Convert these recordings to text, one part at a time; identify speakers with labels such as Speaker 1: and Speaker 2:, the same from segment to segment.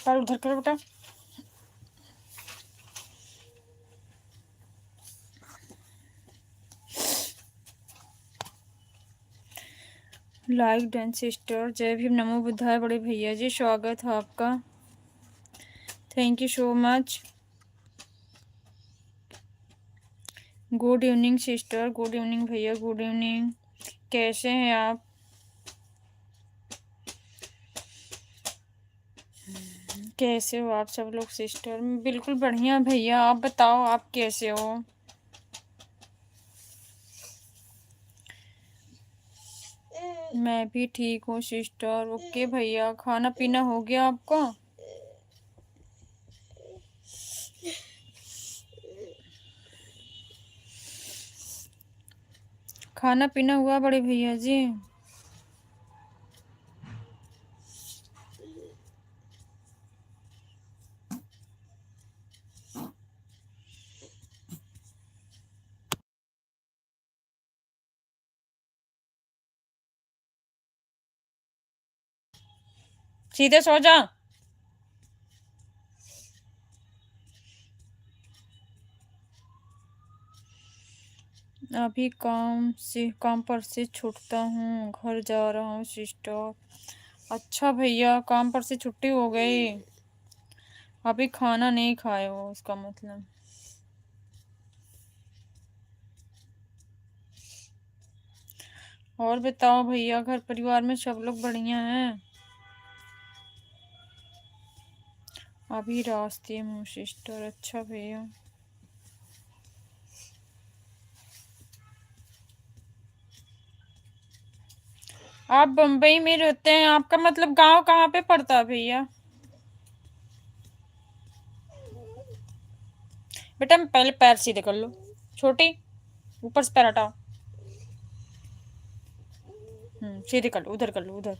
Speaker 1: पैर उधर करो बेटा। Like done sister. जय भीम, नमो बुद्धाय बड़े भैया जी, स्वागत है आपका। Thank you so much. Good evening sister, good evening भैया, गुड इवनिंग। कैसे हैं आप? कैसे हो आप सब लोग सिस्टर? बिल्कुल बढ़िया भैया, आप बताओ आप कैसे हो? मैं भी ठीक हूँ सिस्टर। ओके भैया, खाना पीना हो गया आपका? खाना पीना हुआ बड़े भैया जी? सीधे सो जा। अभी काम पर से छूटता हूँ, घर जा रहा हूँ सिस्टर। अच्छा भैया, काम पर से छुट्टी हो गई, अभी खाना नहीं खाए हो उसका मतलब। और बताओ भैया, घर परिवार में सब लोग बढ़िया हैं? अभी रास्ते में हूँ सिस्टर। अच्छा भैया। आप बम्बई में रहते हैं, आपका मतलब गांव कहाँ पे पड़ता है भैया? बेटा पहले पैर सीधे कर लो, छोटी ऊपर से पैर हटाओ। सीधे कर लो, उधर कर लो, उधर।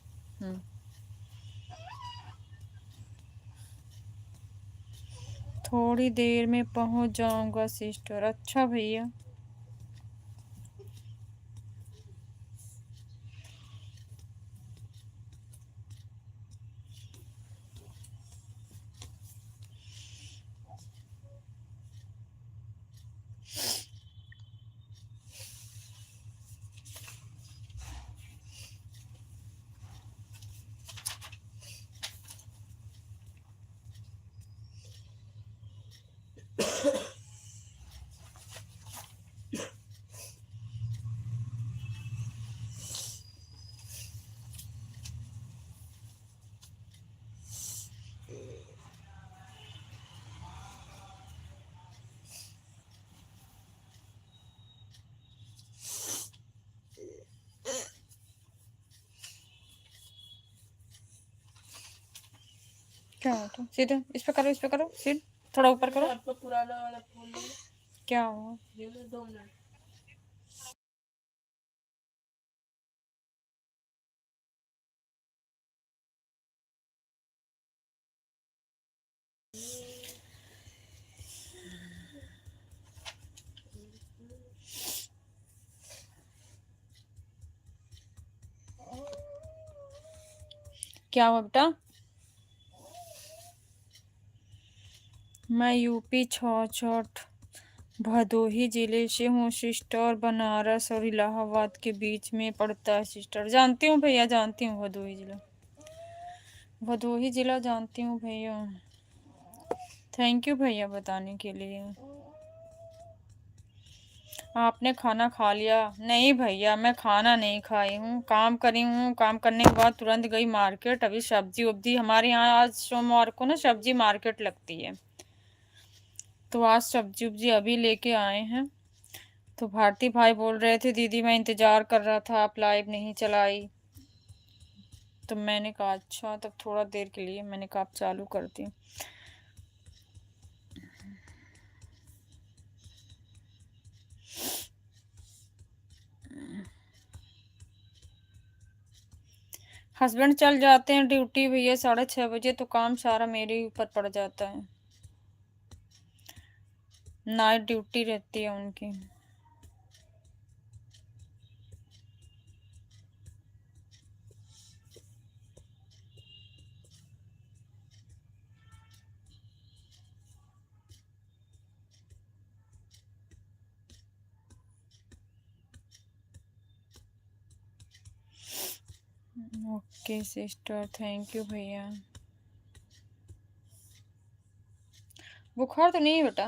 Speaker 1: थोड़ी देर में पहुंच जाऊंगा सिस्टर। अच्छा भैया। क्या होता? सीधे इस पे करो, इस पे करो, सीधे थोड़ा ऊपर करो। आपका पुराना वाला फोन क्या हुआ? 2 मिनट। क्या हुआ बेटा? मैं यूपी 66 भदोही जिले से हूँ सिस्टर। बनारस और इलाहाबाद के बीच में पड़ता है सिस्टर। जानती हूँ भैया, जानती हूँ भदोही जिला। भदोही जिला जानती हूँ भैया। थैंक यू भैया बताने के लिए। आपने खाना खा लिया? नहीं भैया, मैं खाना नहीं खाई हूँ, काम करी हूँ। काम करने के बाद तुरंत गई मार्केट। अभी सब्जी वब्जी हमारे यहाँ आज सोमवार को ना सब्जी मार्केट लगती है, तो आज सब्जी वब्जी अभी लेके आए हैं। तो भारती भाई बोल रहे थे दीदी मैं इंतजार कर रहा था, आप लाइव नहीं चलाई। तो मैंने कहा अच्छा, तब थोड़ा देर के लिए मैंने कहा आप चालू करती हूँ। हस्बैंड चल जाते हैं ड्यूटी भैया 6:30 बजे, तो काम सारा मेरे ही ऊपर पड़ जाता है। नाइट ड्यूटी रहती है उनकी। ओके सिस्टर, थैंक यू भैया। बुखार तो नहीं है बेटा,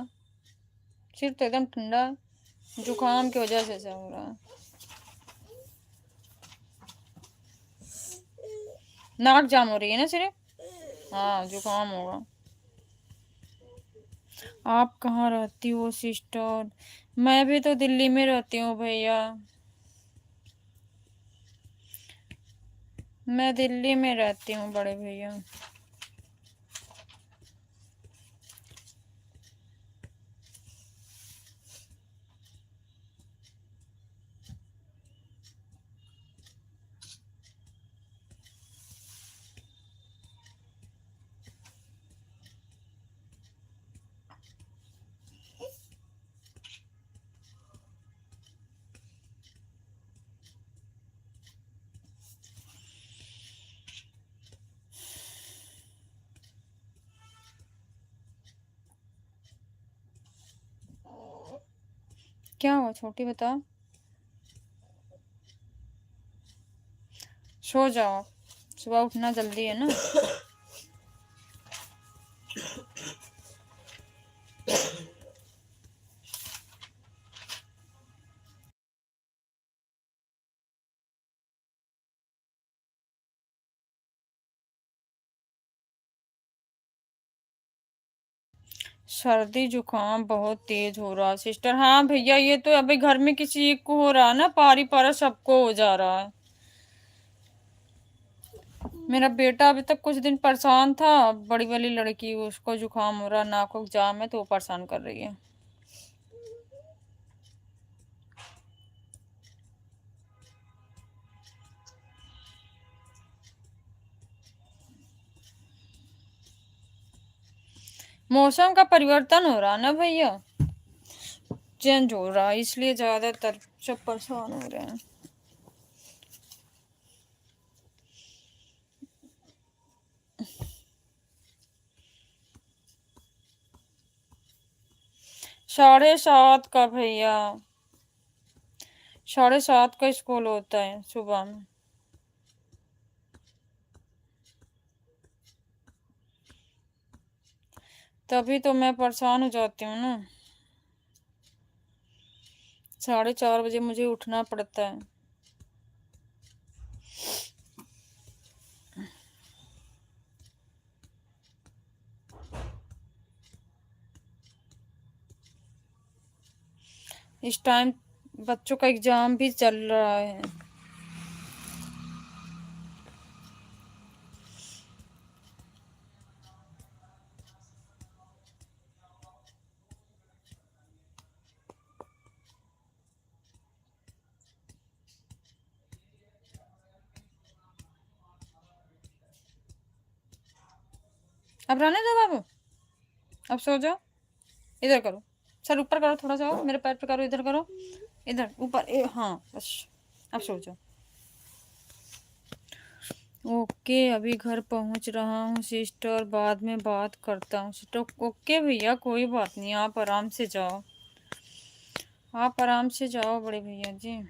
Speaker 1: सिर तो एकदम ठंडा, जुकाम की वजह से ऐसा हो रहा है। नाक जाम हो रही है ना सिर्फ, हाँ जुकाम होगा। आप कहाँ रहती हो सिस्टर? मैं भी तो दिल्ली में रहती हूँ भैया, मैं दिल्ली में रहती हूँ बड़े भैया। क्या हुआ छोटी, बता। सो जाओ, सुबह उठना जल्दी है ना। सर्दी जुकाम बहुत तेज हो रहा है सिस्टर। हाँ भैया, ये तो अभी घर में किसी एक को हो रहा है ना, पारी पारा सबको हो जा रहा है। मेरा बेटा अभी तक कुछ दिन परेशान था, बड़ी वाली लड़की उसको जुकाम हो रहा, नाक वाक जाम है तो वो परेशान कर रही है। मौसम का परिवर्तन हो रहा ना भैया, चेंज हो रहा है, इसलिए ज्यादातर सब परेशान हो रहे हैं। साढ़े 7 का भैया, 7:30 का स्कूल होता है सुबह में। तभी तो मैं परेशान हो जाती हूँ ना, 4:30 बजे मुझे उठना पड़ता है। इस टाइम बच्चों का एग्जाम भी चल रहा है। अब रहने दो बाबू, अब सो जाओ। इधर करो, सर ऊपर करो, थोड़ा सा और मेरे पैर पे करो, इधर करो, इधर ऊपर हाँ बस, अब सो जाओ। ओके, अभी घर पहुंच रहा हूँ सिस्टर, बाद में बात करता हूँ सिस्टर। ओके भैया, कोई बात नहीं, आप आराम से जाओ, आप आराम से जाओ बड़े भैया जी।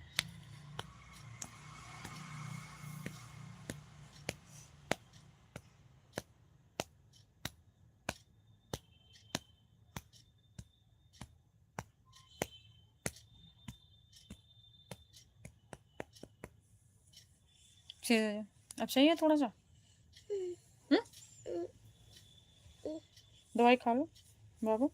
Speaker 1: सीधे अब सही है थोड़ा सा। हम्म, दवाई खा लो बाबू।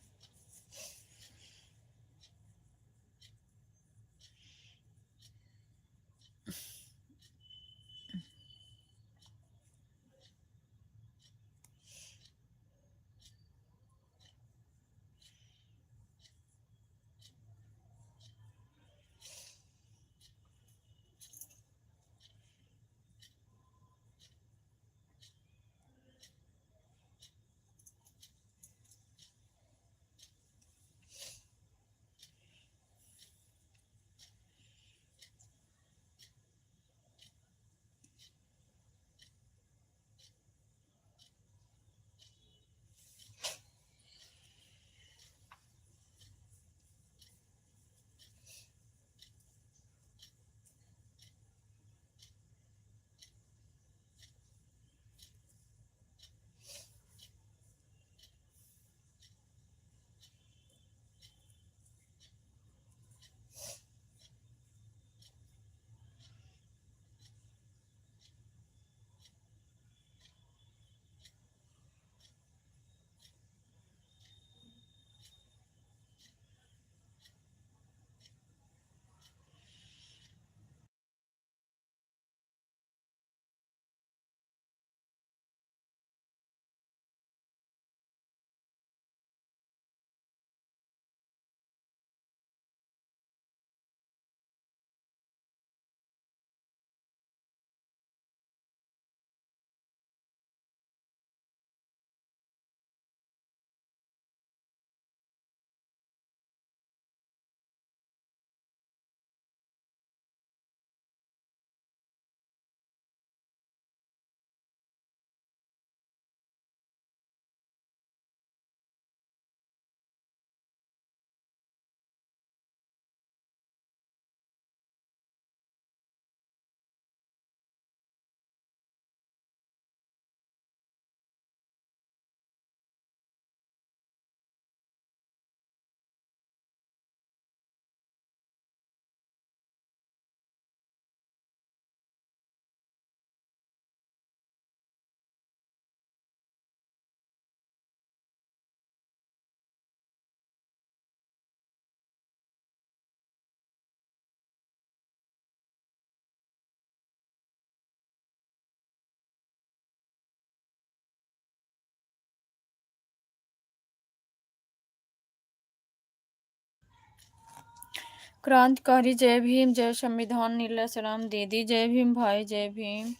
Speaker 1: क्रांतिकारी जय भीम, जय संविधान, नीला सलाम दीदी। जय भीम भाई, जय भीम।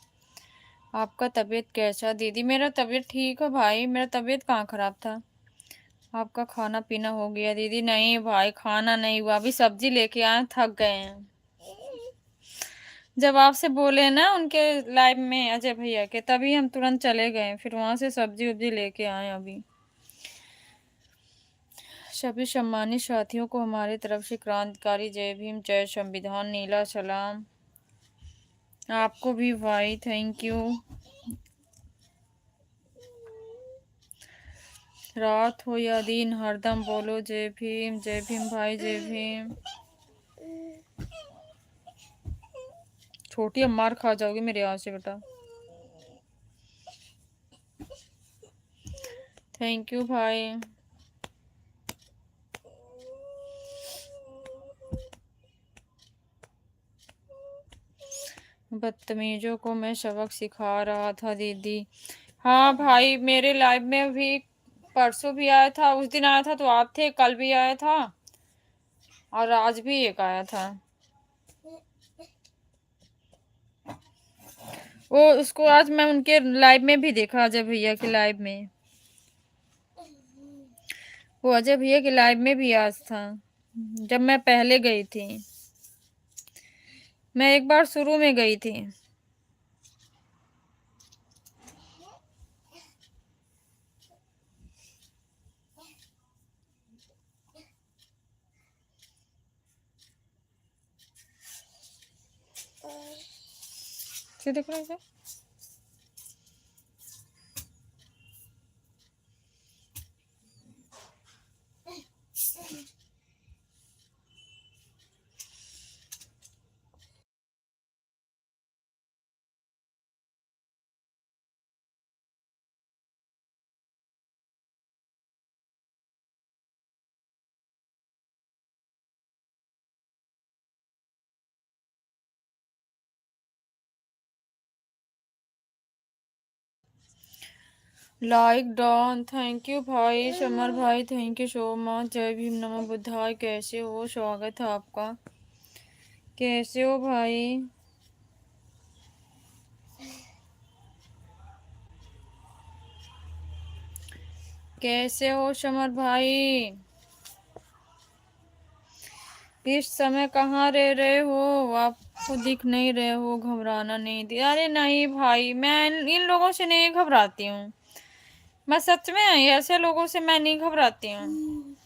Speaker 1: आपका तबीयत कैसा दीदी? मेरा तबीयत ठीक है भाई, मेरा तबीयत कहाँ खराब था। आपका खाना पीना हो गया दीदी? नहीं भाई, खाना नहीं हुआ, अभी सब्जी लेके आए, थक गए हैं। जब आपसे बोले ना उनके लाइव में अजय भैया के, तभी हम तुरंत चले गए, फिर वहां से सब्जी उब्जी लेके आए अभी। सभी सम्मानित साथियों को हमारी तरफ से क्रांतिकारी जय भीम, जय संविधान, नीला सलाम। आपको भी भाई, थैंक यू। रात हो या दिन, हरदम बोलो जय भीम, जय भीम भाई, जय भीम। छोटी, अब मार खा जाओगे मेरे यहाँ से बेटा। थैंक यू भाई। बदतमीजों को मैं सबक सिखा रहा था दीदी। हाँ भाई, मेरे लाइव में भी परसों भी आया था, उस दिन आया था तो आप थे, कल भी आया था और आज भी एक आया था। वो उसको आज मैं उनके लाइव में भी देखा, अजय भैया के लाइव में। वो अजय भैया के लाइव में भी आज था, जब मैं पहले गई थी। मैं एक बार शुरू में गई थी। क्या देख रहे हैं? लाइक डॉन, थैंक यू भाई। समर भाई, थैंक यू सो मच। जय भीम, नमो बुद्धाय। कैसे हो? स्वागत है आपका। कैसे हो भाई? कैसे हो समर भाई? इस समय कहाँ रह रहे हो? आपको दिख नहीं रहे हो, घबराना नहीं दिया। अरे नहीं भाई, मैं इन लोगों से नहीं घबराती हूँ। मैं सच में ऐसे लोगों से मैं नहीं घबराती हूँ।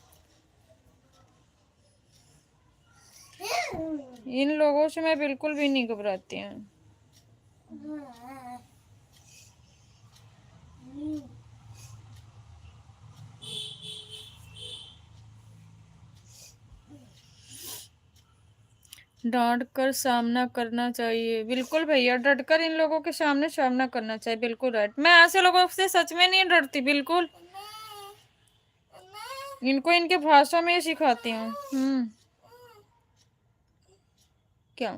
Speaker 1: इन लोगों से मैं बिल्कुल भी नहीं घबराती हूँ। डांट कर सामना करना चाहिए, बिल्कुल भैया, डट कर इन लोगों के सामने सामना करना चाहिए, बिल्कुल राइट। मैं ऐसे लोगों से सच में नहीं डरती, बिल्कुल। इनको इनके भाषा में ही सिखाती हूँ। क्या?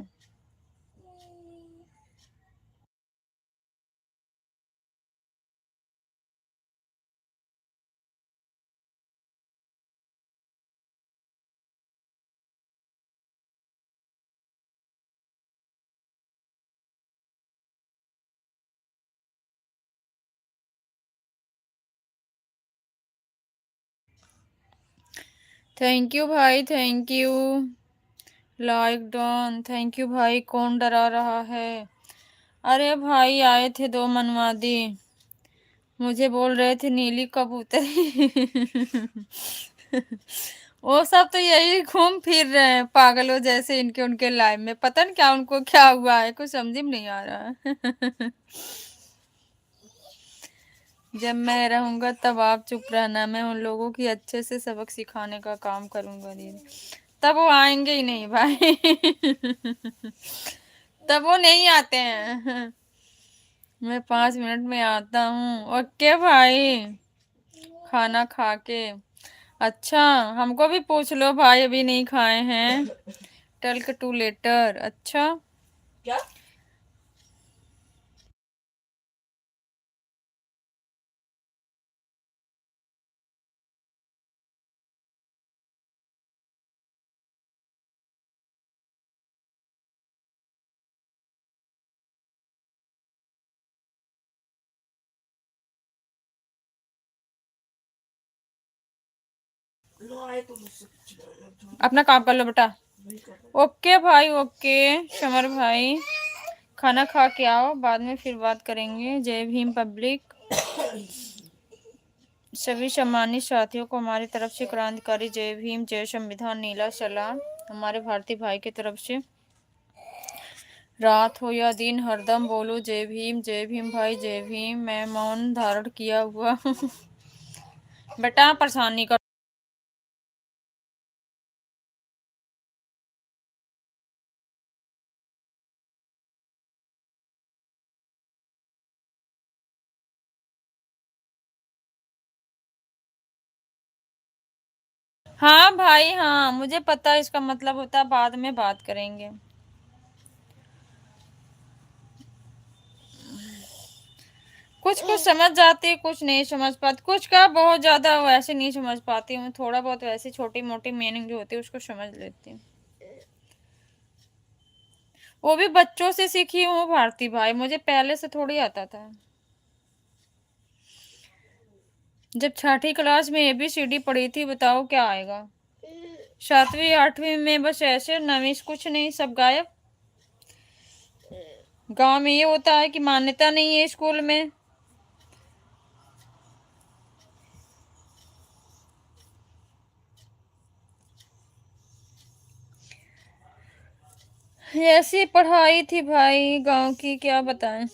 Speaker 1: थैंक यू भाई, थैंक यू। लाइक डॉन, थैंक यू भाई। कौन डरा रहा है? अरे भाई, आए थे दो मनवादी, मुझे बोल रहे थे नीली कबूतरी। वो सब तो यही घूम फिर रहे हैं पागलों जैसे, इनके उनके लाइफ में पता नहीं क्या उनको क्या हुआ है, कुछ समझ में नहीं आ रहा है। जब मैं रहूंगा तब आप चुप रहना, मैं उन लोगों की अच्छे से सबक सिखाने का काम करूंगा दीदी। तब वो आएंगे ही नहीं भाई। तब वो नहीं आते हैं। मैं 5 मिनट में आता हूँ, ओके भाई। खाना खा के। अच्छा, हमको भी पूछ लो भाई, अभी नहीं खाए हैं। Talk to later. अच्छा, क्या? अपना काम कर लो बेटा। ओके भाई, ओके समर भाई, खाना खा के आओ, बाद में फिर बात करेंगे। जय भीम पब्लिक। सभी सम्मानित साथियों को हमारी तरफ से क्रांतिकारी जय भीम, जय संविधान, नीला सलाम। हमारे भारतीय भाई की तरफ से रात हो या दिन हरदम बोलो जय भीम, जय भीम भाई, जय भीम। मैं मौन धारण किया हुआ बेटा परेशान नहीं कर। हाँ भाई, हाँ मुझे पता है इसका मतलब होता है बाद में बात करेंगे। कुछ कुछ समझ जाती है, कुछ नहीं समझ पाती, कुछ का बहुत ज्यादा वैसे नहीं समझ पाती हूँ, थोड़ा बहुत वैसे छोटी मोटी मीनिंग जो होती है उसको समझ लेती हूँ। वो भी बच्चों से सीखी हूँ भारती भाई, मुझे पहले से थोड़ी आता था। जब छठी क्लास में ABCD पढ़ी थी, बताओ क्या आएगा। 7वीं 8वीं में बस ऐसे, 9वीं कुछ नहीं, सब गायब। गांव में ये होता है कि मान्यता नहीं है स्कूल में। ऐसी पढ़ाई थी भाई गांव की, क्या बताएं।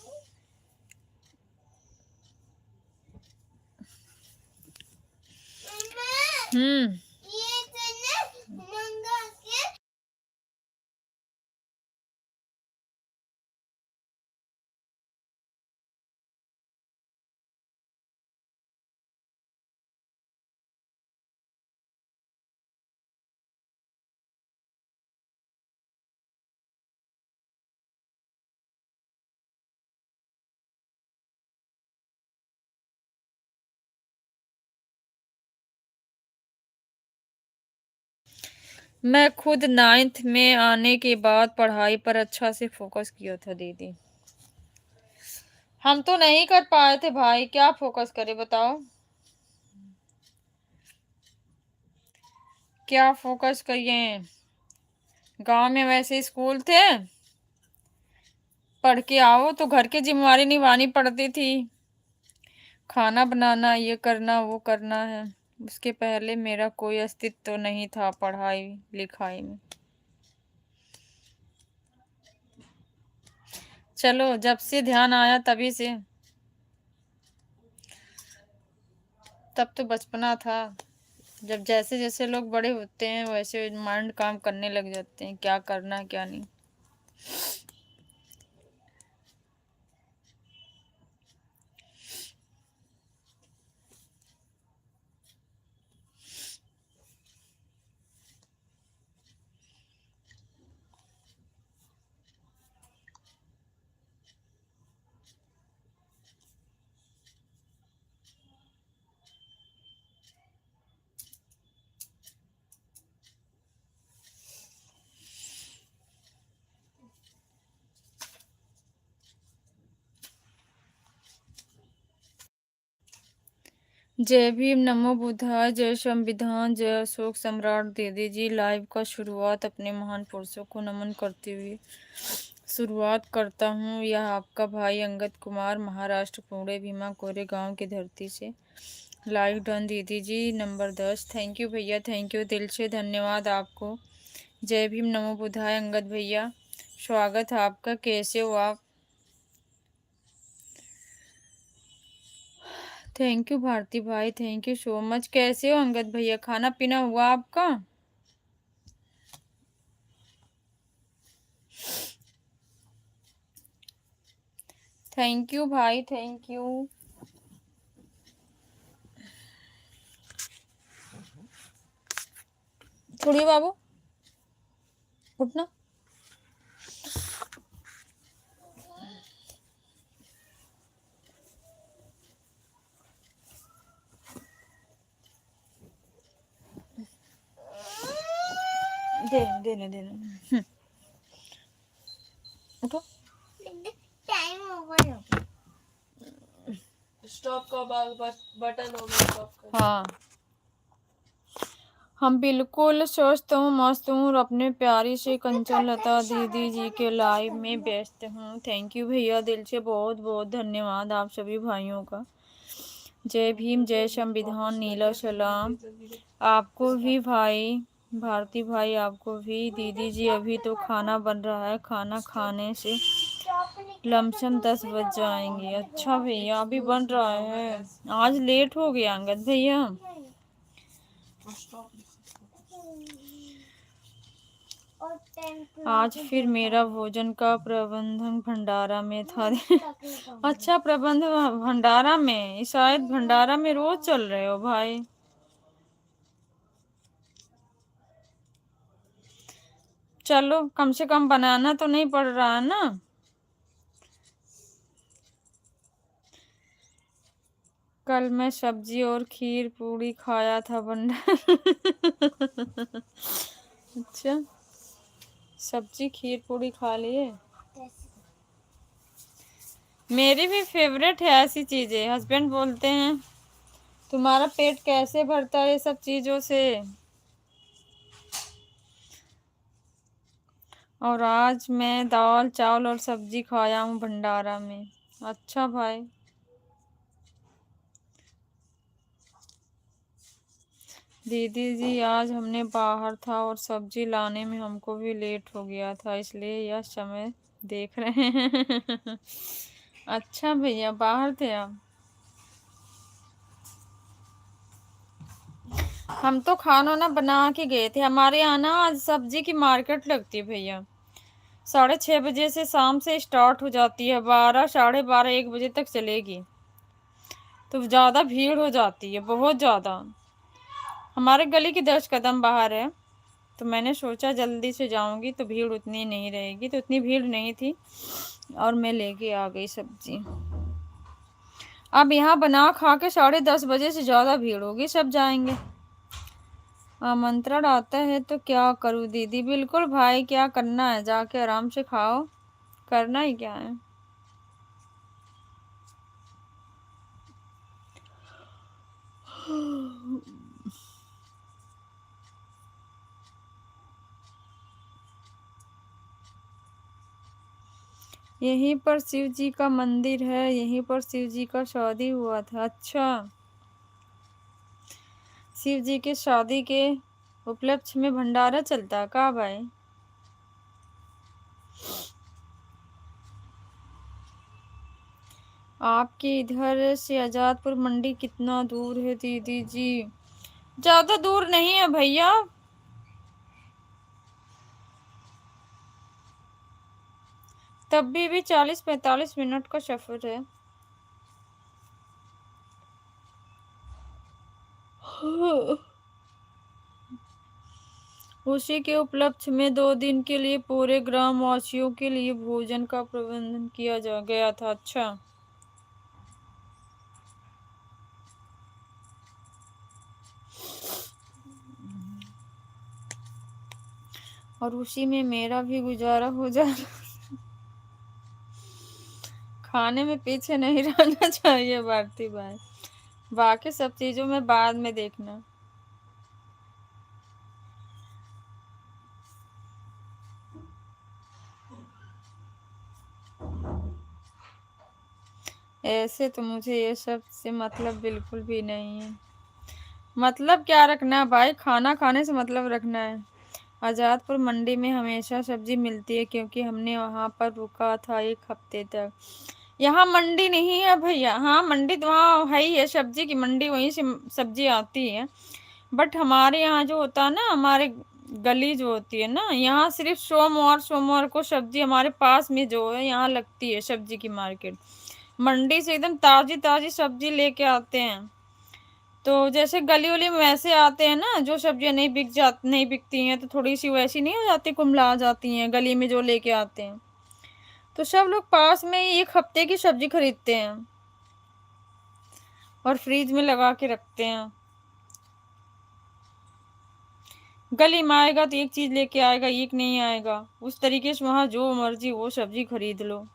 Speaker 1: हम्म। मैं खुद 9th में आने के बाद पढ़ाई पर अच्छा से फोकस किया था दीदी। हम तो नहीं कर पाए थे भाई, क्या फोकस करे बताओ। क्या फोकस करिए, गांव में वैसे स्कूल थे, पढ़ के आओ तो घर की जिम्मेवारी निभानी पड़ती थी, खाना बनाना, ये करना वो करना है। उसके पहले मेरा कोई अस्तित्व तो नहीं था पढ़ाई लिखाई में। चलो जब से ध्यान आया तभी से, तब तो बचपना था। जब जैसे जैसे लोग बड़े होते हैं वैसे माइंड काम करने लग जाते हैं, क्या करना है क्या नहीं। जय भीम, नमो बुद्धाय, जय संविधान, जय अशोक सम्राट। दीदी जी लाइव का शुरुआत अपने महान पुरुषों को नमन करते हुए शुरुआत करता हूँ। यह आपका भाई अंगद कुमार, महाराष्ट्र, पुणे भीमा कोरे गांव की धरती से लाइव डन। दीदी जी नंबर 10। थैंक यू भैया, थैंक यू, दिल से धन्यवाद आपको। जय भीम, नमो बुद्धाय अंगद भैया, स्वागत है आपका, कैसे हो आप। थैंक यू भारती भाई, थैंक यू सो मच। कैसे हो अंगद भैया, खाना पीना हुआ आपका। थैंक यू भाई, थैंक यू। छोड़िए बाबू, उठना। देने देने उठो। टाइम ओवर,
Speaker 2: स्टॉप का बटन होगा स्टॉप का।
Speaker 1: हाँ हम बिल्कुल स्वस्थ हूँ, मस्त हूँ और अपने प्यारी से कंचन लता दीदी जी के लाइव में व्यस्त हूँ। थैंक यू भैया, दिल से बहुत बहुत धन्यवाद आप सभी भाइयों का। जय भीम, जय संविधान, नीला सलाम आपको भी भाई, भारती भाई आपको भी। दीदी जी अभी तो खाना बन रहा है, खाना खाने से लमसम 10 बज जाएंगे। अच्छा भैया, अभी बन रहा है, आज लेट हो गया अंगद भैया। आज फिर मेरा भोजन का प्रबंधन भंडारा में था। अच्छा, प्रबंध भंडारा में, शायद भंडारा में रोज चल रहे हो भाई। चलो, कम से कम बनाना तो नहीं पड़ रहा है ना। कल मैं सब्जी और खीर पूरी खाया था भंडारा। अच्छा, सब्जी खीर पूरी खा लिए। मेरी भी फेवरेट है ऐसी चीजें। हस्बैंड बोलते हैं तुम्हारा पेट कैसे भरता है ये सब चीजों से। और आज मैं दाल चावल और सब्जी खाया हूँ भंडारा में। अच्छा भाई, दीदी जी आज हमने बाहर था और सब्जी लाने में हमको भी लेट हो गया था, इसलिए यह समय देख रहे हैं। अच्छा भैया, बाहर थे आप। हम तो खाना ना बना के गए थे। हमारे यहाँ ना आज सब्जी की मार्केट लगती है भैया। 6:30 बजे से शाम से स्टार्ट हो जाती है, 12, 12:30, 1 बजे तक चलेगी। तो ज्यादा भीड़ हो जाती है, बहुत ज्यादा। हमारे गली की 10 कदम बाहर है, तो मैंने सोचा जल्दी से जाऊंगी तो भीड़ उतनी नहीं रहेगी, तो उतनी भीड़ नहीं थी और मैं लेके आ गई सब्जी। अब यहाँ बना खा के 10:30 बजे से ज्यादा भीड़ होगी, सब जाएंगे। आमंत्रण आता है तो क्या करूँ दीदी। बिल्कुल भाई, क्या करना है, जाके आराम से खाओ, करना ही क्या है। यहीं पर शिव जी का मंदिर है, यहीं पर शिव जी का शादी हुआ था। अच्छा, शिव जी के शादी के उपलक्ष्य में भंडारा चलता का भाई। आपके इधर से आजादपुर मंडी कितना दूर है दीदी जी। ज्यादा दूर नहीं है भैया, तब भी 40-45 मिनट का सफर है। उसी के उपलक्ष्य में 2 दिन के लिए पूरे ग्राम वासियों के लिए भोजन का प्रबंधन किया जा गया था। अच्छा, और उसी में मेरा भी गुजारा हो जा रहा। खाने में पीछे नहीं रहना चाहिए भारती भाई, बाकी सब चीजों में बाद में देखना। ऐसे तो मुझे ये सब से मतलब बिल्कुल भी नहीं है। मतलब क्या रखना है भाई, खाना खाने से मतलब रखना है। आजादपुर मंडी में हमेशा सब्जी मिलती है क्योंकि हमने वहां पर रुका था 1 हफ्ते तक। यहाँ मंडी नहीं है भैया। हाँ, मंडी तो वहाँ है ही है, सब्जी की मंडी, वहीं से सब्जी आती है। बट हमारे यहाँ जो होता है ना, हमारे गली जो होती है ना, यहाँ सिर्फ सोमवार सोमवार को सब्जी हमारे पास में जो है यहाँ लगती है सब्जी की मार्केट। मंडी से एकदम ताजी ताजी सब्जी लेके आते हैं। तो जैसे गली वली में वैसे आते हैं ना, जो सब्जियां नहीं बिकती हैं तो थोड़ी सी वैसी नहीं हो जाती, कुमला जाती हैं गली में जो लेके आते हैं। तो सब लोग पास में ही 1 हफ्ते की सब्जी खरीदते हैं और फ्रिज में लगा के रखते हैं। गली में आएगा तो एक चीज लेके आएगा, एक नहीं आएगा, उस तरीके से वहां जो मर्जी वो सब्जी खरीद लो।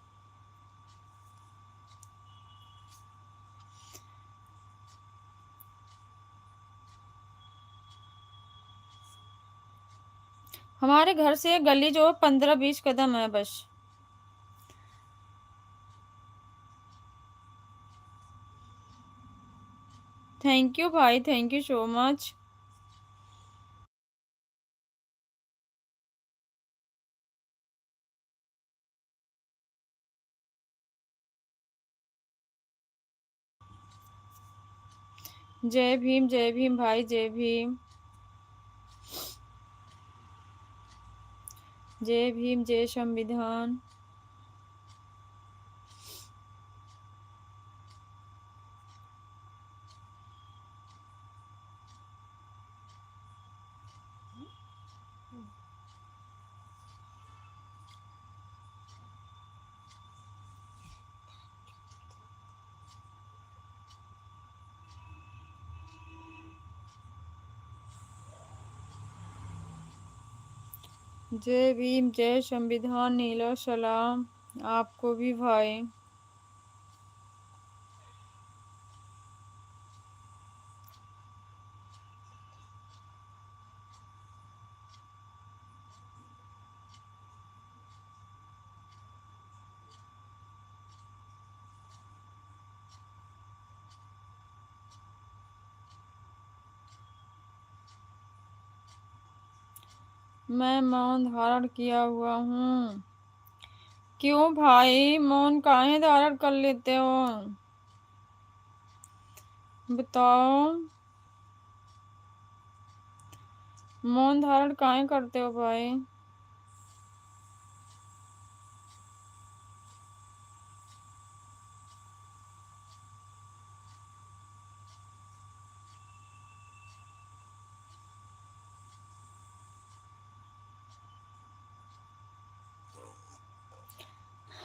Speaker 1: हमारे घर से गली जो 15-20 कदम है बस। थैंक यू भाई, थैंक यू सो मच। जय भीम भाई, जय भीम। जय भीम, जय संविधान। जय भीम, जय संविधान, नीला सलाम आपको भी भाई। मैं मौन धारण किया हुआ हूँ। क्यों भाई, मौन काहे धारण कर लेते हो? बताओ, मौन धारण काहे करते हो भाई?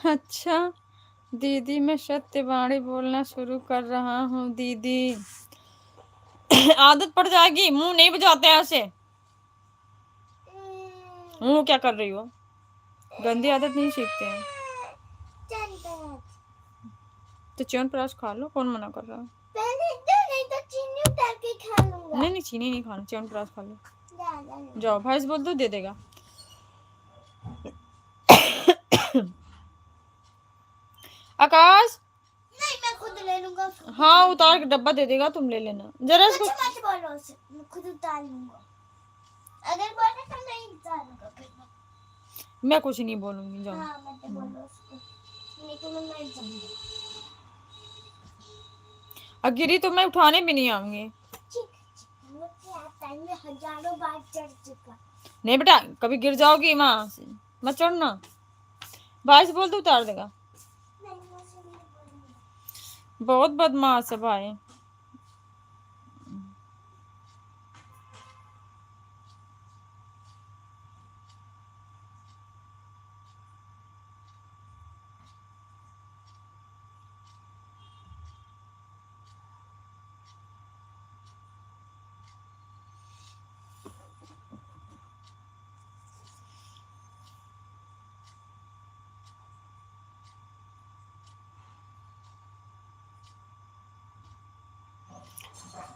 Speaker 1: अच्छा दीदी, मैं सत्यवाणी बोलना शुरू कर रहा हूँ दीदी। आदत पड़ जाएगी, मुंह नहीं बजाते ऐसे। मुंह क्या कर रही हो? गंदी आदत नहीं सीखते हैं। तो च्यवनप्राश खा लो, कौन मना कर रहा है? नहीं तो चीनी उतार के खा लूंगा। नहीं नहीं, चीनी नहीं खाना, च्यवनप्राश खा लो। जाओ, भाई से बोल दो, दे देगा। आकाश, नहीं मैं खुद ले लूंगा। हाँ, उतार के डब्बा दे देगा, तुम ले लेना जरा इसको। मत बोलो उसे, मैं खुद उतार लूंगा। अगर बोले तो नहीं उतारूंगा फिर मैं कुछ नहीं बोलूंगी, जाओ। हाँ, मत बोलो उसको, नहीं तो मैं मर जाऊंगी। अब गिरी तो मैं उठाने भी नहीं आऊंगी। हजारों बार चढ़ चुका। नहीं बेटा, कभी गिर जाओगी वहां से, मत चढ़ना। भाई से बोल दो, उतार देगा। बहुत बदमाश है भाई।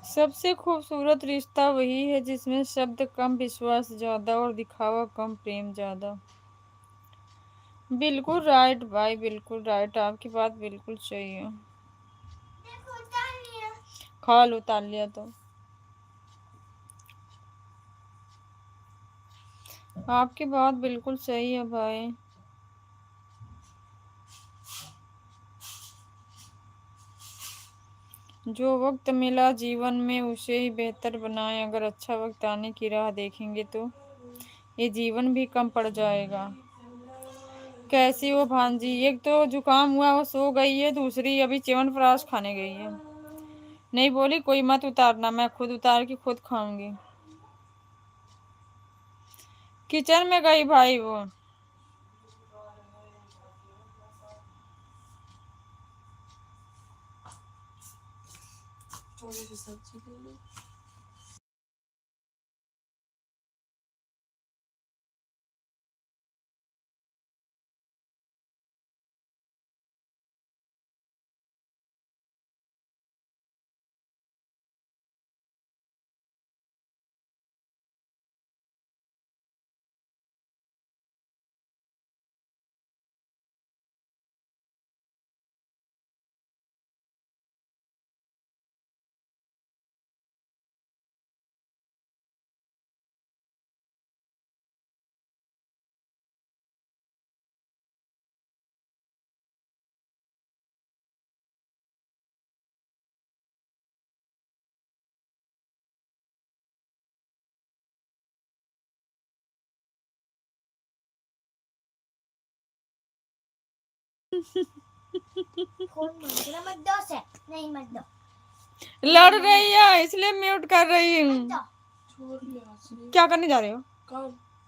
Speaker 1: सबसे खूबसूरत रिश्ता वही है जिसमें शब्द कम, विश्वास ज्यादा और दिखावा कम, प्रेम ज्यादा। बिल्कुल राइट भाई, बिल्कुल राइट, आपकी बात बिल्कुल सही है। खा लो, उतार लिया तो। आपकी बात बिल्कुल सही है भाई। जो वक्त मिला जीवन में उसे ही बेहतर बनाए। अगर अच्छा वक्त आने की राह देखेंगे तो ये जीवन भी कम पड़ जाएगा। कैसी हो भांजी? एक तो जुकाम हुआ, वो सो गई है, दूसरी अभी च्यवनप्राश खाने गई है। नहीं बोली कोई मत उतारना, मैं खुद उतार के खुद खाऊंगी। किचन में गई भाई वो। थोड़ी सी सब्जी ले लो।
Speaker 2: फोन मत दो से, नहीं मत दो।
Speaker 1: लड़ रही है इसलिए म्यूट कर रही हूँ। क्या करने जा रहे हो?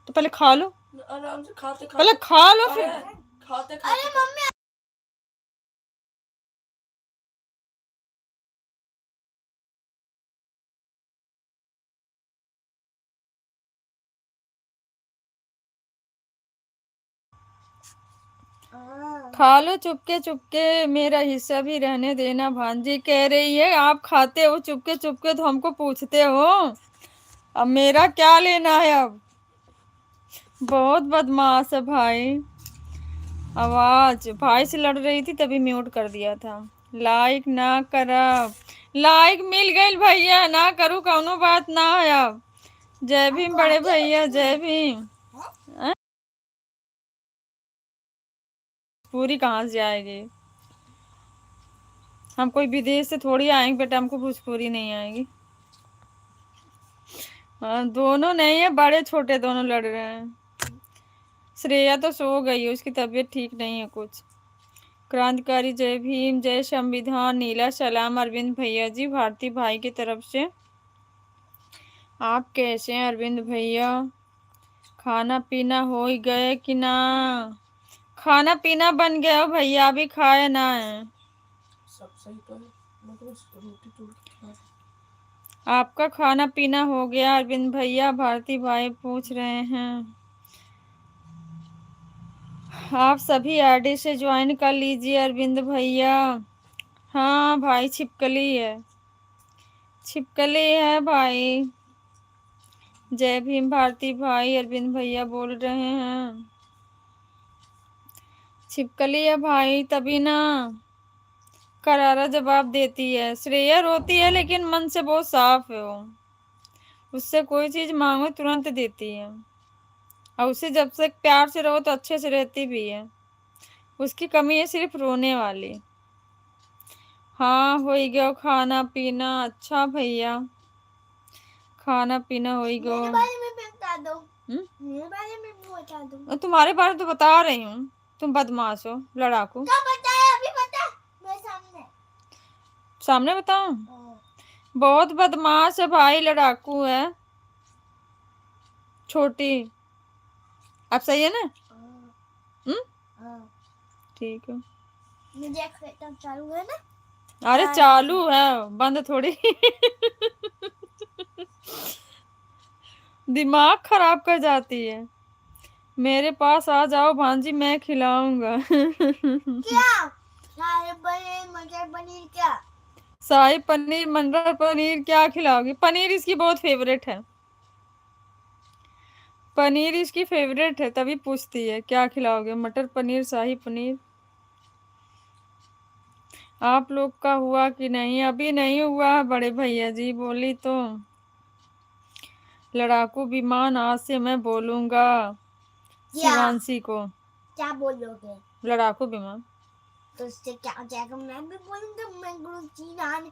Speaker 1: तो पहले खा लो, आराम से खाते खाते, पहले खा लो फिर खाते खाते।
Speaker 2: अरे मम्मी
Speaker 1: खा लो चुपके चुपके, मेरा हिस्सा भी रहने देना। भांजी कह रही है आप खाते हो चुपके चुपके तो हमको पूछते हो, अब मेरा क्या लेना है? अब बहुत बदमाश है भाई। आवाज भाई से लड़ रही थी तभी म्यूट कर दिया था। लाइक ना करब, लाइक मिल गई भैया, ना करूँ कौनो बात ना है। अब जय भीम बड़े भैया, जय भीम। पूरी कहाँ से आएगी? हम कोई विदेश से थोड़ी आएंगे बेटा, हमको भोजपुरी नहीं आएगी। हाँ दोनों नहीं है, बड़े छोटे दोनों लड़ रहे हैं। श्रेया तो सो गई है, उसकी तबीयत ठीक नहीं है कुछ। क्रांतिकारी जय भीम, जय संविधान, नीला सलाम अरविंद भैया जी, भारती भाई की तरफ से। आप कैसे हैं अरविंद भैया? खाना पीना हो ही गए कि ना? खाना पीना बन गया हो भैया, अभी खाए ना है।
Speaker 2: सब सही तो है, मैं तो बस रोटी तोड़ के खा रही।
Speaker 1: आपका खाना पीना हो गया अरविंद भैया? भारती भाई पूछ रहे हैं। आप सभी आईडी से ज्वाइन कर लीजिए अरविंद भैया। हाँ भाई छिपकली है, छिपकली है भाई। जय भीम भारती भाई, अरविंद भैया बोल रहे हैं। छिपकली है भाई तभी ना करारा जवाब देती है। श्रेया रोती है लेकिन मन से बहुत साफ है वो, उससे कोई चीज मांगो तुरंत देती है, और उससे जब से प्यार से रहो तो अच्छे से रहती भी है। उसकी कमी है सिर्फ रोने वाली। हाँ हो ही गया खाना पीना। अच्छा भैया खाना पीना हो ही गया।
Speaker 2: मेरे बारे में भी बता दो। मेरे बारे में भी बता दो।
Speaker 1: तुम्हारे बारे में तो बता रही हूँ, तुम बदमाश हो लड़ाकू।
Speaker 2: कब बताया? अभी बता मेरे सामने।
Speaker 1: सामने बताऊं? बहुत बदमाश है भाई, लड़ाकू है। छोटी अब सही है ना? ठीक है।
Speaker 2: मुझे खत्म चालू है ना?
Speaker 1: अरे चालू है, बंद थोड़ी। दिमाग खराब कर जाती है। मेरे पास आ जाओ भांजी, मैं खिलाऊंगा।
Speaker 2: क्या? शाही पनीर मटर पनीर क्या?
Speaker 1: शाही पनीर मटर पनीर क्या खिलाओगी? पनीर इसकी बहुत फेवरेट है, पनीर इसकी फेवरेट है तभी पूछती है क्या खिलाओगे, मटर पनीर शाही पनीर। आप लोग का हुआ कि नहीं? अभी नहीं हुआ है बड़े भैया जी, बोली तो। लड़ाकू विमान आज से मैं बोलूंगा शिवांशी को।
Speaker 2: क्या बोलोगे?
Speaker 1: लड़ाकू विमान।
Speaker 2: तो उससे क्या हो जाएगा? मैं भी बोलूंगा मैं गुरु जी नान।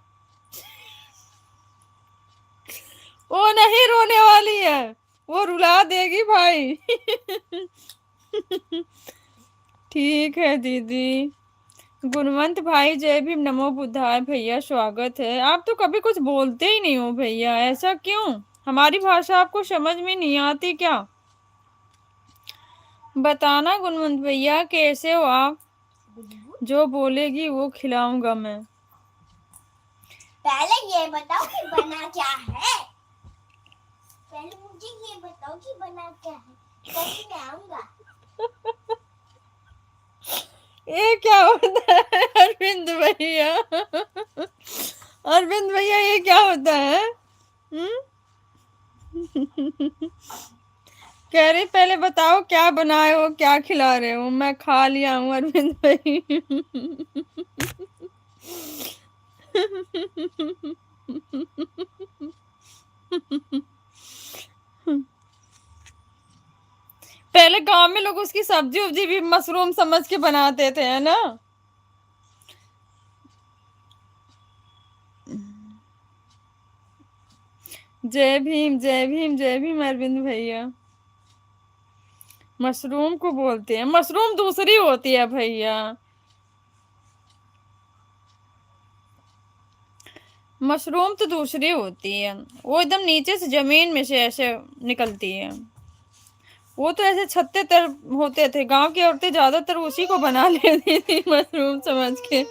Speaker 1: वो नहीं रोने वाली है, वो रुला देगी भाई। ठीक है दीदी। गुणवंत भाई जय भीम, नमो बुद्धाय भैया, स्वागत है। आप तो कभी कुछ बोलते ही नहीं हो भैया, ऐसा क्यों? हमारी भाषा आपको समझ में नहीं आती क्या? बताना गुणवंत भैया कैसे हो आप? जो बोलेगी वो खिलाऊंगा मैं।
Speaker 2: पहले ये बताओ कि बना क्या है? पहले मुझे ये बताओ कि बना क्या है, तभी मैं आऊंगा।
Speaker 1: ये क्या होता है अरविंद भैया? अरविंद भैया ये क्या होता है? कह रही पहले बताओ क्या बनाए हो, क्या खिला रहे हो? मैं खा लिया हूँ अरविंद भाई। पहले गांव में लोग उसकी सब्जी उब्जी भी मशरूम समझ के बनाते थे, है ना? जय भीम जय भीम जय भीम अरविंद भैया। मशरूम को बोलते हैं, मशरूम दूसरी होती है भैया, मशरूम तो दूसरी होती है, वो एकदम नीचे से जमीन में से ऐसे निकलती है। वो तो ऐसे छत्ते तर होते थे, गांव की औरतें ज्यादातर उसी को बना लेती थी मशरूम समझ के।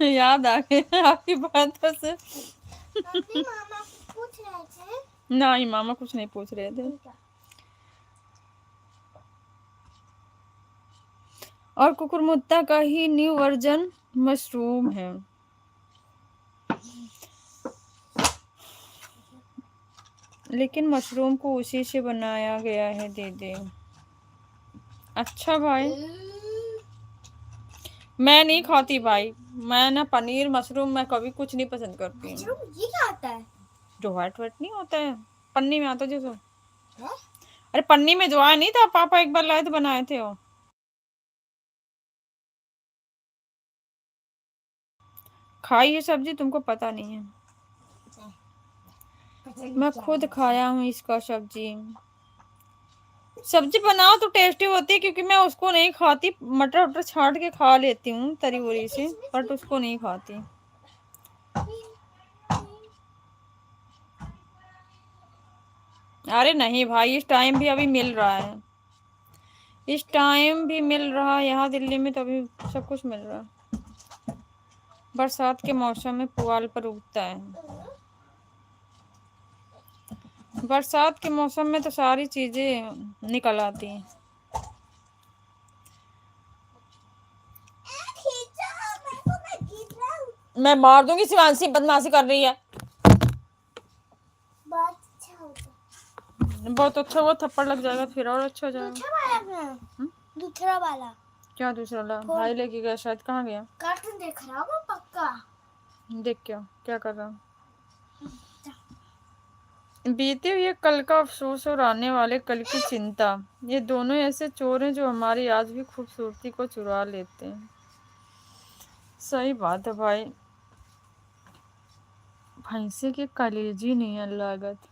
Speaker 1: याद आ गया आपकी बातों से।
Speaker 2: अभी मामा पूछ रहे थे।
Speaker 1: नहीं, मामा कुछ नहीं पूछ रहे थे। और कुकुरमुत्ता का ही न्यू वर्जन मशरूम है। लेकिन मशरूम को उसी से बनाया गया है दीदी। अच्छा भाई, मैं नहीं खाती भाई, मैं ना पनीर मशरूम मैं कभी कुछ नहीं पसंद करती हूँ।
Speaker 2: मशरूम ये क्या आता है?
Speaker 1: जो व्हाइट व्हाइट नहीं होता है, पन्नी में आता है जो।
Speaker 2: है?
Speaker 1: अरे पन्नी में जो आया नहीं था, पापा एक बार लाए थे, बनाए थे वो। खाई ये सब्जी, तुमको पता नहीं है। मैं खुद खाया हूँ इसका सब्जी। सब्जी बनाओ तो टेस्टी होती है, क्योंकि मैं उसको नहीं खाती। मटर वटर छाट के खा लेती हूँ तरी वरी से, बट उसको नहीं खाती। अरे नहीं भाई, इस टाइम भी अभी मिल रहा है, इस टाइम भी मिल रहा है यहाँ दिल्ली में, तो अभी सब कुछ मिल रहा है। बरसात के मौसम में पुआल पर उगता है। बरसात के मौसम में तो सारी चीजें निकल आती हैं। मैं मार दूंगी शिवांशी, बदमाशी कर रही है। बहुत अच्छा हुआ, थप्पड़ लग जाएगा फिर और अच्छा हो जाएगा।
Speaker 2: दूसरा वाला
Speaker 1: क्या दूसरा वाला? भाई लेके गया शायद। कहाँ गया?
Speaker 2: कार्टून देख रहा होगा पक्का।
Speaker 1: देख क्या कर रहा? बीते हुए कल का अफसोस और आने वाले कल की चिंता, ये दोनों ऐसे चोर हैं जो हमारी आज भी खूबसूरती को चुरा लेते हैं। सही बात है भाई, भैंसे के कलेजी नहीं है लागत।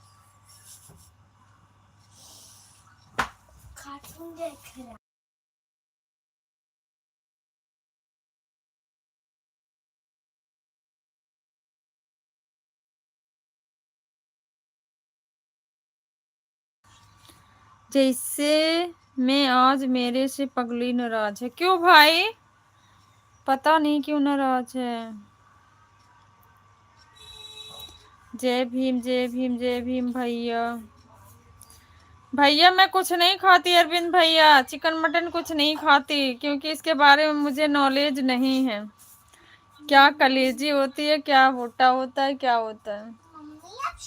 Speaker 2: कार्टून देख रहा।
Speaker 1: जैसे मैं आज मेरे से पगली नाराज है। क्यों भाई? पता नहीं क्यों नाराज है। जय भीम जय भीम जय भीम भैया। भैया मैं कुछ नहीं खाती अरविंद भैया, चिकन मटन कुछ नहीं खाती, क्योंकि इसके बारे में मुझे नॉलेज नहीं है। क्या कलेजी होती है, क्या भुट्टा होता है, क्या होता है।
Speaker 2: मम्मी आप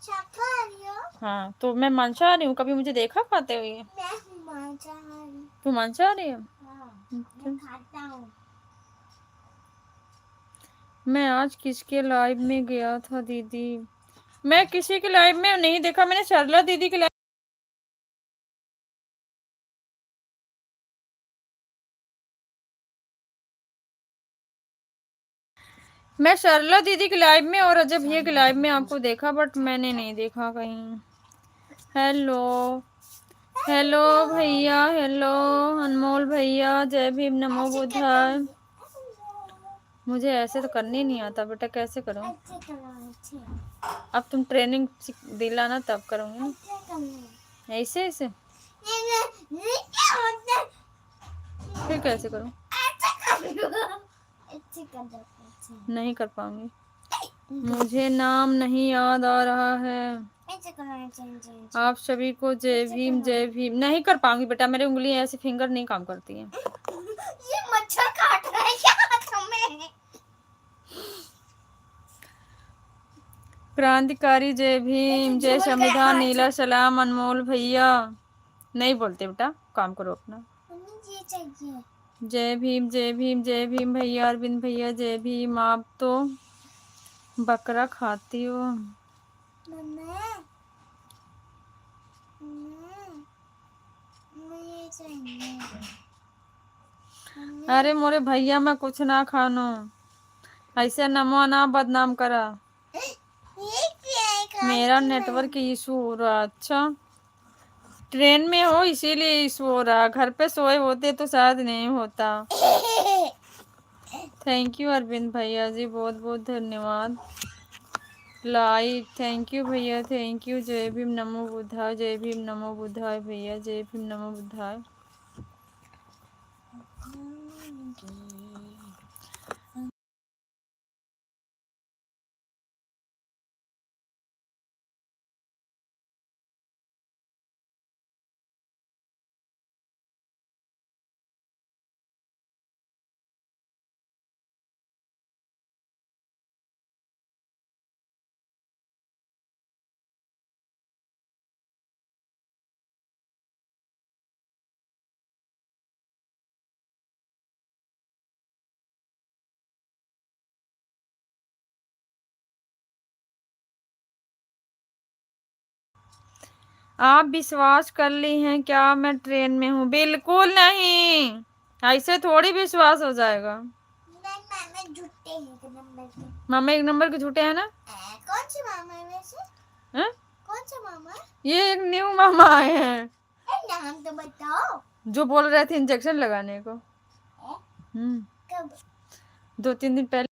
Speaker 2: शाकाहारी हो?
Speaker 1: हाँ तो मैं मांसाहारी हूँ, कभी मुझे देखा खाते हुए?
Speaker 2: मैं हूँ मांसाहारी।
Speaker 1: तू मांसाहारी है?
Speaker 2: हाँ, मैं खाता हूँ।
Speaker 1: मैं आज किसके लाइव में गया था दीदी? मैं किसी के लाइव में नहीं देखा, मैंने सरला दीदी के लाइव। मैं सरला दीदी के लाइव में और अजय भैया के लाइव में आपको देखा, बट मैंने नहीं देखा कहीं। हेलो हेलो भैया, हेलो अनमोल भैया, जय भीम नमो बुद्धाय। मुझे ऐसे तो करने नहीं आता बेटा, कैसे करूं? अब तुम ट्रेनिंग दिलाना तब करूंगी ना। ऐसे ऐसे फिर कैसे करूं? नहीं कर पाऊंगी, मुझे नाम नहीं याद आ रहा है। आप सभी को जय भीम जय भीम। नहीं कर पाऊंगी बेटा, मेरी उंगलियां ऐसे फिंगर नहीं काम करती हैं।
Speaker 2: ये मच्छर काट रहा है क्या तुम्हें?
Speaker 1: क्रांतिकारी जय भीम, जय संविधान, नीला सलाम अनमोल भैया। नहीं बोलते बेटा, काम करो अपना।
Speaker 2: ये चाहिए।
Speaker 1: जय भीम जय भीम जय भीम भैया, अरविंद भैया जय भीम। आप तो बकरा खाती हो।
Speaker 2: मुझे चाहिए।
Speaker 1: अरे मोरे भैया मैं कुछ ना खानो, ऐसे नमो ना बदनाम करा। मेरा नेटवर्क इशू हो रहा। अच्छा ट्रेन में हो इसीलिए सो रहा, घर पे सोए होते तो शायद नहीं होता। थैंक यू अरविंद भैया जी, बहुत बहुत धन्यवाद। लाइक, थैंक यू भैया, थैंक यू। जय भीम नमो बुद्धाय, जय भीम नमो बुद्धाय भैया, जय भीम नमो बुद्धाय। आप विश्वास कर ली हैं क्या मैं ट्रेन में हूँ? बिल्कुल नहीं, ऐसे थोड़ी विश्वास हो जाएगा।
Speaker 2: मामा झूठे हैं एक नंबर के।
Speaker 1: मामा एक नंबर के झूठे हैं ना?
Speaker 2: कौन से मामा है वैसे?
Speaker 1: है?
Speaker 2: कौन सा मामा?
Speaker 1: ये एक न्यू मामा आए हैं।
Speaker 2: नाम तो बताओ।
Speaker 1: जो बोल रहे थे इंजेक्शन लगाने को।
Speaker 2: कब?
Speaker 1: 2-3 दिन पहले।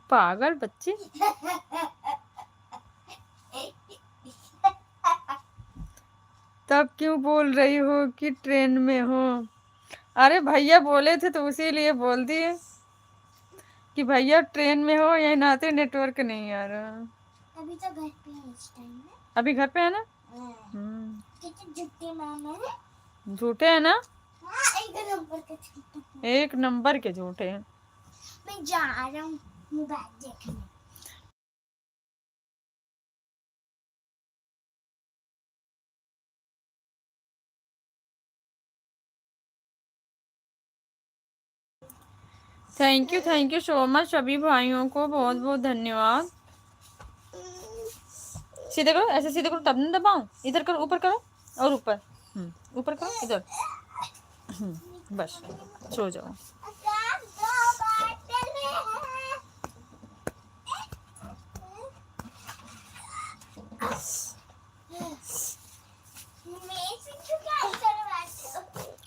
Speaker 1: पागल बच्ची। तब क्यों बोल रही हो कि ट्रेन में हो? अरे भैया बोले थे तो इसीलिए बोल दिए कि भैया ट्रेन में हो, यही नाते नेटवर्क नहीं आ रहा।
Speaker 2: अभी तो घर पे है इस टाइम में।
Speaker 1: अभी घर पे है ना?
Speaker 2: कितने झूठे मामा है?
Speaker 1: झूठे है ना?
Speaker 2: हाँ, एक नंबर के झूठे।
Speaker 1: एक नंबर के झूठे हैं।
Speaker 2: मैं जा रहा हूँ मोबाइल देखने।
Speaker 1: थैंक यू सो मच सभी भाइयों को, बहुत बहुत धन्यवाद। सीधे करो, ऐसे सीधे करो तब नहीं दबाऊं। इधर करो, ऊपर करो और ऊपर। ऊपर करो इधर। बस सो जाओ।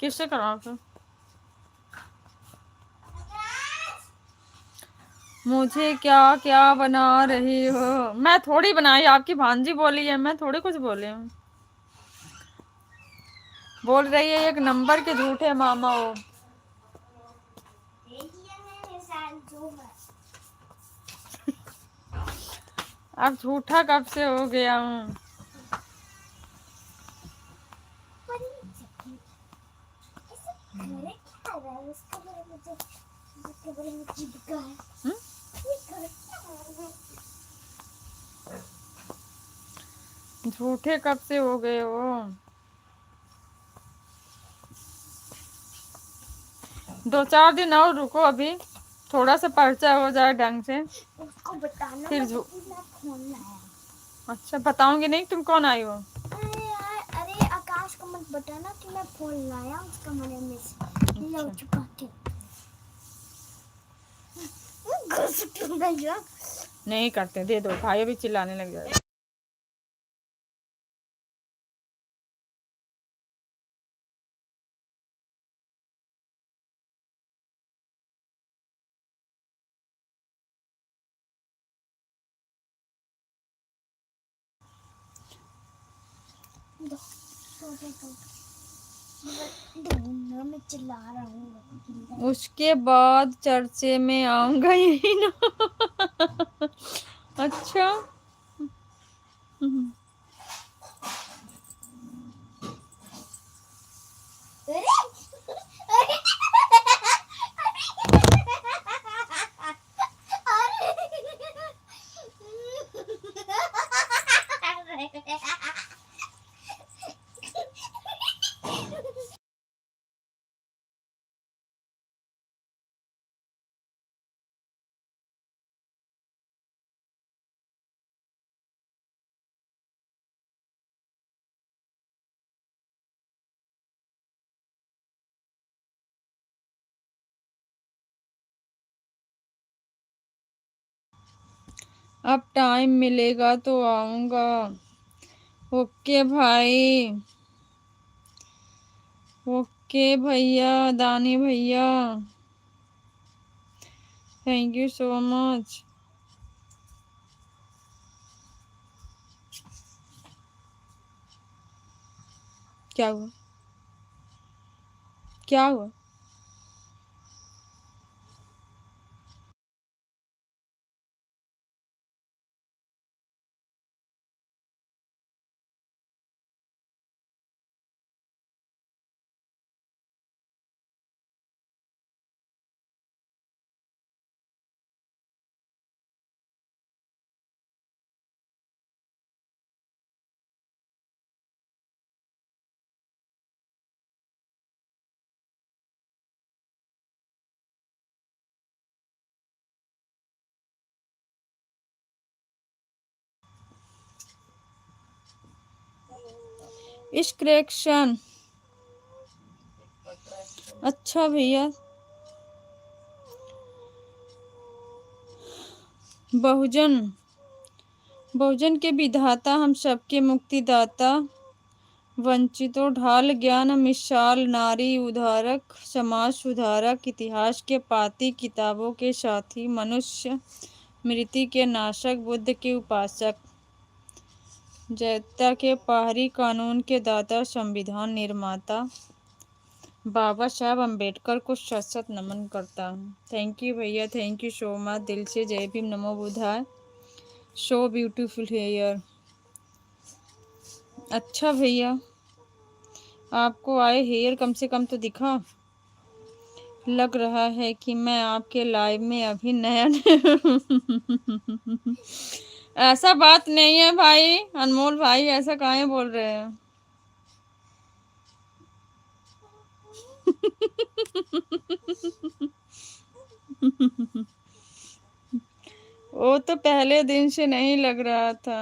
Speaker 1: किससे कराओ फिर? मुझे क्या क्या बना रही हो? मैं थोड़ी बनाई, आपकी भांजी बोली है, मैं थोड़ी कुछ बोली हूँ। बोल रही है एक नंबर के झूठे मामा हो। अब झूठा कब से हो गया हूँ? झूठे कब से हो गए हो? 2-4 दिन और रुको, अभी थोड़ा सा परिचय हो जाए ढंग से।
Speaker 2: उसको बताना
Speaker 1: फिर
Speaker 2: मैं फोन लाया। अच्छा
Speaker 1: बताऊंगी नहीं तुम कौन आई हो।
Speaker 2: अरे आकाश को मत बताना कि मैं फोन लाया, उसका मने में से लो चुका के।
Speaker 1: नहीं करते, दे दो, भाई अभी चिल्लाने लग जाए।
Speaker 2: मैं चिल्ला रहा हूँ।
Speaker 1: उसके बाद चर्चे में आऊंगा ही ना। अच्छा। अब टाइम मिलेगा तो आऊँगा। ओके भाई, ओके भैया, दानी भैया, थैंक यू सो मच। क्या हुआ? क्या हुआ? इश्क्रेक्शन। अच्छा भैया, बहुजन, बहुजन के विधाता, हम सबके मुक्तिदाता, वंचितों ढाल ज्ञान मिसाल, नारी उद्धारक, समाज सुधारक, इतिहास के पाती, किताबों के साथी, मनुष्य मृत्यु के नाशक, बुद्ध के उपासक, जयता के पाहरी, कानून के दाता, संविधान निर्माता, बाबा साहब अम्बेडकर को शत शत नमन करता हूँ। थैंक यू भैया, थैंक यू सो मच, दिल से जय भीम, नमो बुद्धाय। So beautiful hair. अच्छा भैया, आपको आए हेयर कम से कम तो दिखा। लग रहा है कि मैं आपके लाइव में अभी नया ऐसा बात नहीं है भाई, अनमोल भाई, ऐसा काहे बोल रहे हैं? वो तो पहले दिन से नहीं लग रहा था।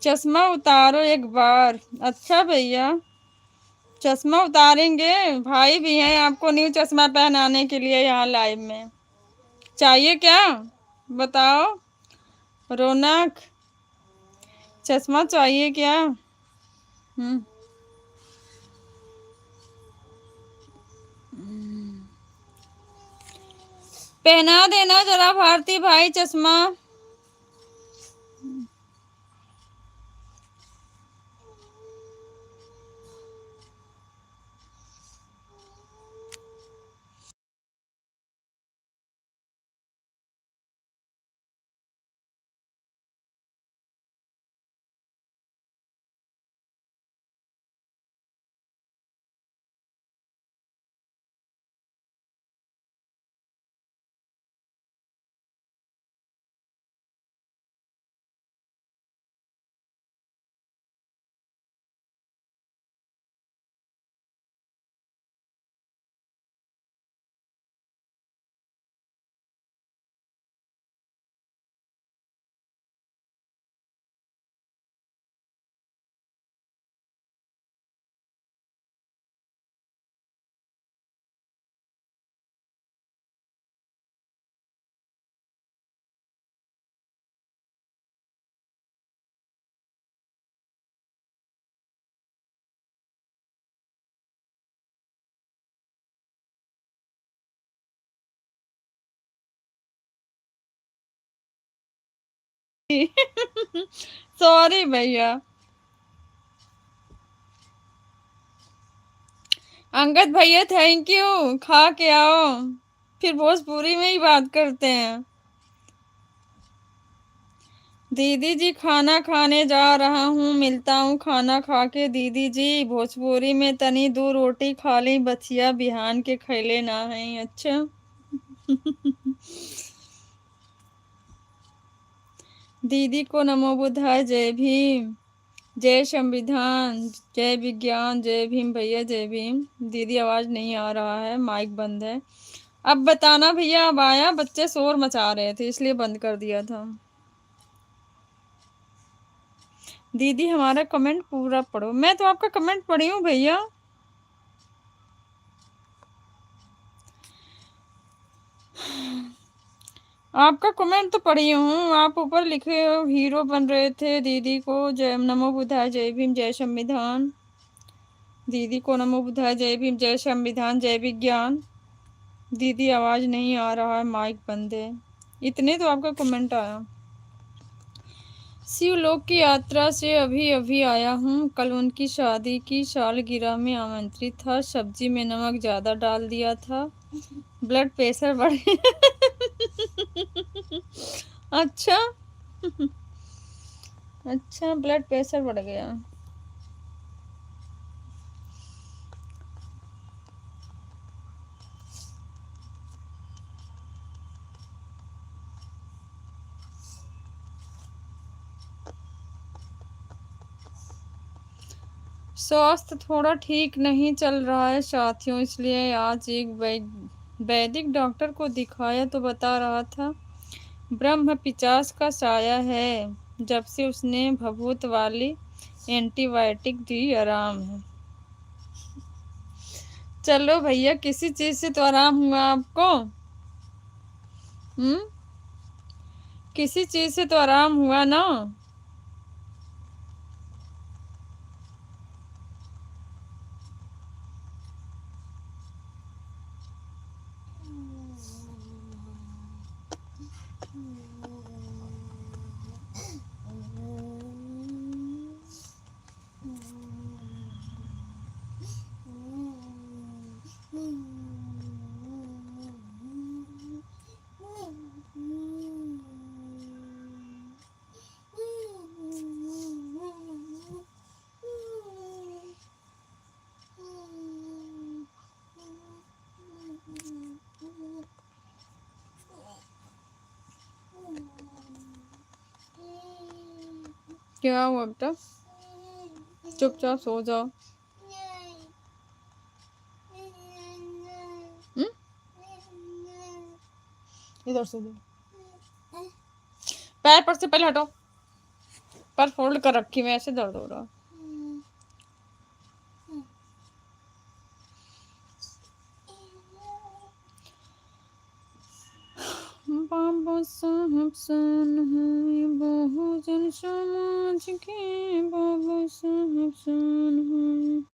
Speaker 1: चश्मा उतारो एक बार। अच्छा भैया, चश्मा उतारेंगे, भाई भी हैं आपको न्यू चश्मा पहनाने के लिए यहाँ लाइव में। चाहिए क्या? बताओ रौनक, चश्मा चाहिए क्या? हम्म। पहना देना जरा भारती भाई चश्मा। सॉरी भैया। अंगद भैया थैंक यू, खा के आओ, फिर भोजपुरी में ही बात करते हैं। दीदी जी खाना खाने जा रहा हूँ, मिलता हूँ खाना खा के। दीदी जी भोजपुरी में तनी दो रोटी खा ली, बचिया बिहान के खैले ना है। अच्छा। दीदी को नमो बुद्धाय, जय भीम, जय संविधान, जय विज्ञान, जय भीम भैया, जय भीम। दीदी आवाज नहीं आ रहा है, माइक बंद है। अब बताना भैया, अब आया? बच्चे शोर मचा रहे थे इसलिए बंद कर दिया था। दीदी हमारा कमेंट पूरा पढ़ो। मैं तो आपका कमेंट पढ़ी हूँ भैया। आपका कमेंट तो पढ़ी हूँ, आप ऊपर लिखे हो हीरो बन रहे थे दीदी को जय नमो बुद्धाय जय भीम जय संविधान, दीदी को नमो बुद्धाय जय भीम जय संविधान जय विज्ञान। दीदी आवाज नहीं आ रहा है, माइक बंद है। इतने तो आपका कमेंट आया। शिवलोक की यात्रा से अभी अभी आया हूँ, कल उनकी शादी की सालगिरह में आमंत्रित था, सब्जी में नमक ज्यादा डाल दिया था, ब्लड प्रेशर बढ़ अच्छा। अच्छा, ब्लड प्रेशर बढ़ गया। स्वास्थ्य थोड़ा ठीक नहीं चल रहा है साथियों, इसलिए आज एक वैदिक डॉक्टर को दिखाया तो बता रहा था ब्रह्म पिचास का साया है, जब से उसने भभूत वाली एंटीबायोटिक दी आराम है। चलो भैया, किसी चीज से तो आराम हुआ आपको। हम्म, किसी चीज से तो आराम हुआ ना। क्या हुआ बेटा, चुपचाप सो जाओ। हम्म, इधर से पैर पर से पहले हटो, पर फोल्ड कर रखी मैं, ऐसे दर्द हो रहा। बाबा साहब सन है बहुजन समाज के, बाबा साहब सन है।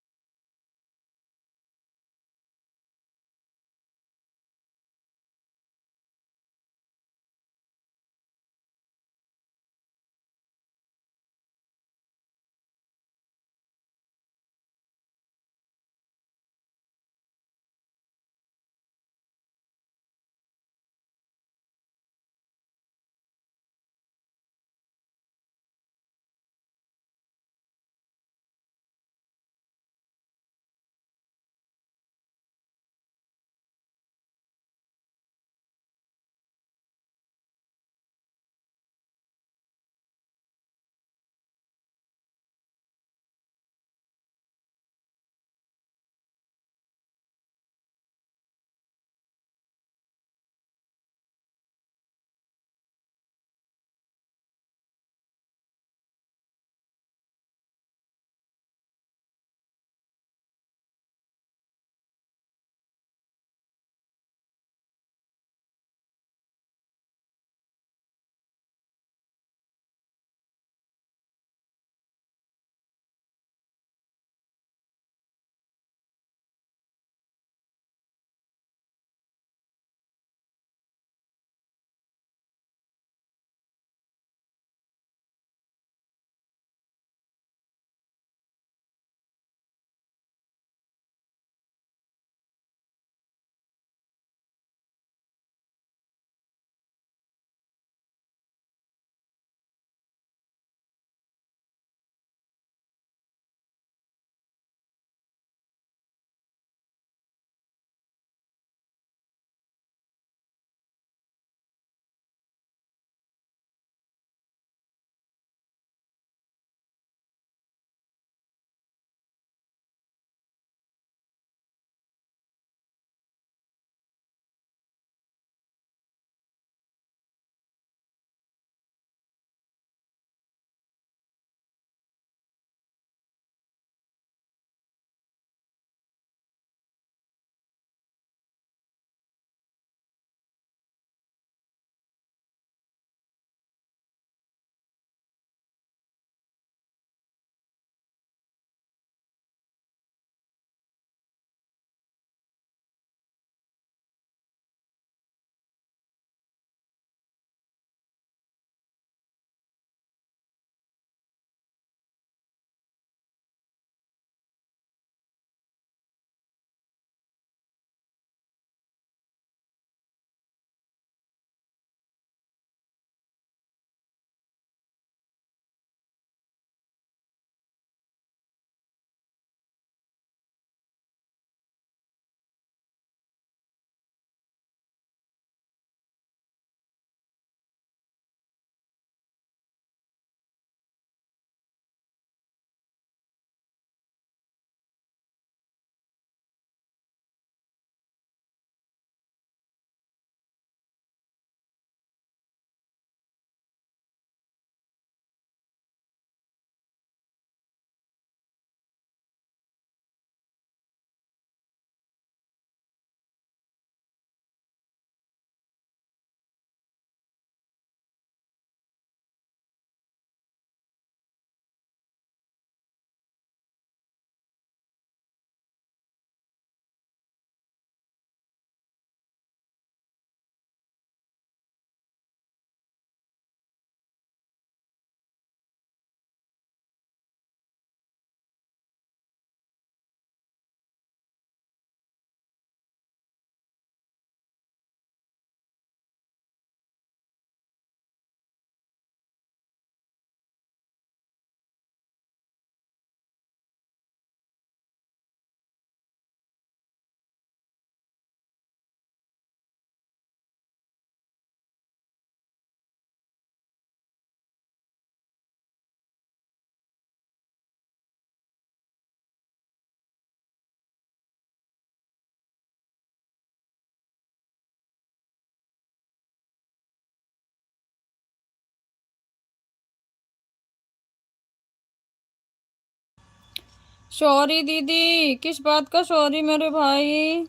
Speaker 1: सॉरी दीदी, किस बात का सॉरी मेरे भाई?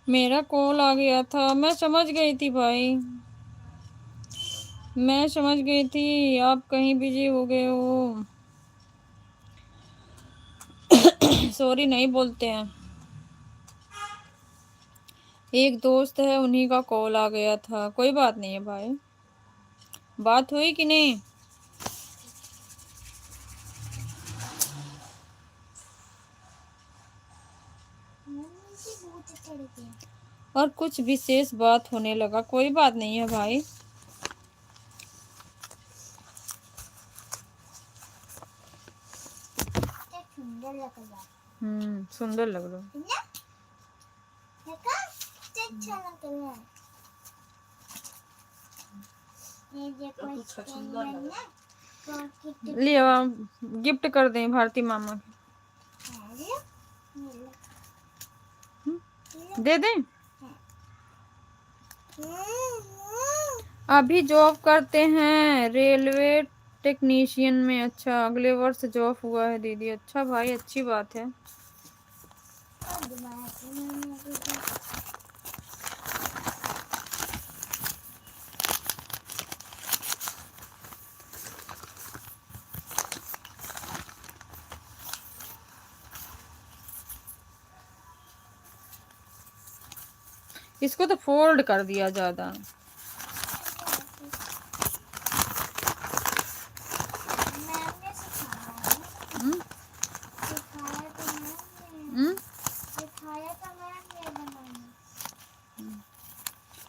Speaker 1: मेरा कॉल आ गया था, मैं समझ गई थी भाई, मैं समझ गई थी आप कहीं बिजी हो गए हो। सॉरी नहीं बोलते हैं, एक दोस्त है उन्हीं का कॉल आ गया था, कोई बात नहीं है भाई। बात हुई कि नहीं?
Speaker 2: मुझे बहुत चढ़ गया।
Speaker 1: और कुछ विशेष बात होने लगा, कोई बात नहीं है भाई।
Speaker 2: क्या सुंदर लग रहा है
Speaker 1: सुंदर लग रहा है।
Speaker 2: ना? देखा? कितना अच्छा लग रहा है। ये देखो इसके अंदर ना पॉकेट
Speaker 1: ले गिफ्ट कर दें भारती मामा
Speaker 2: है। ये लो।
Speaker 1: दे दें।
Speaker 2: हम्म।
Speaker 1: अभी जॉब करते हैं रेलवे टेक्नीशियन में। अच्छा, अगले वर्ष जॉब हुआ है दीदी। अच्छा भाई, अच्छी बात है।
Speaker 2: और दोबारा से मैंने अभी देखा।
Speaker 1: इसको तो फोल्ड कर दिया ज्यादा।
Speaker 2: मैंने सिखाया है।
Speaker 1: हम्म
Speaker 2: सिखाया तो मैंने।
Speaker 1: हम्म
Speaker 2: सिखाया तो मैंने बनाना।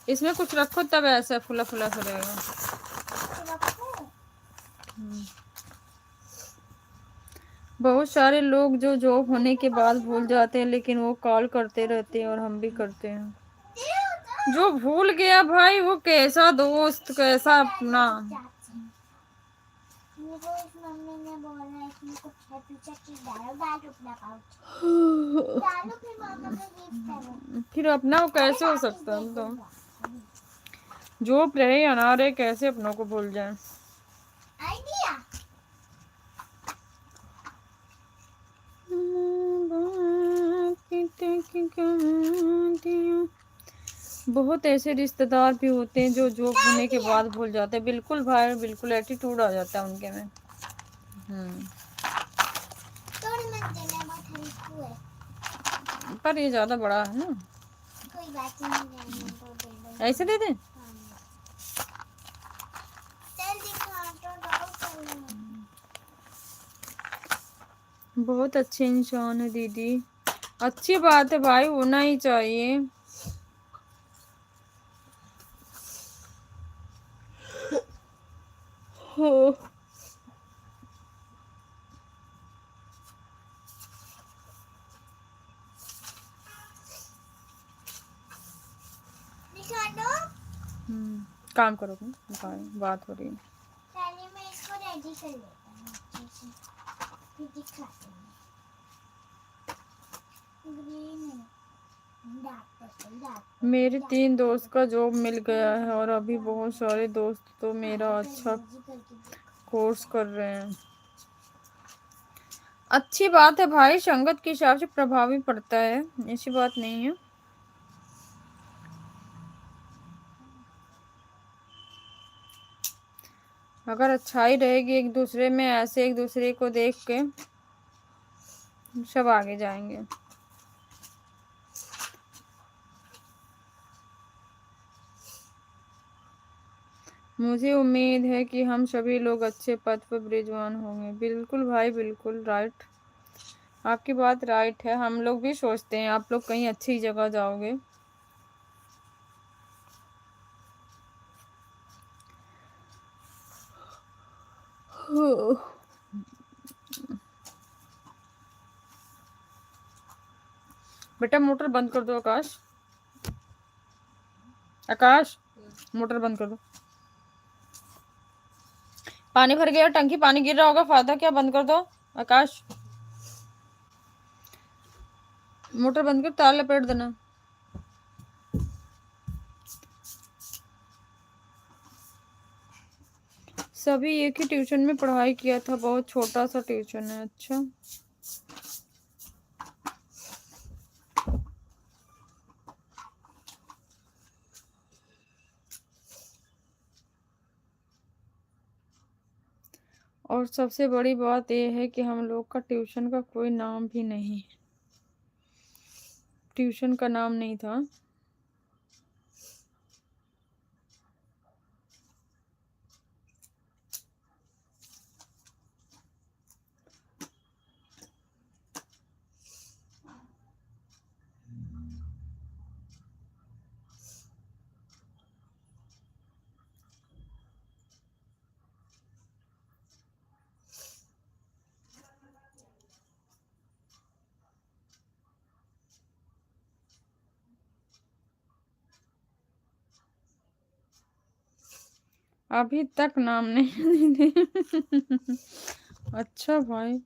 Speaker 1: इसमें कुछ रखो तब ऐसा फुला फुला सा रहेगा।
Speaker 2: तो रखो।
Speaker 1: बहुत सारे लोग जो जॉब होने के बाद भूल जाते हैं, लेकिन वो कॉल करते रहते हैं और हम भी करते हैं। जो भूल गया भाई वो कैसा दोस्त, कैसा अपना।
Speaker 2: मुझे इस मम्मी ने बोला इसमें कुछ है, पीछे चीज डालो, डालो अपना पाउच डालो, फिर मामा को गिफ्ट करो।
Speaker 1: फिर अपना वो कैसे हो सकता है? तो जॉब रहे या ना रहे, कैसे अपनों को भूल जाए।
Speaker 2: आइडिया।
Speaker 1: बहुत ऐसे रिश्तेदार भी होते हैं जो जॉब होने के बाद भूल जाते हैं। बिल्कुल भाई, बिल्कुल एटीट्यूड आ जाता है उनके में।
Speaker 2: थोड़ी मत देना, बहुत हल्की है।
Speaker 1: पर ये ज्यादा बड़ा है ना।
Speaker 2: कोई बात नहीं, रहने दो, दे दो।
Speaker 1: ऐसे दे दे।
Speaker 2: चल दिखा तो डाल कर।
Speaker 1: बहुत अच्छे इंसान है दीदी। अच्छी बात है भाई, होना ही चाहिए। हो
Speaker 2: दिखा दो।
Speaker 1: काम करो तुम, बात हो रही है।
Speaker 2: पहले मैं इसको रेडी कर लेता हूँ अच्छे से, फिर दिखाती हूँ। ग्रीन है।
Speaker 1: मेरे 3 दोस्त का जॉब मिल गया है और अभी बहुत सारे दोस्त तो मेरा अच्छा कोर्स कर रहे हैं। अच्छी बात है भाई, संगत के हिसाब से प्रभावी पड़ता है, ऐसी बात नहीं है। अगर अच्छाई रहेगी एक दूसरे में, ऐसे एक दूसरे को देख के सब आगे जाएंगे। मुझे उम्मीद है कि हम सभी लोग अच्छे पद पर विराजमान होंगे। बिल्कुल भाई, बिल्कुल राइट, आपकी बात राइट है। हम लोग भी सोचते हैं आप लोग कहीं अच्छी जगह जाओगे। बेटा मोटर बंद कर दो आकाश। आकाश, मोटर बंद कर दो। पानी भर गया, टंकी पानी गिर रहा होगा, फायदा क्या, बंद कर दो आकाश। मोटर बंद कर, तार लपेट देना। सभी एक ही ट्यूशन में पढ़ाई किया था, बहुत छोटा सा ट्यूशन है। अच्छा, और सबसे बड़ी बात यह है कि हम लोग का ट्यूशन का कोई नाम भी नहीं, ट्यूशन का नाम नहीं था। अभी तक नाम नहीं अच्छा भाई,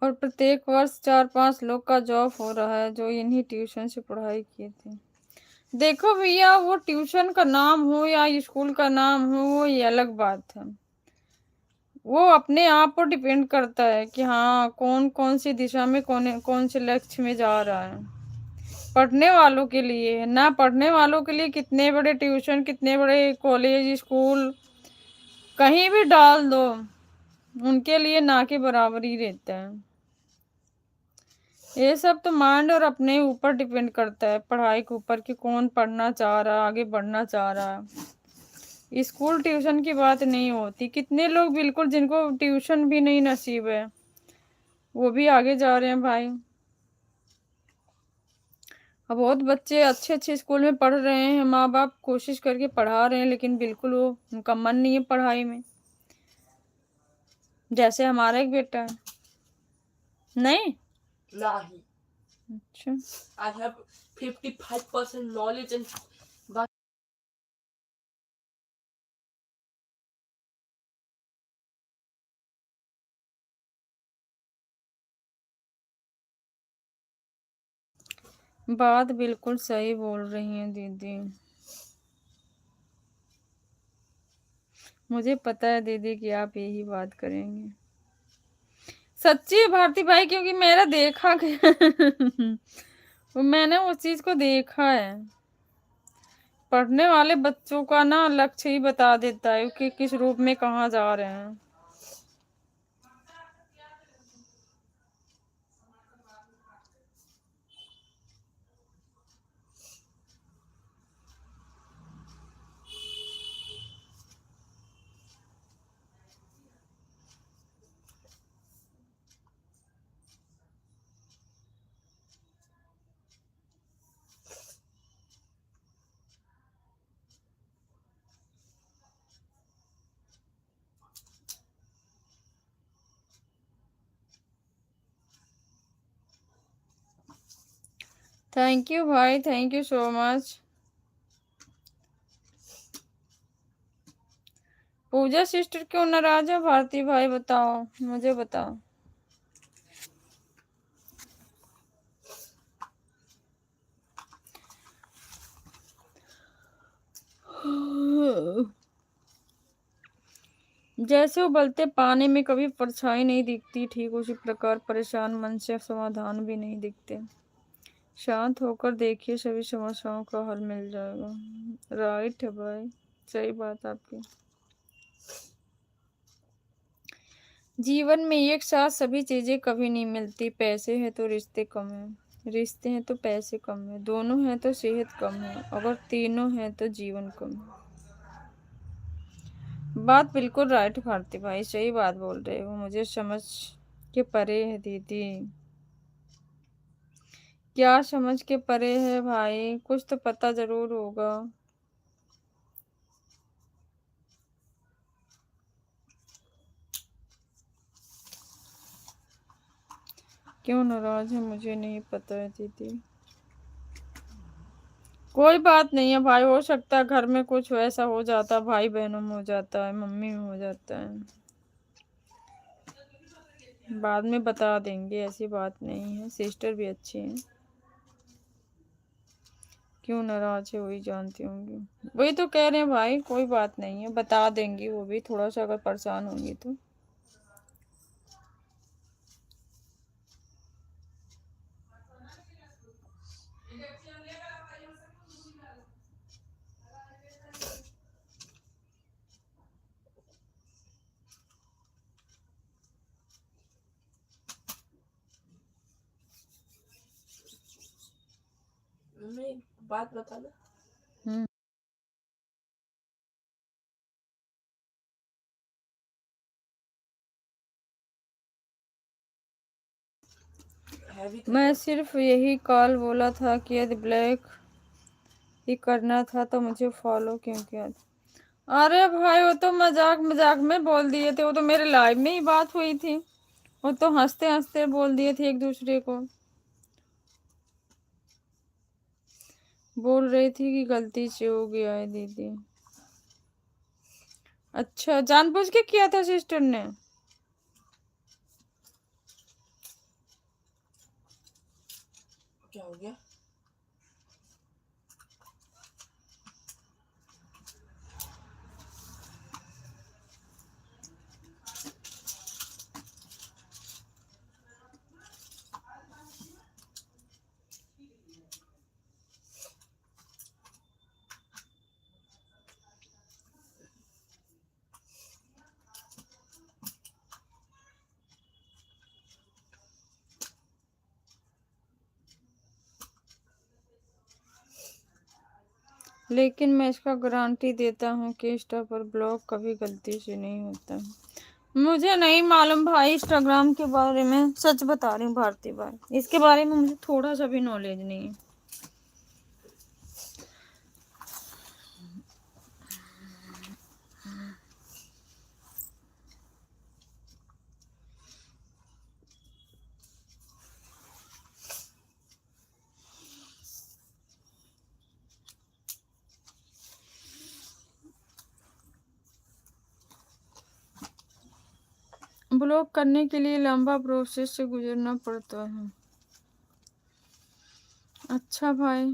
Speaker 1: और प्रत्येक वर्ष 4-5 लोग का जॉब हो रहा है जो इन्हीं ट्यूशन से पढ़ाई किए थे। देखो भैया, वो ट्यूशन का नाम हो या स्कूल का नाम हो, वो ये अलग बात है। वो अपने आप पर डिपेंड करता है कि हाँ, कौन कौन सी दिशा में कौन कौन से लक्ष्य में जा रहा है। पढ़ने वालों के लिए, ना पढ़ने वालों के लिए कितने बड़े ट्यूशन, कितने बड़े कॉलेज, स्कूल कहीं भी डाल दो, उनके लिए ना के बराबर ही रहता है। ये सब तो माइंड और अपने ऊपर डिपेंड करता है, पढ़ाई के ऊपर, कि कौन पढ़ना चाह रहा है, आगे बढ़ना चाह रहा है। स्कूल ट्यूशन की बात नहीं होती। कितने लोग बिल्कुल जिनको ट्यूशन भी नहीं नसीब है, वो भी आगे जा रहे हैं भाई। अब बहुत बच्चे अच्छे अच्छे स्कूल में पढ़ रहे हैं, माँ बाप कोशिश करके पढ़ा रहे हैं, लेकिन बिल्कुल वो उनका मन नहीं है पढ़ाई में। जैसे हमारा एक बेटा है। नहीं,
Speaker 3: Nahi.
Speaker 1: अच्छा,
Speaker 3: I have 55% knowledge and
Speaker 1: बात बिल्कुल सही बोल रही हैं दीदी। मुझे पता है दीदी कि आप यही बात करेंगे। सच्ची है भारती भाई, क्योंकि मेरा देखा मैंने उस चीज को देखा है। पढ़ने वाले बच्चों का ना लक्ष्य ही बता देता है कि किस रूप में कहाँ जा रहे हैं। थैंक यू भाई, thank you so much. Puja sister क्यों नाराज है भारती भाई, बताओ, मुझे बताओ। जैसे उबलते पानी में कभी परछाई नहीं दिखती, ठीक उसी प्रकार परेशान मन से समाधान भी नहीं दिखते। शांत होकर देखिए, सभी समस्याओं का हल मिल जाएगा। राइट है भाई, सही बात आपकी। जीवन में एक साथ सभी चीजें कभी नहीं मिलती, पैसे है तो रिश्ते कम है। रिश्ते हैं तो पैसे कम है, दोनों हैं तो सेहत कम है, अगर तीनों हैं तो जीवन कम है। बात बिल्कुल राइट भारती भाई, सही बात बोल रहे हो, मुझे समझ के परे है दीदी। क्या समझ के परे है भाई, कुछ तो पता जरूर होगा। क्यों नाराज है मुझे नहीं पता है दीदी। कोई बात नहीं है भाई, हो सकता है घर में कुछ वैसा हो जाता, भाई बहनों में हो जाता है, मम्मी में हो जाता है, बाद में बता देंगे, ऐसी बात नहीं है, सिस्टर भी अच्छी है। क्यों नाराज है वही जानती होंगी, वही तो कह रहे हैं भाई, कोई बात नहीं है, बता देंगी वो भी, थोड़ा सा अगर परेशान होंगी तो।
Speaker 3: मैं एक बात बताना,
Speaker 1: हम्म।
Speaker 3: हैवी था
Speaker 1: मैं
Speaker 3: क्या?
Speaker 1: सिर्फ यही कॉल बोला था कि यदि ब्लैक ही करना था तो मुझे फॉलो क्यों किया था। अरे भाई वो तो मजाक मजाक में बोल दिए थे, वो तो मेरे लाइव में ही बात हुई थी, वो तो हंसते हंसते बोल दिए थे एक दूसरे को, बोल रही थी कि गलती से हो गया है दीदी। अच्छा, जानबूझ के किया था सिस्टर ने।
Speaker 3: क्या हो गया?
Speaker 1: लेकिन मैं इसका गारंटी देता हूँ कि इंस्टा पर ब्लॉग कभी गलती से नहीं होता। मुझे नहीं मालूम भाई इंस्टाग्राम के बारे में, सच बता रही हूँ भारती भाई, इसके बारे में मुझे थोड़ा सा भी नॉलेज नहीं है। ब्लॉग करने के लिए लंबा प्रोसेस से गुजरना पड़ता है। अच्छा भाई।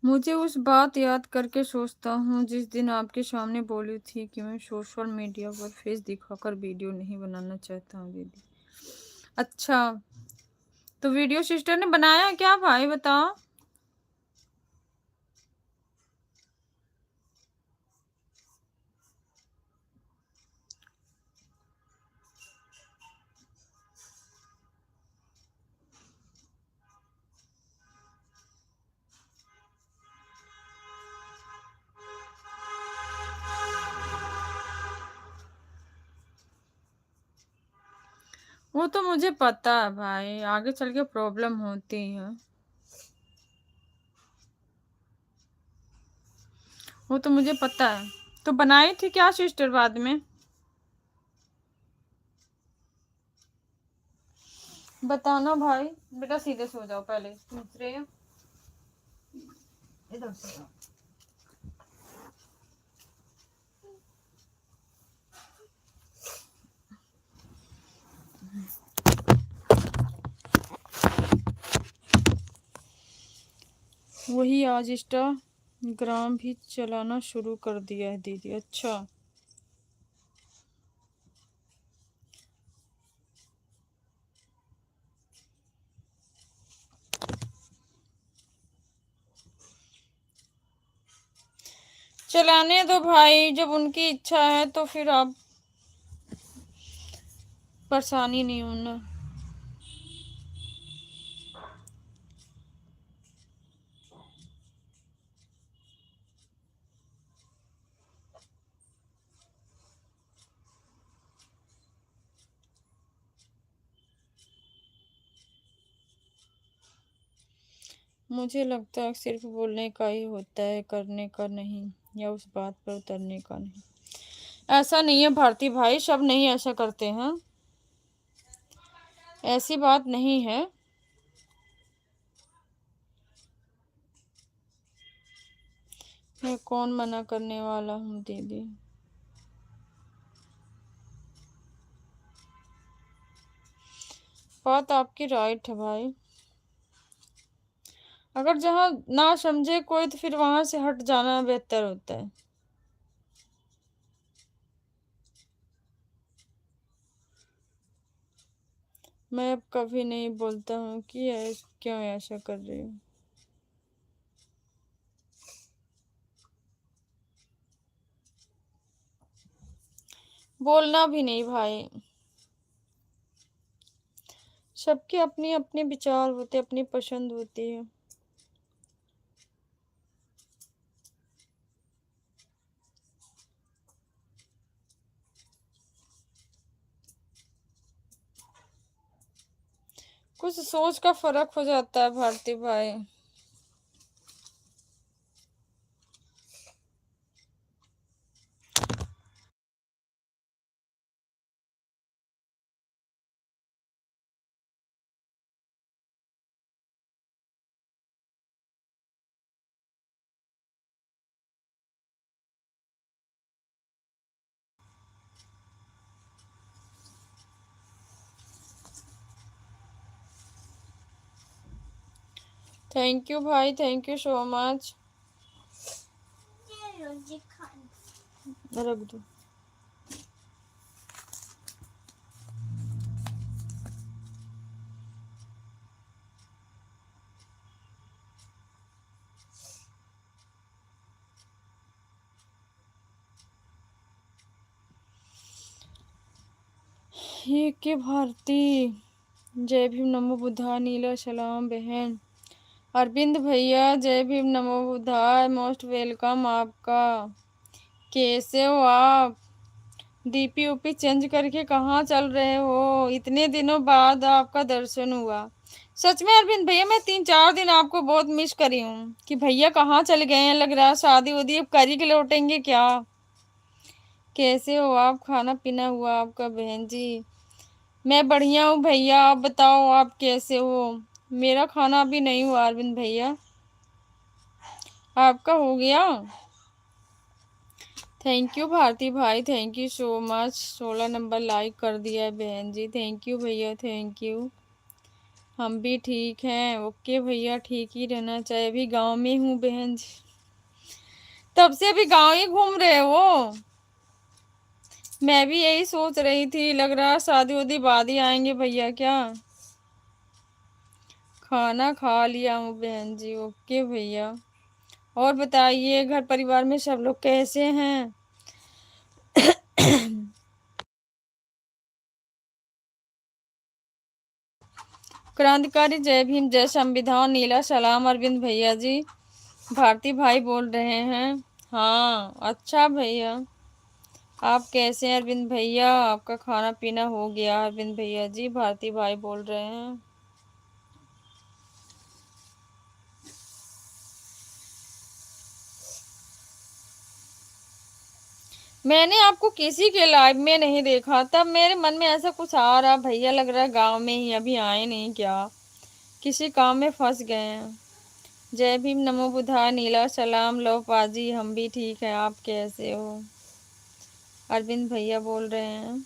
Speaker 1: मुझे उस बात याद करके सोचता हूँ जिस दिन आपके सामने बोली थी कि मैं सोशल मीडिया पर फेस दिखाकर वीडियो नहीं बनाना चाहता हूँ दीदी। अच्छा, तो वीडियो सिस्टर ने बनाया क्या भाई, बताओ। वो तो मुझे पता है भाई, आगे चल के प्रॉब्लम होती है, वो तो मुझे पता है। तो बनाई थी क्या सिस्टर बाद में? बताना भाई। बेटा सीधे सो जाओ पहले, दूसरे इधर से जाओ। वही आज इंस्टाग्राम भी चलाना शुरू कर दिया है दीदी। अच्छा, चलाने दो भाई, जब उनकी इच्छा है तो फिर आप परेशानी नहीं होना। मुझे लगता है सिर्फ बोलने का ही होता है, करने का नहीं, या उस बात पर उतरने का नहीं। ऐसा नहीं है भारती भाई, सब नहीं ऐसा करते हैं, ऐसी बात नहीं है। मैं कौन मना करने वाला हूँ दीदी। बात आपकी राइट है भाई, अगर जहाँ ना समझे कोई तो फिर वहां से हट जाना बेहतर होता है। मैं अब कभी नहीं बोलता हूँ कि क्यों ऐसा कर रही हूँ। बोलना भी नहीं भाई, सबके अपनी अपने विचार होते, अपनी पसंद होती है। कुछ सोच का फर्क हो जाता है भारती भाई। थैंक यू भाई, थैंक यू सो मच।
Speaker 2: ये रोजी खान
Speaker 1: रख दो। ये के भारती, जय भीम नमो बुद्धाय, नीला सलाम बहन, अरविंद भैया जय भीम नमो बुद्धाय, मोस्ट वेलकम आपका। कैसे हो आप? डीपी ऊपी चेंज करके कहाँ चल रहे हो? इतने दिनों बाद आपका दर्शन हुआ। सच में अरविंद भैया, मैं 3-4 दिन आपको बहुत मिस करी हूँ कि भैया कहाँ चल गए हैं, लग रहा है शादी उदी अब कर ही के लौटेंगे क्या। कैसे हो आप? खाना पीना हुआ आपका बहन जी? मैं बढ़िया हूँ भैया, आप बताओ आप कैसे हो? मेरा खाना अभी नहीं हुआ अरविंद भैया, आपका हो गया? थैंक यू भारती भाई, thank you so much. 16 number like कर दिया है बहन जी, थैंक यू भैया, थैंक यू। हम भी ठीक हैं। ओके भैया, ठीक ही रहना चाहिए। अभी गांव में हूँ बहन जी। तब से अभी गांव ही घूम रहे हो? मैं भी यही सोच रही थी, लग रहा शादी उदी बाद ही आएंगे भैया क्या। खाना खा लिया हूँ बहन जी। ओके भैया, और बताइए घर परिवार में सब लोग कैसे हैं? क्रांतिकारी जय भीम, जय संविधान, नीला सलाम अरविंद भैया जी। भारती भाई बोल रहे हैं। हाँ अच्छा भैया, आप कैसे हैं अरविंद भैया? आपका खाना पीना हो गया? अरविंद भैया जी, भारती भाई बोल रहे हैं। मैंने आपको किसी के लाइव में नहीं देखा, तब मेरे मन में ऐसा कुछ आ रहा, भैया लग रहा है गांव में ही अभी आए नहीं क्या, किसी काम में फंस गए हैं। जय भीम, नमो बुधाय, नीला सलाम, लो पाजी, हम भी ठीक है, आप कैसे हो? अरविंद भैया बोल रहे हैं।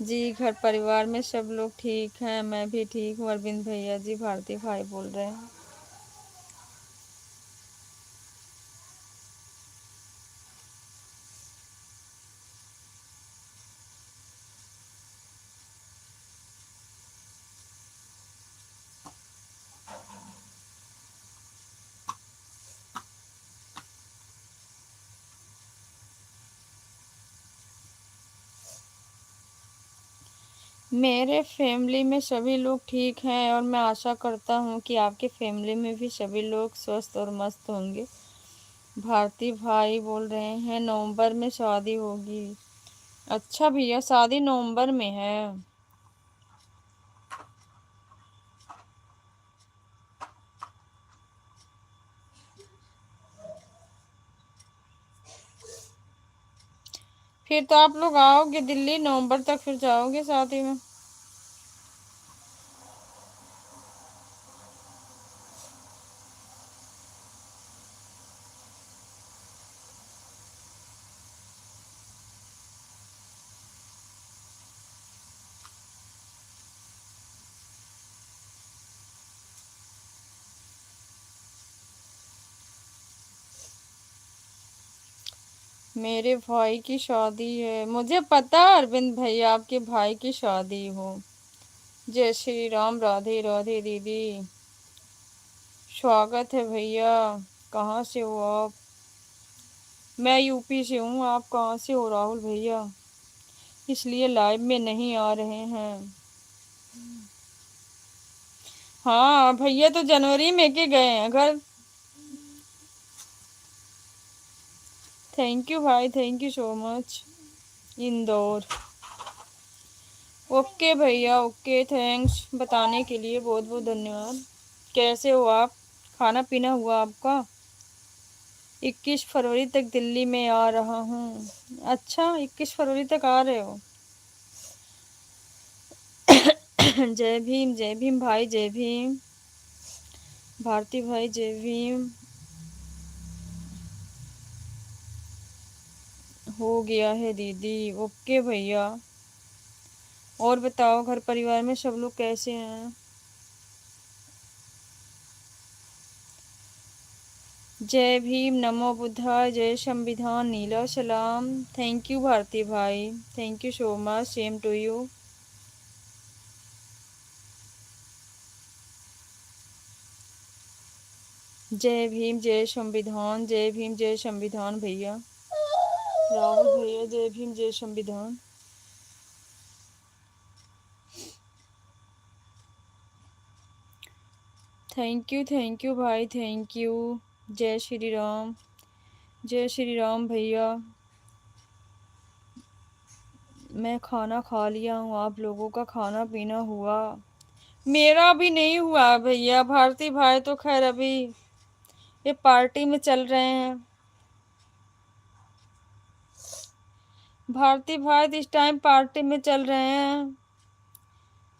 Speaker 1: जी, घर परिवार में सब लोग ठीक हैं, मैं भी ठीक हूँ अरविंद भैया जी, भारती भाई बोल रहे हैं। मेरे फैमिली में सभी लोग ठीक हैं और मैं आशा करता हूँ कि आपके फैमिली में भी सभी लोग स्वस्थ और मस्त होंगे। भारती भाई बोल रहे हैं नवंबर में शादी होगी। अच्छा भैया, शादी नवंबर में है? फिर तो आप लोग आओगे दिल्ली, नवंबर तक फिर जाओगे शादी में? मेरे भाई की शादी है, मुझे पता अरविंद भैया आपके भाई की शादी हो। जय श्री राम, राधे राधे दीदी, स्वागत है भैया। कहाँ से हो आप? मैं यूपी से हूँ, आप कहाँ से हो राहुल भैया? इसलिए लाइव में नहीं आ रहे हैं। हाँ भैया, तो जनवरी में के गए हैं घर। थैंक यू भाई, thank you so much. Indore. Okay भैया, ओके, थैंक्स बताने के लिए, बहुत बहुत धन्यवाद। कैसे हो आप? खाना पीना हुआ आपका? 21 फरवरी तक दिल्ली में आ रहा हूँ। अच्छा, 21 फरवरी तक आ रहे हो? जय भीम भाई, जय भीम। भारती भाई, जय भीम। हो गया है दीदी, ओके भैया। और बताओ, घर परिवार में सब लोग कैसे हैं? जय भीम, नमो बुद्धाय, जय संविधान, नीला सलाम। थैंक यू भारती भाई, thank you so much, same to you. जय भीम, जय संविधान, जय भीम, जय संविधान भैया। राहुल भैया, जय भीम, जय संविधान। थैंक यू भाई, थैंक यू। जय श्री राम, जय श्री राम भैया। मैं खाना खा लिया हूँ, आप लोगों का खाना पीना हुआ? मेरा अभी नहीं हुआ भैया। भारती भाई तो खैर अभी ये पार्टी में चल रहे हैं। भारती भाई तो इस टाइम पार्टी में चल रहे हैं।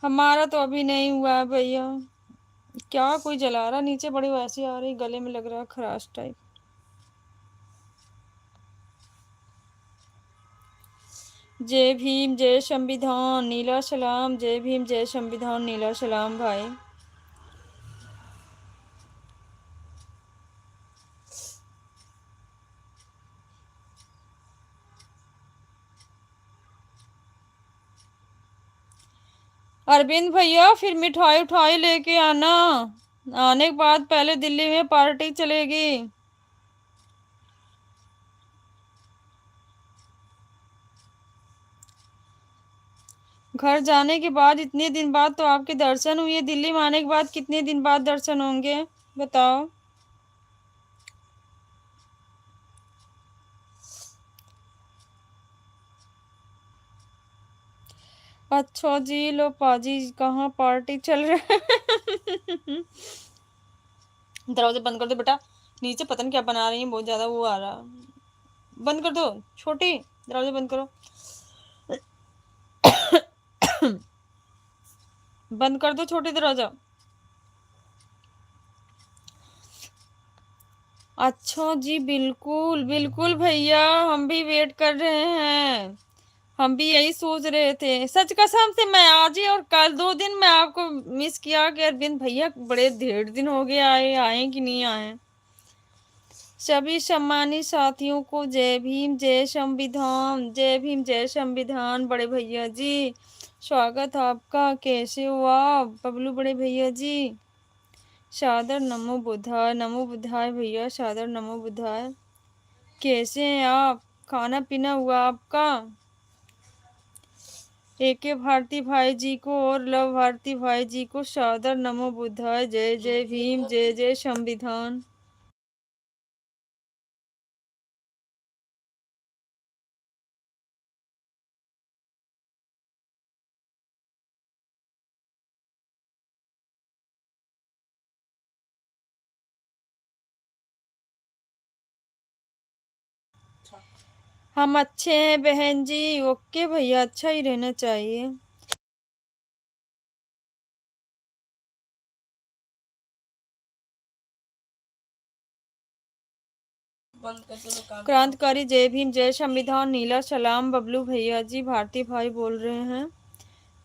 Speaker 1: हमारा तो अभी नहीं हुआ है भैया। क्या कोई जला रहा नीचे, बड़ी वैसी आ रही, गले में लग रहा है खराश टाइप। जय भीम, जय संविधान, नीला सलाम। जय भीम, जय संविधान, नीला सलाम भाई। अरविंद भैया, फिर मिठाई उठाई लेके आना। आने के बाद पहले दिल्ली में पार्टी चलेगी। घर जाने के बाद इतने दिन बाद तो आपके दर्शन हुए, दिल्ली में आने के बाद कितने दिन बाद दर्शन होंगे? बताओ। अच्छा जी, लो पाजी कहाँ पार्टी चल रहा है। दरवाजा बंद कर दो बेटा, नीचे पता नहीं क्या बना रही है, बहुत ज्यादा वो आ रहा। बंद कर दो छोटी, दरवाजा बंद करो। बंद कर दो छोटी दरवाजा। अच्छा जी, बिल्कुल बिल्कुल भैया, हम भी वेट कर रहे हैं। हम भी यही सोच रहे थे, सच कसम से मैं आज ही और कल 2 दिन मैं आपको मिस किया कि अरविंद भैया बड़े 1.5 दिन हो गए आए कि नहीं आए। सभी सम्मानित साथियों को जय भीम जय संविधान, जय भीम जय संविधान। बड़े भैया जी स्वागत आपका, कैसे हो आप बबलू बड़े भैया जी। सादर नमो बुद्धाय, नमो बुद्धाय भैया, सादर नमो बुद्धाय। कैसे हैं आप, खाना पीना हुआ आपका। एके भारती भाई जी को और लव भारती भाई जी को सादर नमो बुद्धाय, जय जय भीम जय जय संविधान। हम अच्छे हैं बहन जी। ओके भैया, अच्छा ही रहना चाहिए।
Speaker 3: बंद कर दो, मैं काम
Speaker 1: क्रांतिकारी जय भीम जय संविधान, नीला सलाम बबलू भैया जी, भारती भाई बोल रहे हैं।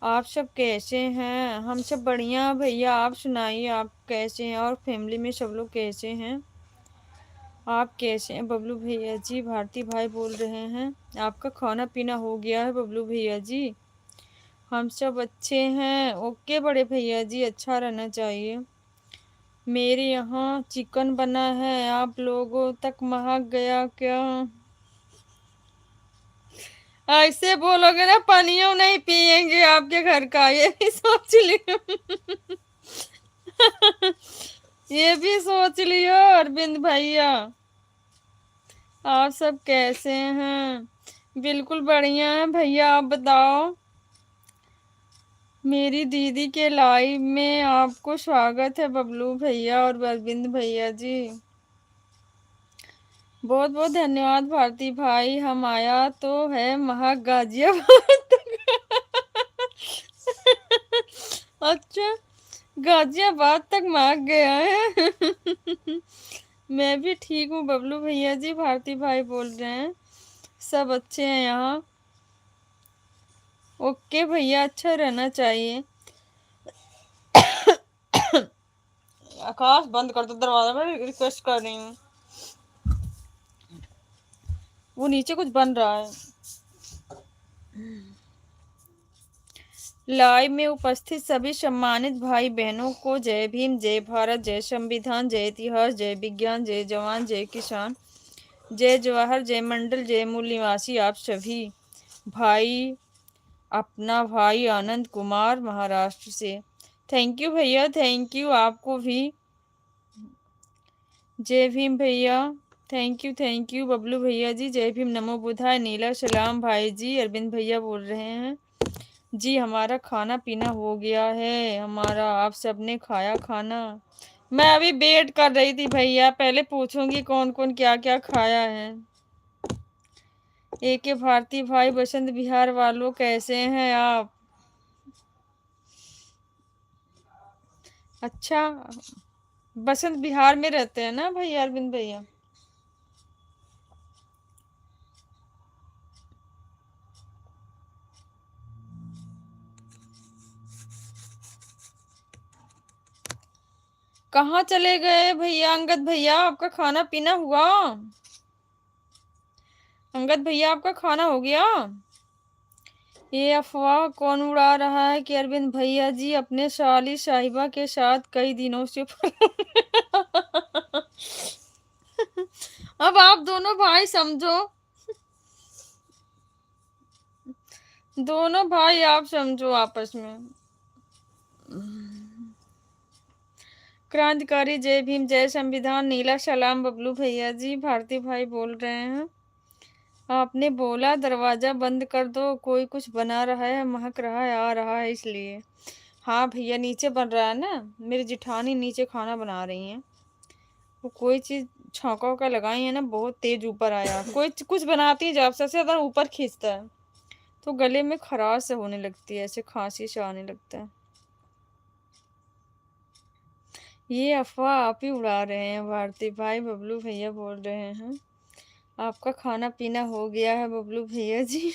Speaker 1: आप सब कैसे हैं। हम सब बढ़िया भैया, आप सुनाइए आप कैसे हैं और फैमिली में सब लोग कैसे हैं। आप कैसे हैं बबलू भैया जी, भारती भाई बोल रहे हैं। आपका खाना पीना हो गया है बबलू भैया जी। हम सब अच्छे हैं। ओके बड़े भैया जी, अच्छा रहना चाहिए। मेरे यहाँ चिकन बना है, आप लोगों तक महक गया क्या। ऐसे बोलोगे ना पानियों नहीं पियेंगे आपके घर का, ये भी सोच लियो। ये भी सोच लियो अरविंद भैया। आप सब कैसे हैं। बिल्कुल बढ़िया है भैया, आप बताओ। मेरी दीदी के लाइव में आपको स्वागत है बबलू भैया और अरविंद भैया जी। बहुत बहुत धन्यवाद भारती भाई, हम आया तो है महक गाजियाबाद। अच्छा, गाजियाबाद तक महक गया है। मैं भी ठीक हूँ बबलू भैया जी, भारती भाई बोल रहे हैं। सब अच्छे हैं यहाँ। ओके भैया, अच्छा रहना चाहिए। आकाश बंद कर दो दरवाजा, मैं रिक्वेस्ट कर रही हूँ। वो नीचे कुछ बन रहा है। लाइव में उपस्थित सभी सम्मानित भाई बहनों को जय भीम जय भारत जय संविधान जय इतिहास जय विज्ञान जय जवान जय किसान जय जवाहर जय मंडल जय मूल निवासी। आप सभी भाई, अपना भाई आनंद कुमार महाराष्ट्र से। थैंक यू भैया, थैंक यू आपको भी। जय भीम भैया, थैंक यू बबलू भैया जी, जय भीम नमो बुधाय, नीला सलाम भाई जी, अरविंद भैया बोल रहे हैं। जी हमारा खाना पीना हो गया है, हमारा आप सबने खाया खाना। मैं अभी वेट कर रही थी भैया, पहले पूछूंगी कौन कौन क्या क्या खाया है। एके भारती भाई, बसंत बिहार वालों कैसे हैं आप। अच्छा, बसंत बिहार में रहते हैं ना भैया अरविंद भैया। कहाँ चले गए भैया अंगद भैया, आपका खाना पीना हुआ। अंगद भैया आपका खाना हो गया। ये अफवाह कौन उड़ा रहा है कि अरविंद भैया जी अपने साली साहिबा के साथ कई दिनों से। अब आप दोनों भाई समझो, दोनों भाई आप समझो आपस में। क्रांतिकारी जय भीम जय संविधान नीला सलाम बबलू भैया जी। भारती भाई बोल रहे हैं आपने बोला दरवाजा बंद कर दो, कोई कुछ बना रहा है, महक रहा है, आ रहा है इसलिए। हाँ भैया नीचे बन रहा है ना, मेरी जिठानी नीचे खाना बना रही हैं। वो कोई चीज छौंका का लगाई है ना, बहुत तेज ऊपर आया। कोई कुछ बनाती है जब सबसे ज्यादा ऊपर खींचता है तो गले में खराश से होने लगती है, ऐसे खांसी से आने लगता है। ये अफवाह आप ही उड़ा रहे हैं भारती भाई, बबलू भैया बोल रहे हैं आपका खाना पीना हो गया है बबलू भैया जी।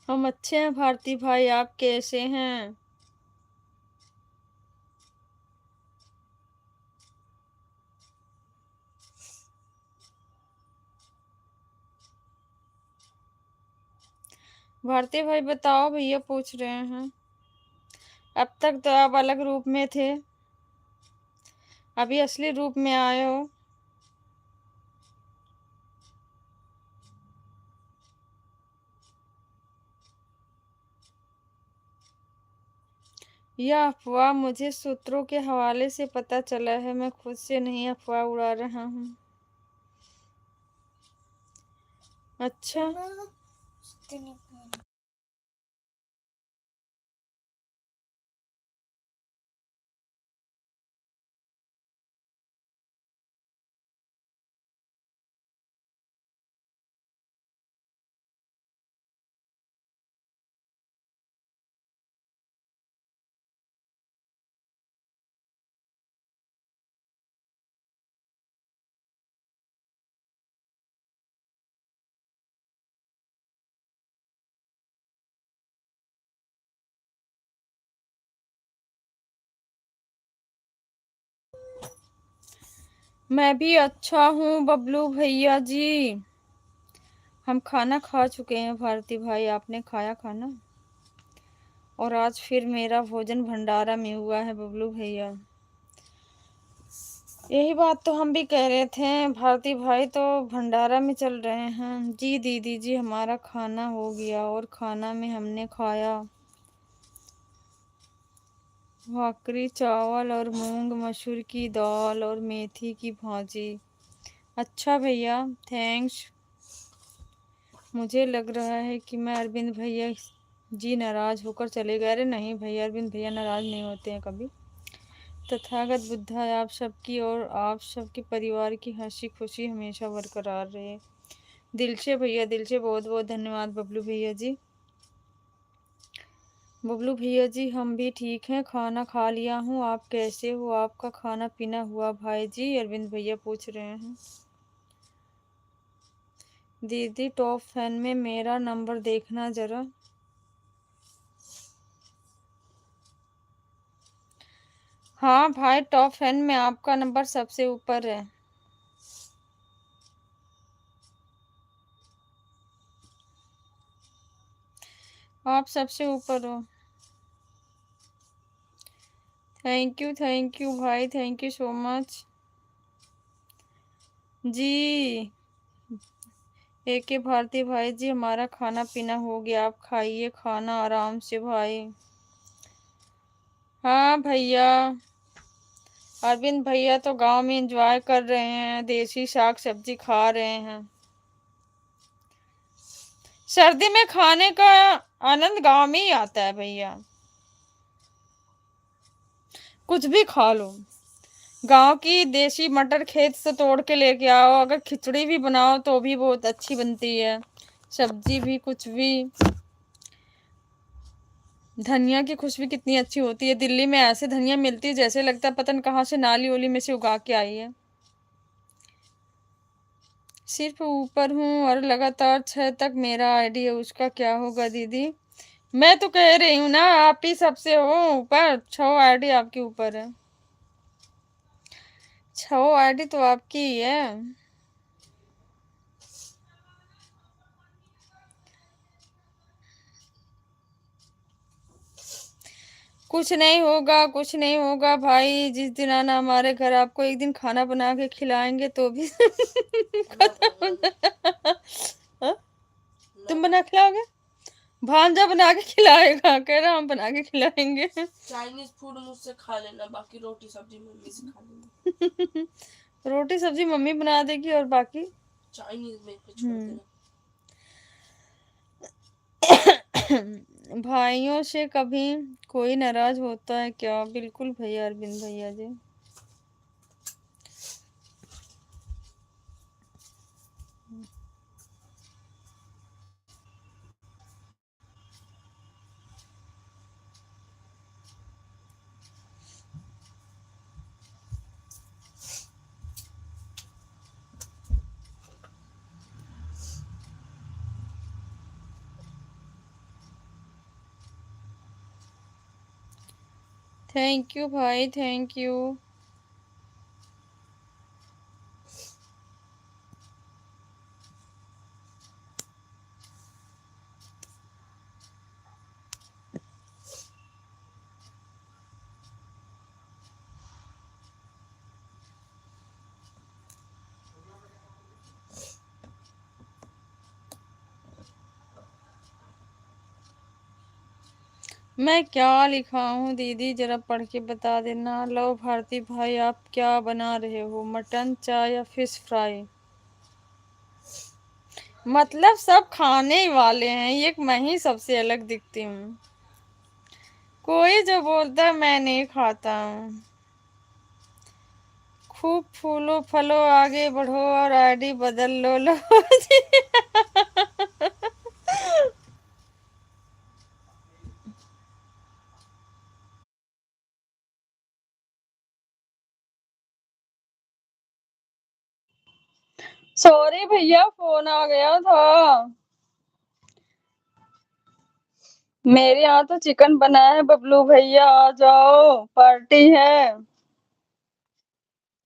Speaker 1: हम अच्छे हैं भारती भाई, आप कैसे हैं? भारती भाई बताओ, भैया पूछ रहे हैं। अब तक तो आप अलग रूप में थे, अभी असली रूप में आए हो। यह अफवाह मुझे सूत्रों के हवाले से पता चला है, मैं खुद से नहीं अफवाह उड़ा रहा हूँ। अच्छा मैं भी अच्छा हूँ बबलू भैया जी। हम खाना खा चुके हैं भारती भाई, आपने खाया खाना? और आज फिर मेरा भोजन भंडारा में हुआ है बबलू भैया। यही बात तो हम भी कह रहे थे, भारती भाई तो भंडारा में चल रहे हैं। जी दीदी जी, हमारा खाना हो गया और खाना में हमने खाया भाकरी चावल और मूंग मसूर की दाल और मेथी की भाजी। अच्छा भैया, थैंक्स। मुझे लग रहा है कि मैं अरविंद भैया जी नाराज होकर चले गए। अरे नहीं भैया, अरविंद भैया नाराज नहीं होते हैं कभी। तथागत बुद्धा आप सबकी और आप सबके परिवार की हंसी खुशी हमेशा बरकरार रहे। दिल से भैया, दिल से बहुत बहुत धन्यवाद बबलू भैया जी। बबलू भैया जी हम भी ठीक हैं, खाना खा लिया हूँ। आप कैसे हो? आपका खाना पीना हुआ भाई जी? अरविंद भैया पूछ रहे हैं। दीदी टॉप फैन में मेरा नंबर देखना जरा। हाँ भाई, टॉप फैन में आपका नंबर सबसे ऊपर है। आप सबसे ऊपर हो। थैंक यू भाई, थैंक यू सो मच जी। एके भारती भाई जी, हमारा खाना पीना हो गया, आप खाइए खाना आराम से भाई। हाँ भैया, अरविंद भैया तो गांव में एंजॉय कर रहे हैं, देसी साग सब्जी खा रहे हैं। सर्दी में खाने का आनंद गांव में ही आता है भैया, कुछ भी खा लो। गांव की देसी मटर खेत से तोड़ के लेके आओ, अगर खिचड़ी भी बनाओ तो भी बहुत अच्छी बनती है, सब्जी भी कुछ भी। धनिया की खुशबू कितनी अच्छी होती है, दिल्ली में ऐसे धनिया मिलती है जैसे लगता है पता कहाँ से नाली ओली में से उगा के आई है। सिर्फ ऊपर हूँ और लगातार 6 तक मेरा आईडी है, उसका क्या होगा दीदी? मैं तो कह रही हूँ ना, आप ही सबसे हो ऊपर, 6 आईडी आपके ऊपर है। 6 आईडी तो आपकी ही है। कुछ नहीं होगा, कुछ नहीं होगा भाई, जिस दिन आना हमारे घर, आपको एक दिन खाना बना के खिलाएंगे तो भी खत्म हो जाएगा। हाँ? तुम बना खिलाओगे? भांजा बना के खिलाएगा, कह रहा हम बना के खिलाएंगे।
Speaker 3: चाइनीज फूड मुझसे खा लेना, बाकी रोटी सब्जी मम्मी से खा लेना।
Speaker 1: रोटी सब्जी मम्मी बना देगी और बाकी
Speaker 3: चाइनीज में पे छोड़ देना।
Speaker 1: भाइयों से कभी कोई नाराज होता है क्या? बिल्कुल भैया, अरविंद भैया जी। थैंक यू भाई, थैंक यू। मैं क्या लिखा हूँ दीदी, जरा पढ़ के बता देना। लो भारती भाई, आप क्या बना रहे हो? मटन, चाय या फिश फ्राई? मतलब सब खाने ही वाले हैं, ये मैं ही सबसे अलग दिखती हूँ। कोई जो बोलता है मैं नहीं खाता हूँ। खूब फूलो फलो, आगे बढ़ो और आईडी बदल लो जी। सॉरी भैया, फोन आ गया था। मेरे यहाँ तो चिकन बना है बबलू भैया, आ जाओ, पार्टी है।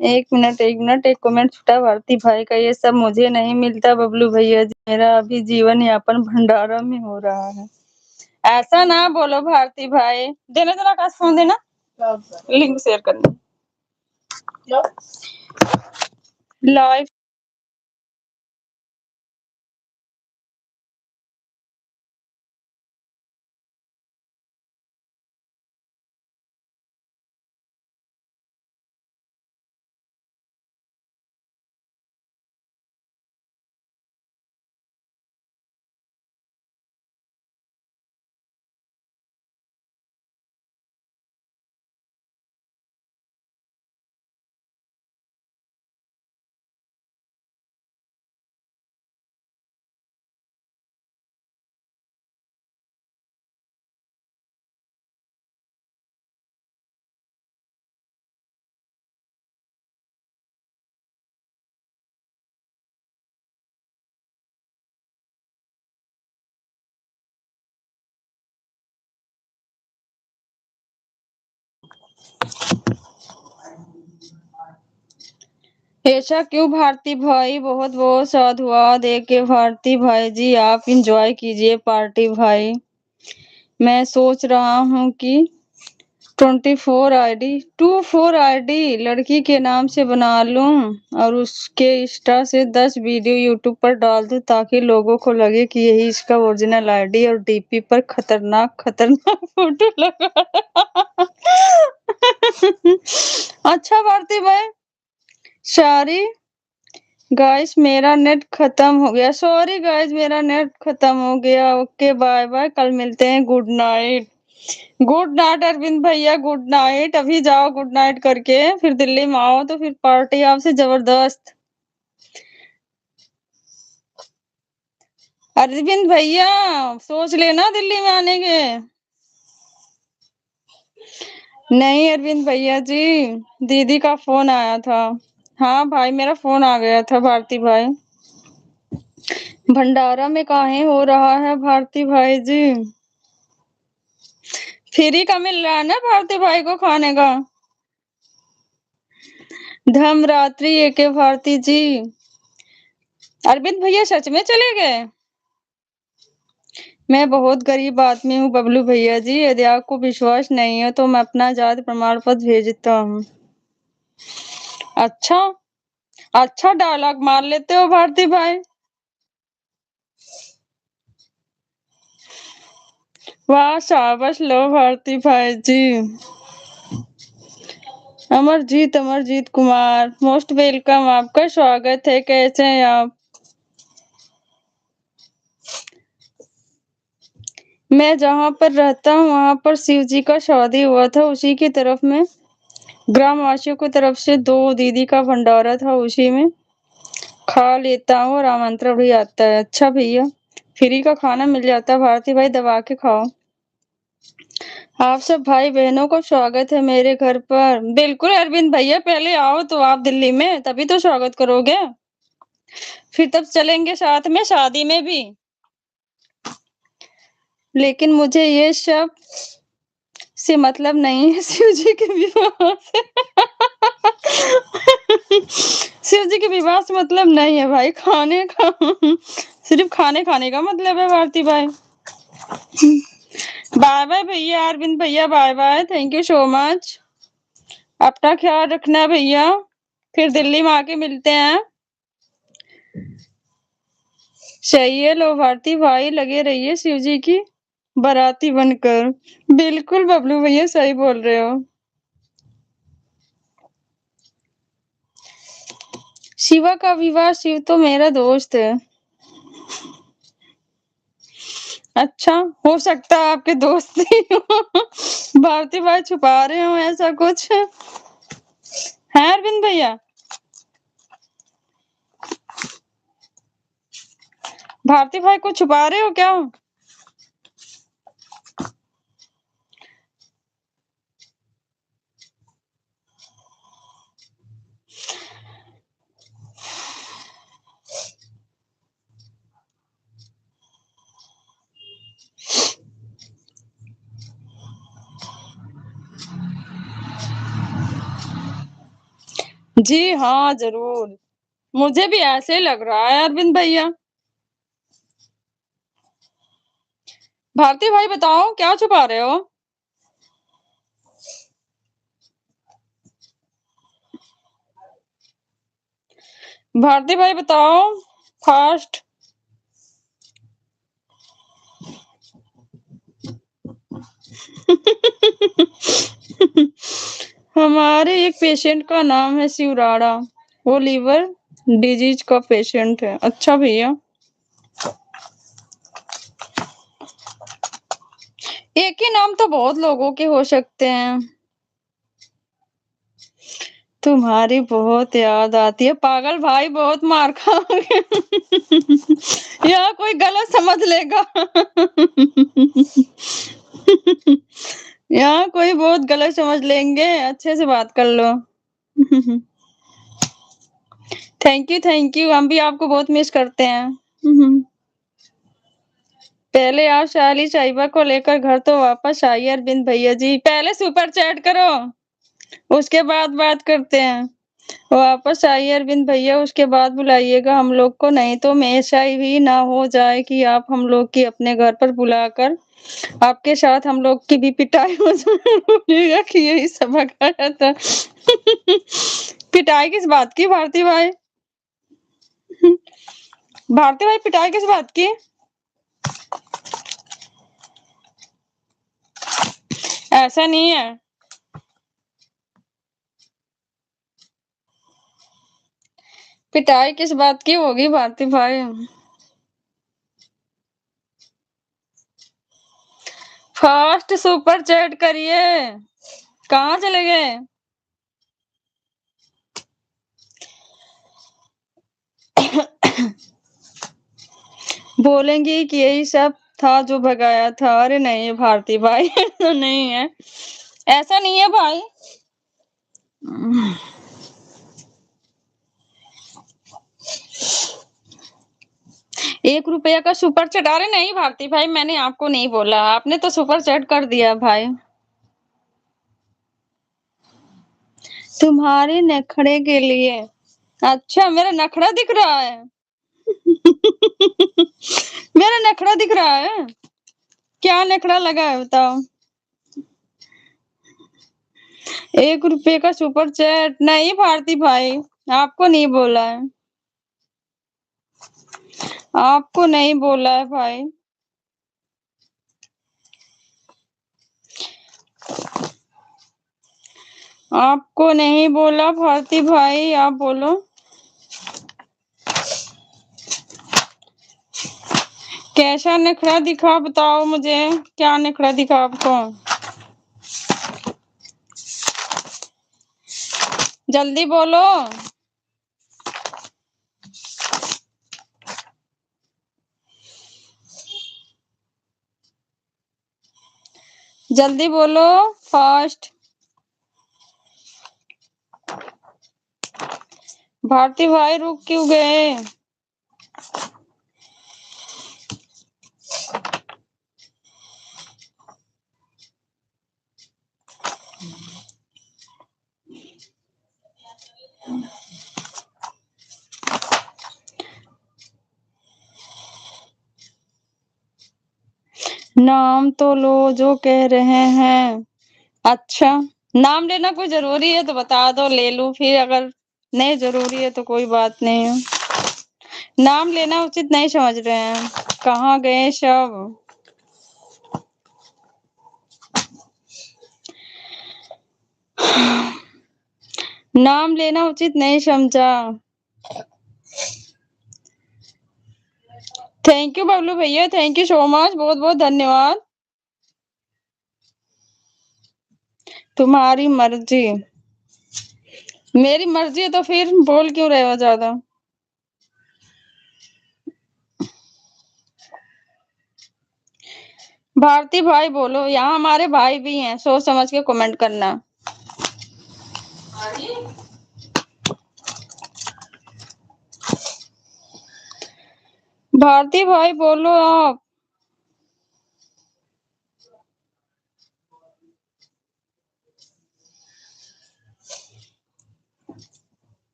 Speaker 1: एक मिनट, एक कमेंट छूटा भारती भाई का, ये सब मुझे नहीं मिलता बबलू भैया जी, मेरा अभी जीवन यापन भंडारा में हो रहा है। ऐसा ना बोलो भारती भाई, देने देना, आकाश फोन देना, लिंक शेयर करना लाइव। ऐसा क्यों भारती भाई? बहुत बहुत साधुवाद दे के भारती भाई जी, आप इंजॉय कीजिए पार्टी भाई। मैं सोच रहा हूँ कि 24 आईडी लड़की के नाम से बना लूं और उसके इंस्टा से 10 वीडियो यूट्यूब पर डाल दूं, ताकि लोगों को लगे कि यही इसका ओरिजिनल आईडी, और डीपी पर खतरनाक खतरनाक फोटो लगा। अच्छा भारती भाई, सॉरी गाइस मेरा नेट खत्म हो गया, सॉरी गाइस मेरा नेट खत्म हो गया। ओके बाय बाय, कल मिलते हैं, good night. Good night Arvind भैया, गुड नाइट। अभी जाओ गुड नाइट करके, फिर दिल्ली में आओ तो फिर पार्टी आपसे जबरदस्त। अरविंद भैया सोच लेना दिल्ली में आने के। नहीं अरविंद भैया जी, दीदी का फोन आया था। हाँ भाई, मेरा फोन आ गया था भारती भाई। भंडारा में काहे हो रहा है भारती भाई जी? फ्री का मिल रहा है ना भारती भाई को खाने का? धमरात्रि एके भारती जी। अरविंद भैया सच में चले गए? मैं बहुत गरीब आदमी हूँ बबलू भैया जी, यदि आपको विश्वास नहीं है तो मैं अपना जाति प्रमाण पत्र भेजता हूँ। अच्छा, अच्छा डायलॉग मार लेते हो भारती भाई। वाह शाबाश लो भारती भाई जी। अमरजीत कुमार मोस्ट वेलकम, आपका स्वागत है। कैसे हैं आप? मैं जहाँ पर रहता हूँ वहाँ पर शिव जी का शादी हुआ था, उसी की तरफ में ग्रामवासियों की तरफ से 2 दीदी का भंडारा था, उसी में खा लेता हूँ और आमंत्रण भी आता है। अच्छा भैया, फ्री का खाना मिल जाता है। भारती भाई दबा के खाओ। आप सब भाई बहनों का स्वागत है मेरे घर पर। बिल्कुल अरविंद भैया, पहले आओ तो आप दिल्ली में, तभी तो स्वागत करोगे। फिर तब चलेंगे साथ में शादी में भी। लेकिन मुझे ये सब से मतलब नहीं है, शिव जी के विवाह से। शिव जी के विवाह से मतलब नहीं है भाई, खाने का सिर्फ खाने खाने का मतलब है भारती भाई। बाय बाय भैया, अरविंद भैया bye bye, thank you so much. अपना ख्याल रखना भैया, फिर दिल्ली में आके मिलते हैं। सही है, लो भारती भाई लगे रहिए शिव जी की बाराती बनकर। बिल्कुल बबलू भैया सही बोल रहे हो। शिवा का विवाह, शिव तो मेरा दोस्त है। अच्छा, हो सकता है आपके दोस्त ही हो। भारती भाई छुपा रहे हो ऐसा कुछ है अरविंद भैया? भारती भाई को छुपा रहे हो क्या? जी हाँ जरूर, मुझे भी ऐसे ही लग रहा है अरविंद भैया। भारती भाई बताओ क्या छुपा रहे हो? भारती भाई बताओ फास्ट। हमारे एक पेशेंट का नाम है शिवराड़ा, वो लीवर डिजीज का पेशेंट है। अच्छा भैया, एक ही नाम तो बहुत लोगों के हो सकते हैं। तुम्हारी बहुत याद आती है पागल भाई, बहुत मार खाओगे। यहाँ कोई गलत समझ लेगा। यहाँ कोई बहुत गलत समझ लेंगे, अच्छे से बात कर लो। थैंक यू, हम भी आपको बहुत मिस करते हैं। पहले आप शाली साहिबा को लेकर घर तो वापस आइए अरविंद भैया जी, पहले सुपर चैट करो, उसके बाद बात करते हैं। वापस आइए अरविंद भैया, उसके बाद बुलाइएगा हम लोग को, नहीं तो ऐसा ही ना हो जाए कि आप हम लोग की अपने घर पर बुलाकर आपके साथ हम लोग की भी पिटाई हो जाएगा कि यही सबक आया था। पिटाई किस बात की भारती भाई? भारती भाई पिटाई किस बात की? ऐसा नहीं है। पिटाई किस बात की होगी भारती भाई? फास्ट सुपर चैट करिए। कहाँ चले गए? बोलेंगे कि यही सब था जो भगाया था। अरे नहीं भारती भाई, ऐसा नहीं है, ऐसा नहीं है भाई। 1 रुपया का सुपर चैट? अरे नहीं भारती भाई, मैंने आपको नहीं बोला, आपने तो सुपर चैट कर दिया भाई। तुम्हारे नखरे के लिए। अच्छा, मेरा नखरा दिख रहा है? मेरा नखरा दिख रहा है? क्या नखरा लगा है बताओ? 1 रुपये का सुपर चैट नहीं भारती भाई, आपको नहीं बोला है, आपको नहीं बोला है भाई। आपको नहीं बोला भारती भाई, आप बोलो। कैसा नखरा दिखा, बताओ मुझे, क्या नखरा दिखा आपको? जल्दी बोलो। जल्दी बोलो, फास्ट। भारती भाई रुक क्यों गए? नाम तो लो जो कह रहे हैं। अच्छा, नाम लेना कोई जरूरी है तो बता दो, ले लूं, फिर अगर नहीं जरूरी है तो कोई बात नहीं है। नाम लेना उचित नहीं समझ रहे हैं। कहाँ गए सब? नाम लेना उचित नहीं समझा। थैंक यू बबलू भैया, थैंक यू सो मच, बहुत बहुत धन्यवाद। तुम्हारी मर्जी। मेरी मर्जी है तो फिर बोल क्यों रहे हो ज्यादा? भारती भाई बोलो, यहाँ हमारे भाई भी हैं, सोच समझ के कमेंट करना। भारती भाई बोलो आप।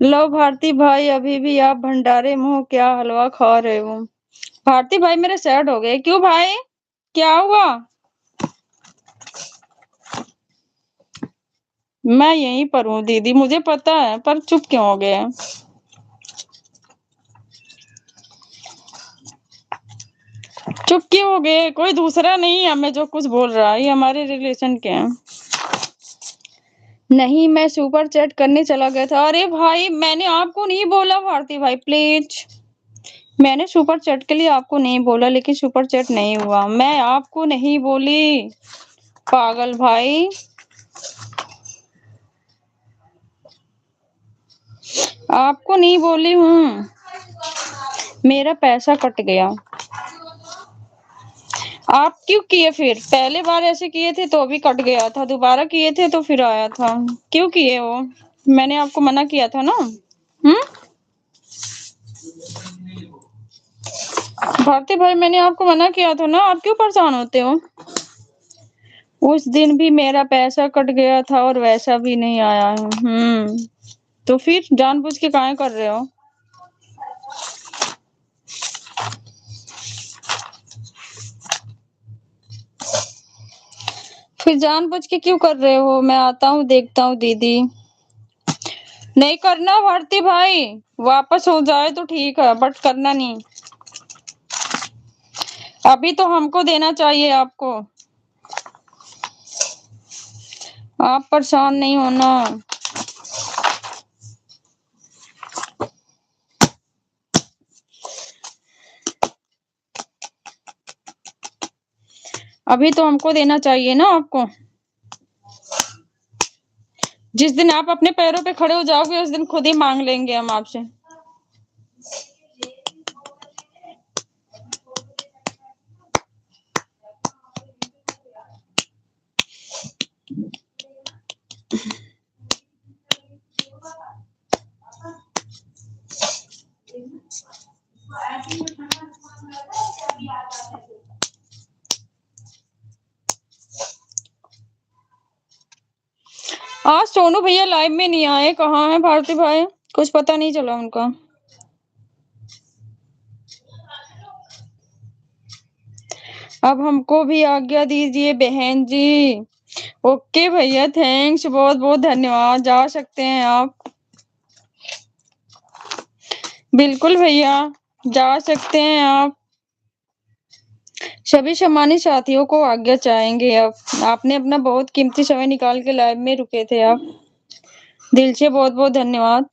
Speaker 1: लो भारती भाई, अभी भी आप भंडारे मुंह क्या हलवा खा रहे हो? भारती भाई मेरे सैड हो गए, क्यों भाई, क्या हुआ? मैं यहीं पर हूँ दीदी, मुझे पता है, पर चुप क्यों हो गए? चुप क्यों हो गए? कोई दूसरा नहीं है हमें जो कुछ बोल रहा है, ये हमारे रिलेशन के हैं। नहीं, मैं सुपर चैट करने चला गया था। अरे भाई, मैंने आपको नहीं बोला भारती भाई, प्लीज। मैंने सुपर चैट के लिए आपको नहीं बोला, लेकिन सुपर चैट नहीं हुआ, मैं आपको नहीं बोली। पागल भाई, आपको नहीं बोली हूँ। मेरा पैसा कट गया। आप क्यों किए फिर? पहले बार ऐसे किए थे तो भी कट गया था, दोबारा किए थे तो फिर आया था। क्यों किए वो? मैंने आपको मना किया था ना। हम्म। भारती भाई, मैंने आपको मना किया था ना, आप क्यों परेशान होते हो? उस दिन भी मेरा पैसा कट गया था और वैसा भी नहीं आया है। तो फिर जानबूझ के काहे कर रहे हो? फिर जानबूझ के क्यों कर रहे हो? मैं आता हूँ, देखता हूँ दीदी। नहीं करना भारती भाई, वापस हो जाए तो ठीक है, बट करना नहीं। अभी तो हमको देना चाहिए आपको। आप परेशान नहीं होना। अभी तो हमको देना चाहिए ना आपको। जिस दिन आप अपने पैरों पे खड़े हो जाओगे उस दिन खुद ही मांग लेंगे हम आपसे। आज सोनू भैया लाइव में नहीं आए, कहाँ है भारती भाई? कुछ पता नहीं चला उनका। अब हमको भी आज्ञा दीजिए बहन जी। ओके भैया, थैंक्स, बहुत बहुत धन्यवाद, जा सकते हैं आप। बिल्कुल भैया, जा सकते हैं आप। सभी सम्मानित साथियों को आज्ञा चाहेंगे। अब आपने अपना बहुत कीमती समय निकाल के लाइव में रुके थे। आप दिल से बहुत बहुत धन्यवाद।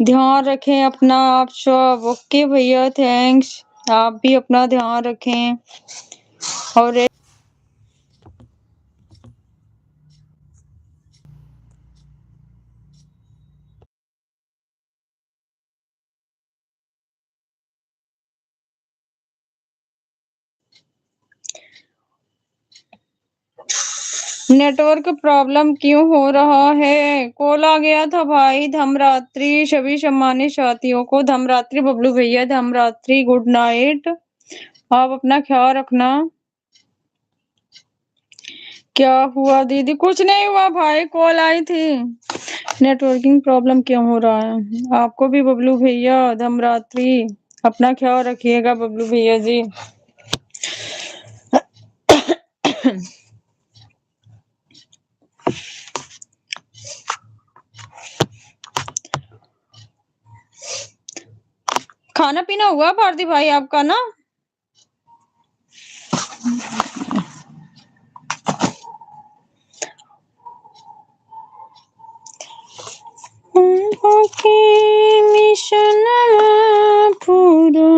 Speaker 1: ध्यान रखें अपना आप सब। ओके भैया, थैंक्स। आप भी अपना ध्यान रखें। और नेटवर्क प्रॉब्लम क्यों हो रहा है? कॉल आ गया था भाई। धमरात्रि सभी सम्मानित साथियों को। धमरात्रि बबलू भैया, धमरात्रि, गुड नाइट। आप अपना ख्याल रखना। क्या हुआ दीदी? कुछ नहीं हुआ भाई, कॉल आई थी। नेटवर्किंग प्रॉब्लम क्यों हो रहा है? आपको भी बबलू भैया, धमरात्रि, अपना ख्याल रखिएगा बबलू भैया जी। खाना पीना हुआ भारती भाई आपका ना? मिशन पूरा।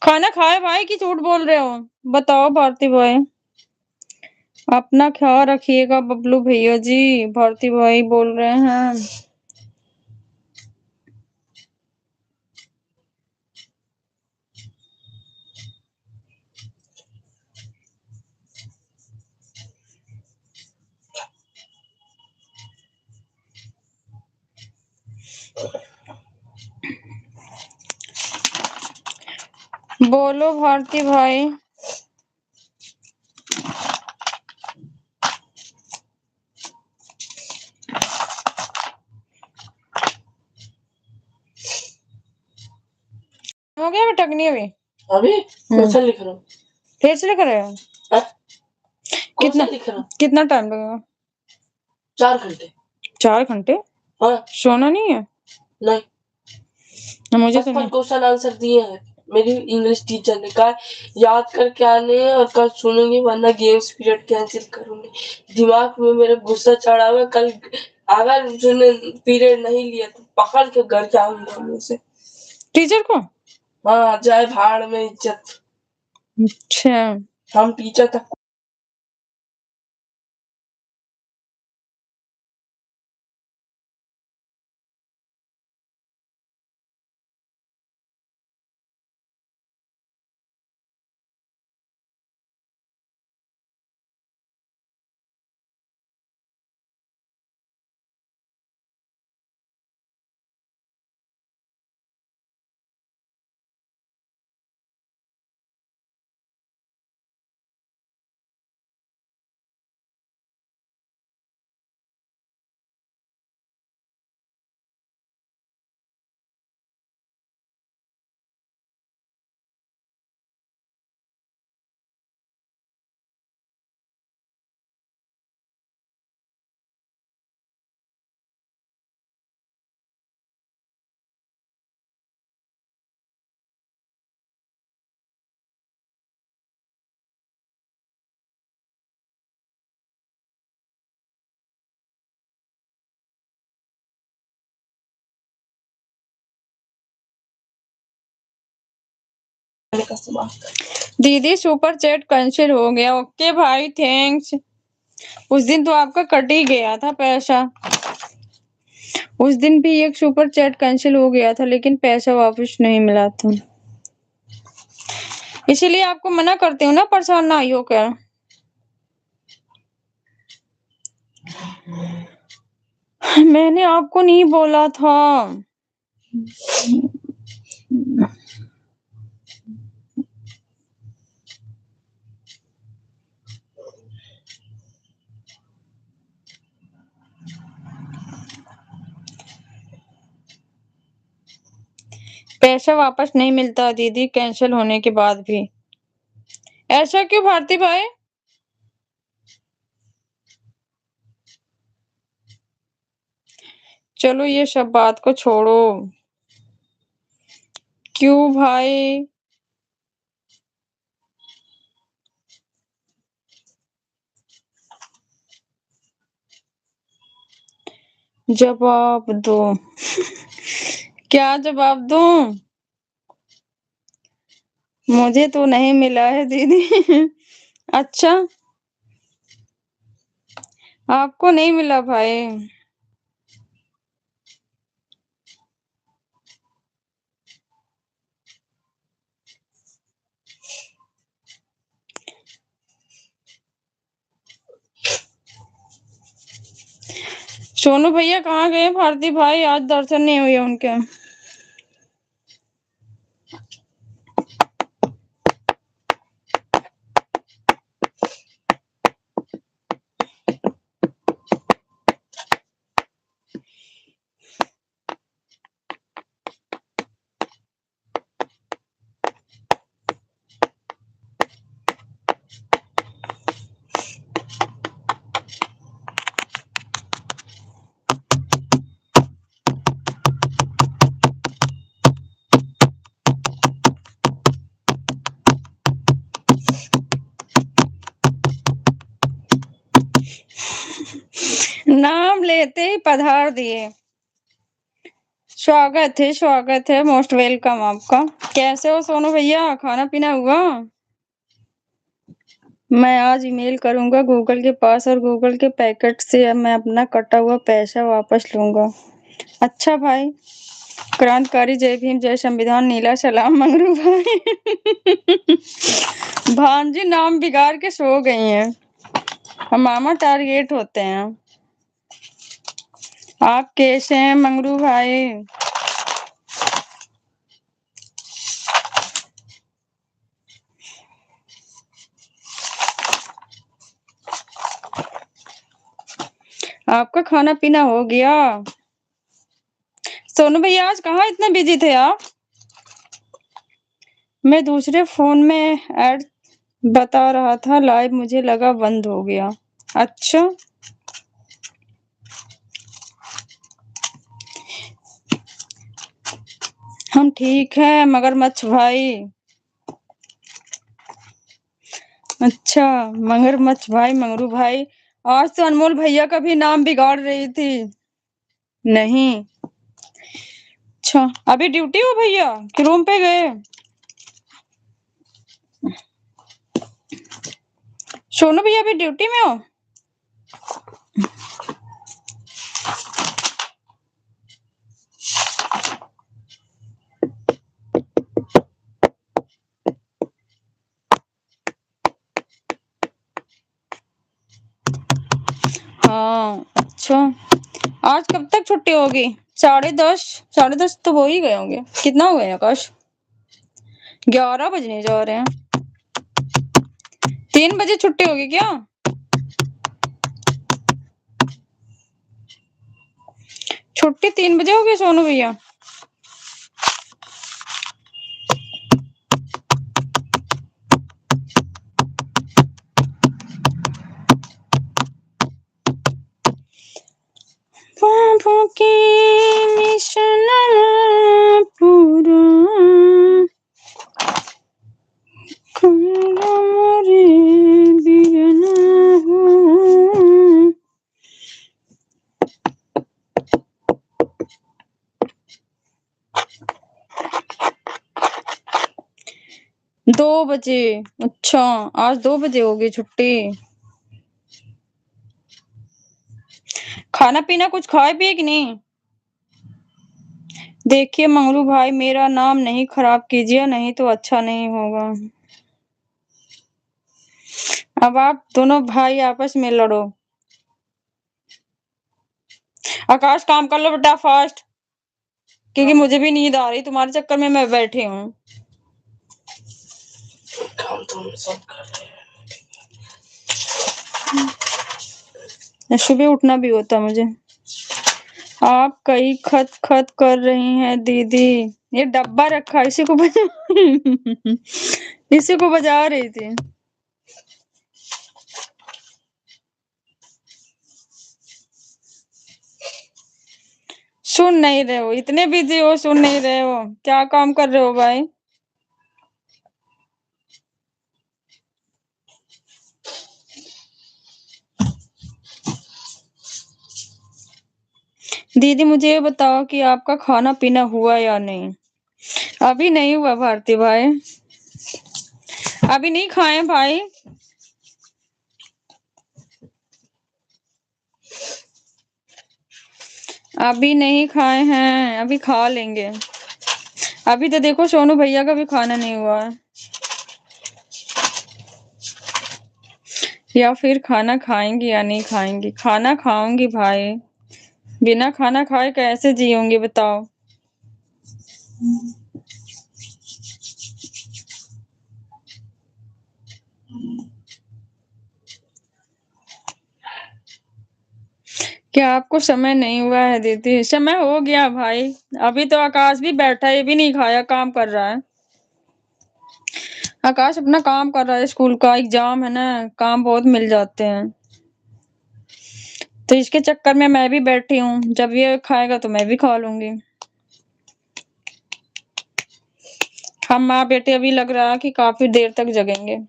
Speaker 1: खाना खाए भाई कि झूठ बोल रहे हो? बताओ भारती भाई। अपना ख्याल रखिएगा बबलू भैया जी। भारती भाई बोल रहे हैं। बोलो भारती भाई। हो गया बेटा कि नहीं अभी?
Speaker 3: अभी कौन सा लिख रहा हूँ?
Speaker 1: फिर से लिख रहे हो?
Speaker 3: कौन सा लिख रहा हूँ?
Speaker 1: कितना टाइम लगेगा?
Speaker 3: 4 घंटे।
Speaker 1: 4 घंटे?
Speaker 3: हाँ।
Speaker 1: सोना नहीं है?
Speaker 3: नहीं,
Speaker 1: मुझे तो
Speaker 3: 55
Speaker 1: नहीं।
Speaker 3: क्वेश्चन आंसर दिए हैं। मेरी इंग्लिश टीचर ने कहा याद करके आने हैं और कल सुनूंगी, वरना गेम्स पीरियड कैंसिल करूंगी। दिमाग में मेरे गुस्सा चढ़ा हुआ। कल अगर उसने पीरियड नहीं लिया तो पकड़ के घर जाऊंगा मुझसे।
Speaker 1: टीचर को?
Speaker 3: हाँ, जाए भाड़ में इज्जत।
Speaker 1: अच्छा।
Speaker 3: हम टीचर तक का सवाल।
Speaker 1: दीदी सुपर चैट कैंसिल हो गया। ओके भाई, थैंक्स। उस दिन तो आपका कट ही गया था पैसा। उस दिन भी एक सुपर चैट कैंसिल हो गया था, लेकिन पैसा वापस नहीं मिला था। इसीलिए आपको मना करती हूँ ना, परेशान ना हो कर। मैंने आपको नहीं बोला था। पैसा वापस नहीं मिलता दीदी, कैंसिल होने के बाद भी। ऐसा क्यों भारती भाई? चलो ये सब बात को छोड़ो। क्यों भाई? जवाब दो। क्या जवाब दूं? मुझे तो नहीं मिला है दीदी। अच्छा, आपको नहीं मिला भाई? सोनू भैया कहाँ गए? भारती भाई आज दर्शन नहीं हुए उनके। नाम लेते ही पधार दिए। स्वागत है, मोस्ट वेलकम आपका। कैसे हो सोनू भैया? खाना पीना हुआ? मैं आज ईमेल करूंगा गूगल के पास और गूगल के पैकेट से अब मैं अपना कटा हुआ पैसा वापस लूंगा। अच्छा भाई। क्रांतिकारी जय भीम जय संविधान नीला सलाम मंगरू भाई। भांजी नाम बिगाड़ के सो गई हैं। हम मामा टारगेट होते हैं। आप कैसे हैं मंगरू भाई? आपका खाना पीना हो गया? सोनू भैया आज कहाँ इतने बिजी थे आप? मैं दूसरे फोन में ऐड बता रहा था लाइव, मुझे लगा बंद हो गया। अच्छा, हम ठीक है मगरमच्छ भाई। अच्छा, मगरमच्छ भाई मंगरू भाई। आज तो अनमोल भैया का भी नाम बिगाड़ रही थी। नहीं। अच्छा, अभी ड्यूटी हो भैया कि रूम पे गए? सोनू भैया अभी ड्यूटी में हो? हाँ, अच्छा। आज कब तक छुट्टी होगी? 10:30। 10:30 तो हो ही गए होंगे। कितना हुए हैं आकाश? 11 बजने जा रहे हैं। 3 बजे छुट्टी होगी क्या? छुट्टी 3 बजे होगी सोनू भैया? बाबू की मिशन पूरा करो मोरे बिरना हो। 2 बजे? अच्छा, आज 2 बजे होगी छुट्टी। खाना पीना कुछ खाए पिए कि नहीं? देखिए मंगरू भाई, मेरा नाम नहीं खराब कीजिए, नहीं तो अच्छा नहीं होगा। अब आप दोनों भाई आपस में लड़ो। आकाश काम कर लो बेटा फास्ट, क्योंकि मुझे भी नींद आ रही, तुम्हारे चक्कर में मैं बैठी हूँ।
Speaker 3: काम तो हम सब कर रहे
Speaker 1: सुबह उठना भी होता मुझे। आप कई खत खत कर रही हैं दीदी। ये डब्बा रखा, इसी को बजा इसी को बजा रही थी। सुन नहीं रहे हो, इतने बिजी हो, सुन नहीं रहे हो, क्या काम कर रहे हो भाई? दीदी मुझे ये बताओ कि आपका खाना पीना हुआ या नहीं? अभी नहीं हुआ भारती भाई, अभी नहीं खाए भाई। अभी नहीं खाए हैं, अभी खा लेंगे। अभी तो देखो सोनू भैया का भी खाना नहीं हुआ है। या फिर खाना खाएंगी या नहीं खाएंगी? खाना खाऊंगी भाई, बिना खाना खाए कैसे जीऊंगी बताओ? क्या आपको समय नहीं हुआ है दीदी? समय हो गया भाई, अभी तो आकाश भी बैठा है, ये भी नहीं खाया, काम कर रहा है। आकाश अपना काम कर रहा है, स्कूल का एग्जाम है ना, काम बहुत मिल जाते हैं, तो इसके चक्कर में मैं भी बैठी हूँ। जब ये खाएगा तो मैं भी खा लूंगी। हम माँ बेटे अभी लग रहा है कि काफी देर तक जगेंगे।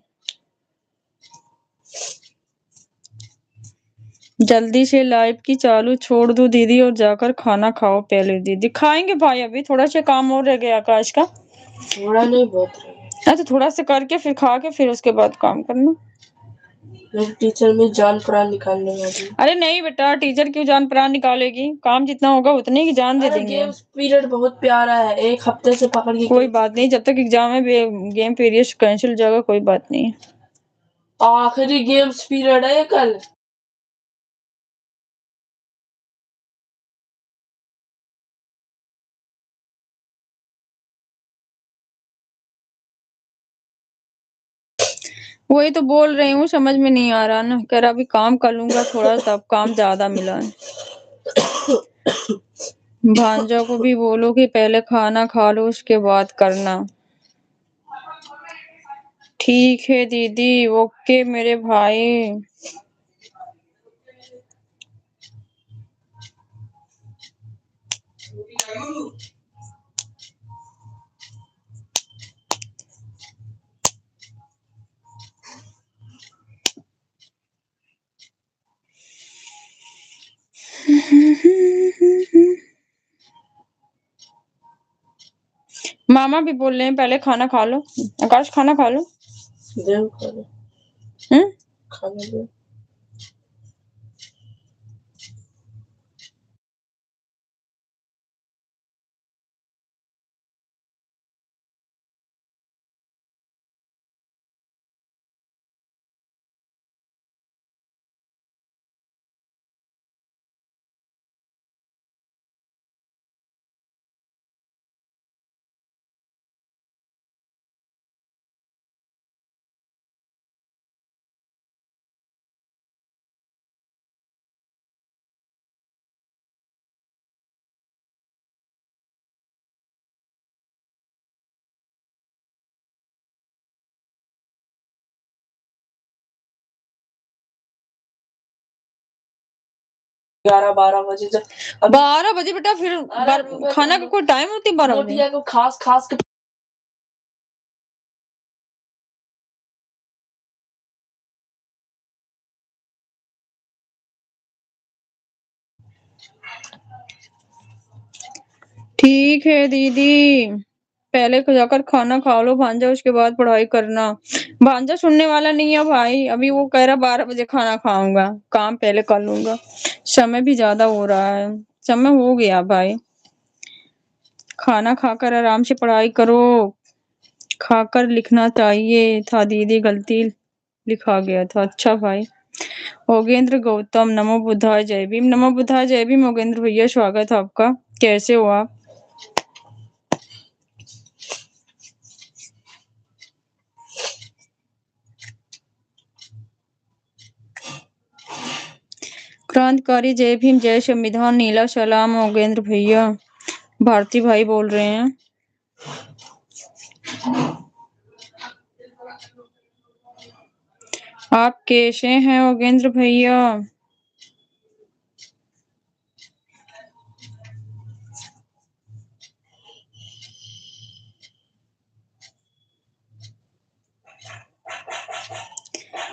Speaker 1: जल्दी से लाइव की चालू छोड़ दो दीदी और जाकर खाना खाओ पहले। दीदी खाएंगे भाई, अभी थोड़ा सा काम और रह गया आकाश का।
Speaker 3: थोड़ा नहीं, बहुत रहे।
Speaker 1: तो थोड़ा सा करके फिर खा के फिर उसके बाद काम करना।
Speaker 3: मेरे टीचर में जान प्राण निकालने वाली।
Speaker 1: अरे नहीं बेटा, टीचर क्यों जान प्राण निकालेगी? काम जितना होगा उतने की जान दे देंगे।
Speaker 3: गेम्स पीरियड बहुत प्यारा है, एक हफ्ते से पकड़ के।
Speaker 1: कोई बात नहीं, जब तक एग्जाम है गेम पीरियड कैंसिल हो जाएगा, कोई बात नहीं।
Speaker 3: आखिरी गेम्स पीरियड है कल।
Speaker 1: वही तो बोल रही हूँ, समझ में नहीं आ रहा ना, कह रहा अभी काम कर लूंगा थोड़ा सा, अब काम ज्यादा मिला है। भांजा को भी बोलो कि पहले खाना खा लो उसके बाद करना। ठीक है दीदी, ओके मेरे भाई। मामा भी बोल रहे हैं पहले खाना खा लो। आकाश खाना खा लो।
Speaker 3: खाना दे। ग्यारह 12 बजे तक।
Speaker 1: 12 बजे बेटा, फिर खाना का कोई टाइम होती है 12 बजे?
Speaker 3: को खास खास के
Speaker 1: ठीक है दीदी, पहले जाकर खाना खा लो भांजा, उसके बाद पढ़ाई करना। भांजा सुनने वाला नहीं है भाई, अभी वो कह रहा 12 बजे खाना खाऊंगा, काम पहले कर लूंगा। समय भी ज्यादा हो रहा है, समय हो गया भाई। खाना खाकर आराम से पढ़ाई करो, खाकर लिखना चाहिए था दीदी, गलती लिखा गया था। अच्छा भाई। योगेंद्र गौतम, नमो बुद्धाय जय भीम। नमो बुद्धाय जय भीम योगेंद्र भैया, स्वागत है आपका। कैसे हो आप? क्रांतिकारी जय भीम, जय संविधान, नीला सलाम योगेंद्र भैया। भारती भाई बोल रहे हैं। आप कैसे हैं योगेंद्र भैया?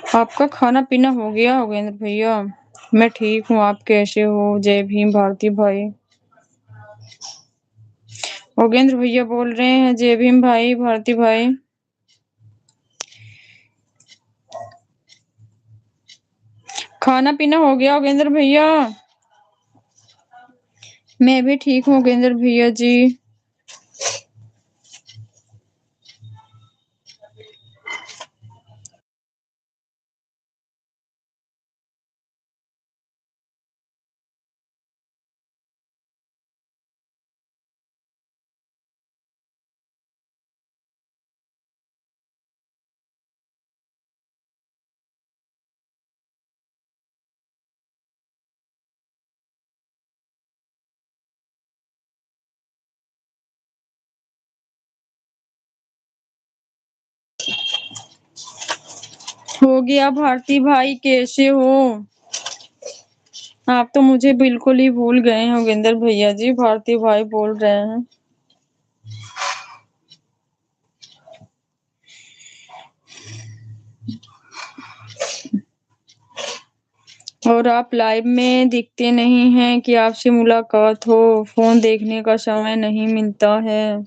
Speaker 1: आपका खाना पीना हो गया योगेंद्र भैया? मैं ठीक हूँ, आप कैसे हो? जय भीम भारती भाई। योगेंद्र भैया बोल रहे हैं, जय भीम भाई, भारती भाई। खाना पीना हो गया योगेंद्र भैया? मैं भी ठीक हूँ योगेंद्र भैया जी। हो गया भारती भाई, कैसे हो? आप तो मुझे बिल्कुल ही भूल गए हैं योगेंद्र भैया जी, भारती भाई बोल रहे हैं। और आप लाइव में दिखते नहीं हैं कि आपसे मुलाकात हो, फोन देखने का समय नहीं मिलता है।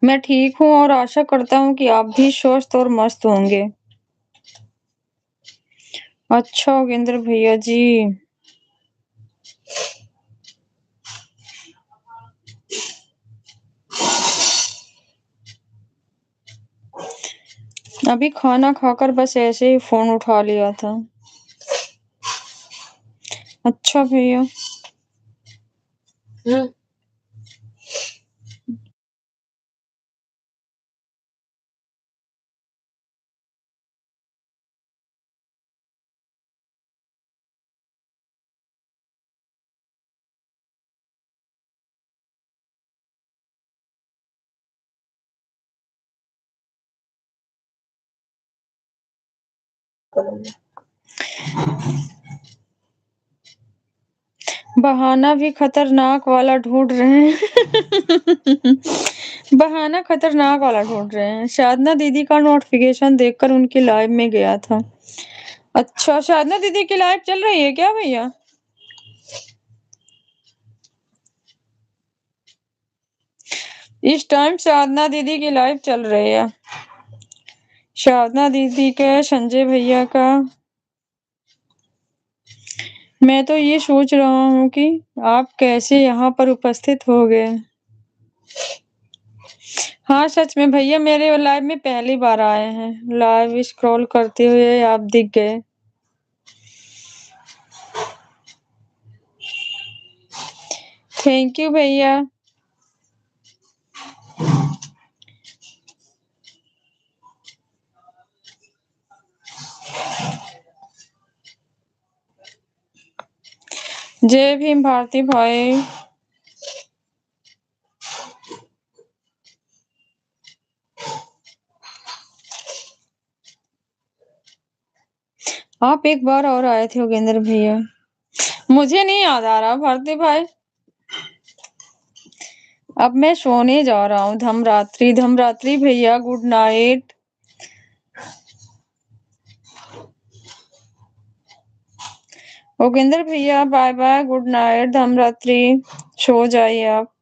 Speaker 1: मैं ठीक हूँ और आशा करता हूँ कि आप भी स्वस्थ और मस्त होंगे। अच्छा योगेंद्र भैया जी। अभी खाना खाकर बस ऐसे ही फोन उठा लिया था। अच्छा भैया। बहाना भी खतरनाक वाला ढूंढ रहे हैं। बहाना खतरनाक वाला ढूंढ रहे हैं। साधना दीदी का नोटिफिकेशन देखकर उनकी लाइव में गया था। अच्छा, साधना दीदी की लाइव चल रही है क्या भैया? इस टाइम साधना दीदी की लाइव चल रही है। साधना दीदी के संजय भैया का। मैं तो ये सोच रहा हूँ कि आप कैसे यहाँ पर उपस्थित हो गए। हाँ सच में भैया, मेरे लाइव में पहली बार आए हैं। लाइव स्क्रॉल करते हुए आप दिख गए। थैंक यू भैया। जय भीम भारती भाई। आप एक बार और आए थे योगेंद्र भैया। मुझे नहीं याद आ रहा भारती भाई। अब मैं सोने जा रहा हूँ। धमरात्रि धमरात्रि भैया, गुड नाइट। योगेंद्र भैया बाय बाय, गुड नाइट, धमरात्रि। सो जाइए आप।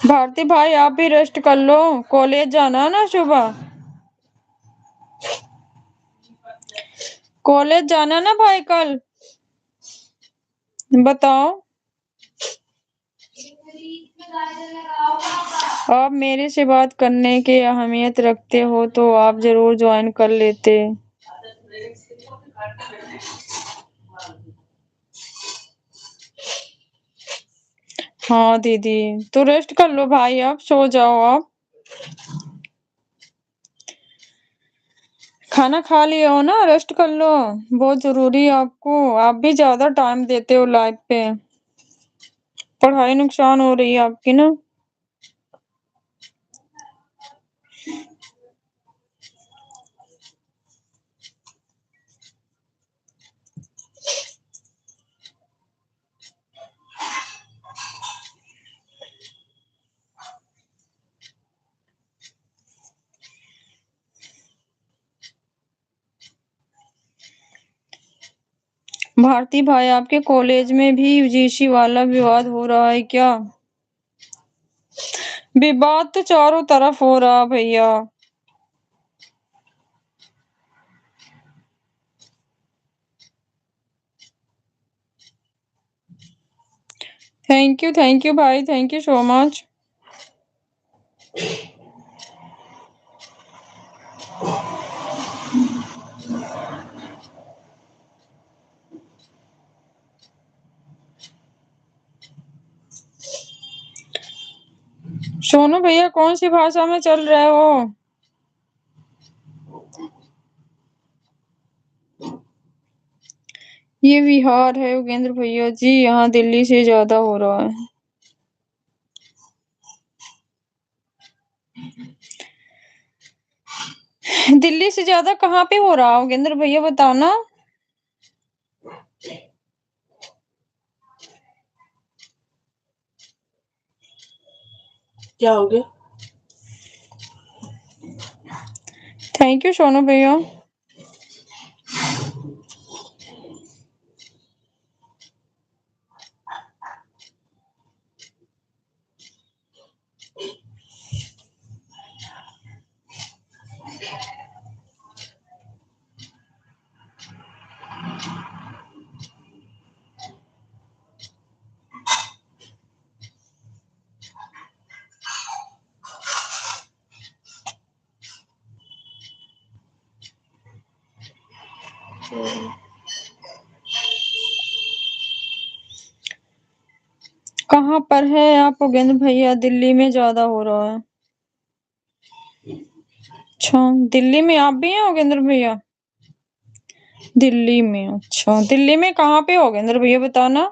Speaker 1: भारती भाई आप भी रेस्ट कर लो, कॉलेज जाना है ना सुबह। कॉलेज जाना ना भाई कल। बताओ। आप मेरे से बात करने की अहमियत रखते हो तो आप जरूर ज्वाइन कर लेते। हाँ दीदी, तो रेस्ट कर लो भाई, आप सो जाओ आप। खाना खा लिया हो ना, रेस्ट कर लो, बहुत जरूरी है आपको। आप भी ज्यादा टाइम देते हो लाइफ पे। पढ़ाई नुकसान हो रही है आपकी ना। भारती भाई, आपके कॉलेज में भी यूजीसी वाला विवाद हो रहा है क्या? विवाद तो चारों तरफ हो रहा भैया। थैंक यू भाई, thank you so much. Sonu भैया, कौन सी भाषा में चल रहे हो? ये बिहार है योगेंद्र भैया जी, यहाँ दिल्ली से ज्यादा हो रहा है। दिल्ली से ज्यादा कहाँ पे हो रहा है योगेंद्र भैया, बताओ ना।
Speaker 3: क्या हो गया?
Speaker 1: थैंक यू सोनू भैया। कहाँ पर है आप योगेंद्र भैया? दिल्ली में ज्यादा हो रहा है। अच्छा, दिल्ली में आप भी हैं योगेंद्र भैया? दिल्ली में, अच्छा दिल्ली में कहाँ पे हो योगेंद्र भैया, बताओ ना।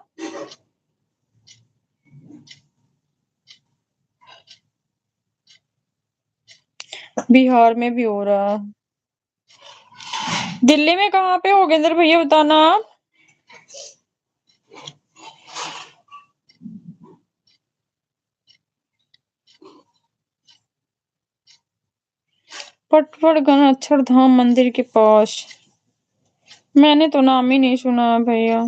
Speaker 1: बिहार में भी हो रहा है। दिल्ली में कहाँ पे हो योगेंद्र भैया, बताना आप। पटवर्धन अक्षरधाम मंदिर के पास। मैंने तो नाम ही नहीं सुना है भैया।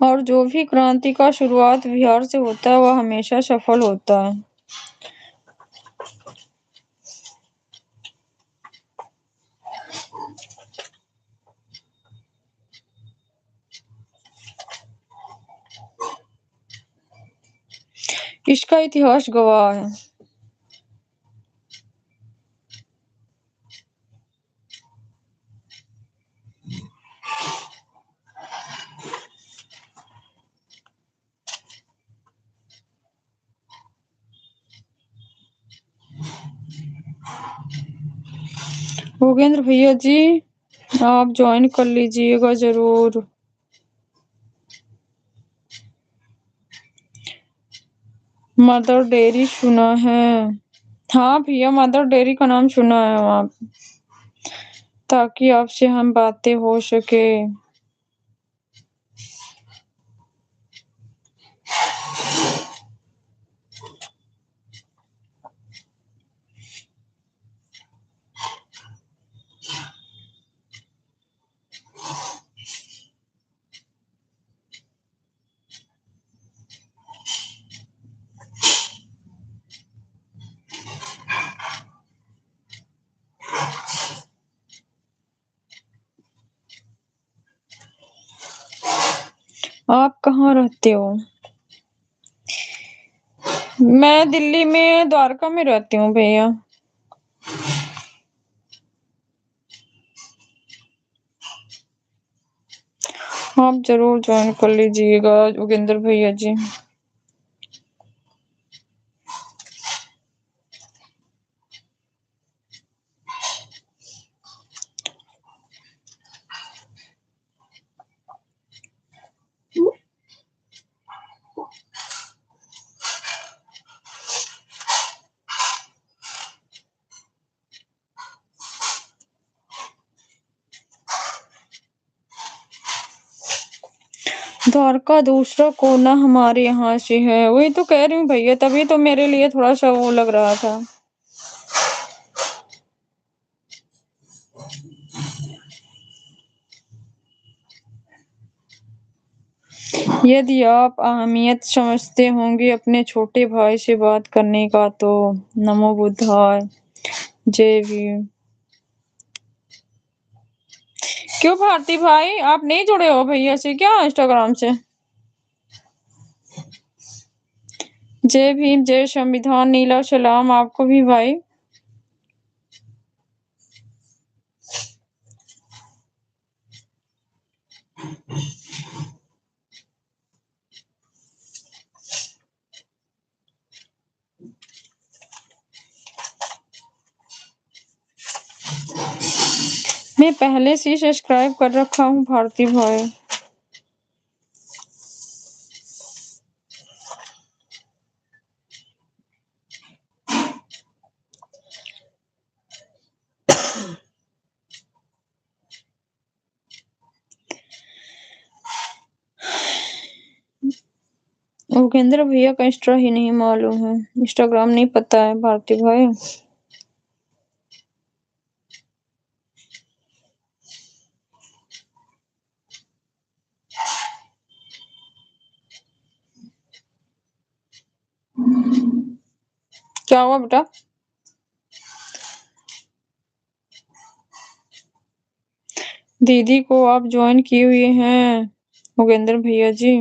Speaker 1: और जो भी क्रांति का शुरुआत बिहार से होता है वह हमेशा सफल होता है। इसका इतिहास गवाह है। योगेंद्र भैया जी, आप ज्वाइन कर लीजिएगा जरूर। मदर डेयरी सुना है? हाँ भैया, मदर डेयरी का नाम सुना है आप, ताकि आपसे हम बातें हो सके। आप कहाँ रहते हो? मैं दिल्ली में द्वारका में रहती हूँ भैया। आप जरूर ज्वाइन कर लीजिएगा योगेंद्र भैया जी। द्वारका दूसरा कोना हमारे यहाँ से है। वही तो कह रही हूँ भैया, तभी तो मेरे लिए थोड़ा सा वो लग रहा था। यदि आप अहमियत समझते होंगे अपने छोटे भाई से बात करने का तो नमो बुद्धाय, जय भीम। क्यों भारती भाई, आप नहीं जुड़े हो भैया से क्या इंस्टाग्राम से? जय भीम, जय संविधान, नीला सलाम आपको भी भाई। मैं पहले से ही सब्सक्राइब कर रखा हूँ भारती भाई। भूपेंद्र भैया का इंस्टा ही नहीं मालूम है, इंस्टाग्राम नहीं पता है भारती भाई। क्या हुआ बेटा? दीदी को आप ज्वाइन किए हुए हैं भूपेंद्र भैया जी?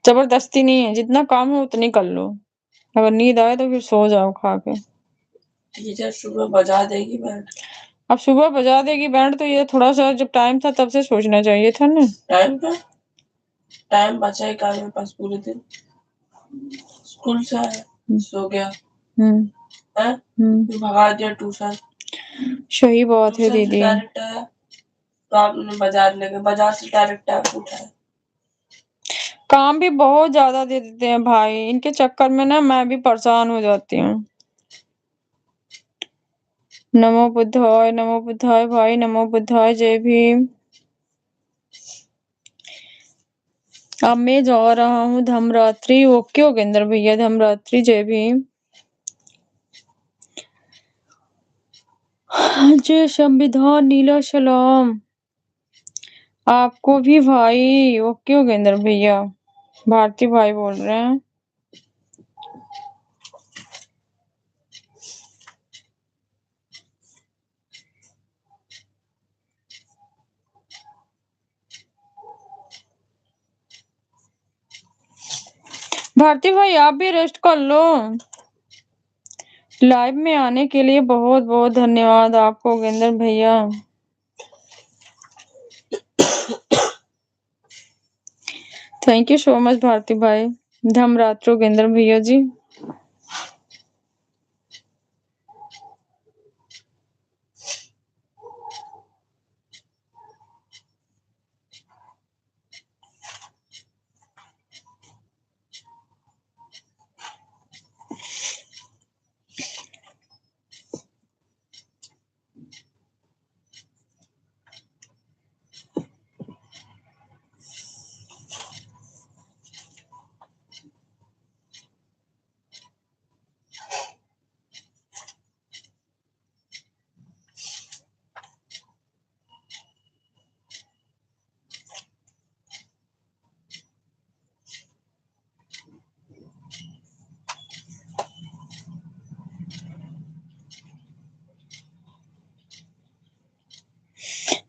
Speaker 1: जबरदस्ती नहीं है, जितना काम हो उतनी कर लो। अगर नींद आए तो फिर सो जाओ खा के।
Speaker 3: टीचर सुबह बजा देगी बैंड।
Speaker 1: अब सुबह बजा देगी बैंड तो ये थोड़ा सा जब टाइम था तब से सोचना चाहिए था ना।
Speaker 3: टाइम बचा ही कहाँ मेरे पास पूरे दिन। स्कूल से आया, सो गया, फिर भगा दिया ट्यूशन।
Speaker 1: सही बात है दीदी।
Speaker 3: डायरेक्ट आया तो आपने बाजार ले गए, बाजार से डायरेक्ट आके उठाया।
Speaker 1: काम भी बहुत ज्यादा दे देते हैं भाई, इनके चक्कर में ना मैं भी परेशान हो जाती हूँ। नमो बुद्धाय भाई, नमो बुद्धाय, जय भीम। अब मैं जा रहा हूँ धमरात्रि। ओके योगेंद्र भैया, धमरात्रि, जय भीम। जय संविधान, नीला सलाम आपको भी भाई। ओके योगेंद्र भैया, भारती भाई बोल रहे हैं। भारती भाई आप भी रेस्ट कर लो। लाइव में आने के लिए बहुत बहुत धन्यवाद आपको योगेंद्र भैया। Thank you so much Bharti भाई। धमरात्र योगेंद्र भैया जी।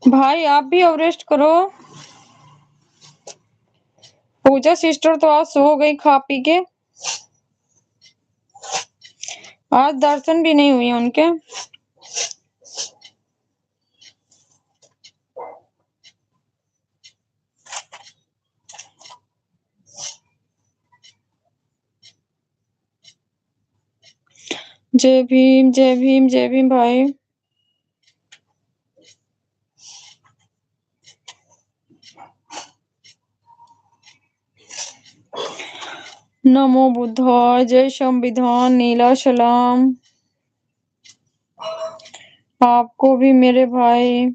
Speaker 1: भाई आप भी अब रेस्ट करो। पूजा सिस्टर तो आज सो गई खा पी के। आज दर्शन भी नहीं हुए उनके। जय भीम, जय भीम, जय भीम भाई। नमो बुद्धाय, जय संविधान, नीला सलाम। आपको भी मेरे भाई।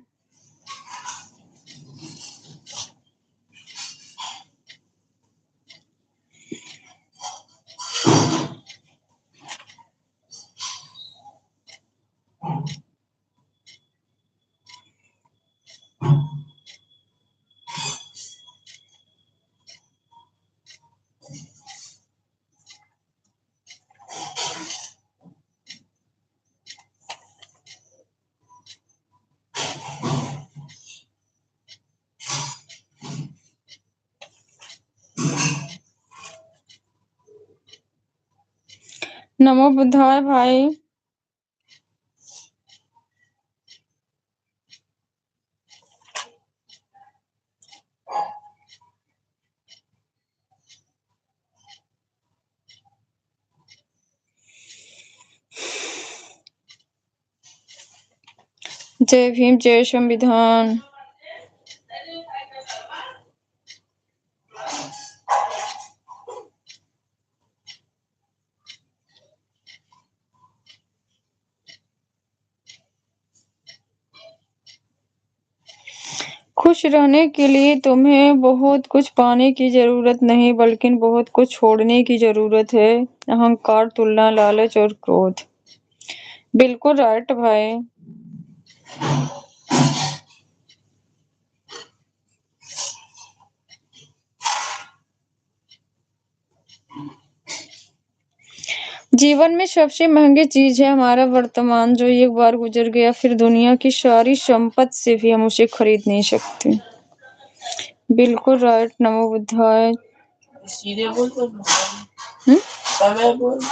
Speaker 1: नमो बुद्धाय भाई। जय भीम, जय संविधान। खुश रहने के लिए तुम्हें बहुत कुछ पाने की जरूरत नहीं, बल्कि बहुत कुछ छोड़ने की जरूरत है। अहंकार, तुलना, लालच और क्रोध। बिल्कुल राइट भाई। जीवन में सबसे महंगी चीज है हमारा वर्तमान, जो एक बार गुजर गया फिर दुनिया की सारी संपत्ति से भी हम उसे खरीद नहीं सकते। बिल्कुल राइट। नमो बुद्धाय।
Speaker 3: सीधे बोल दो ना।
Speaker 1: हम्म?
Speaker 3: समय बोल दो।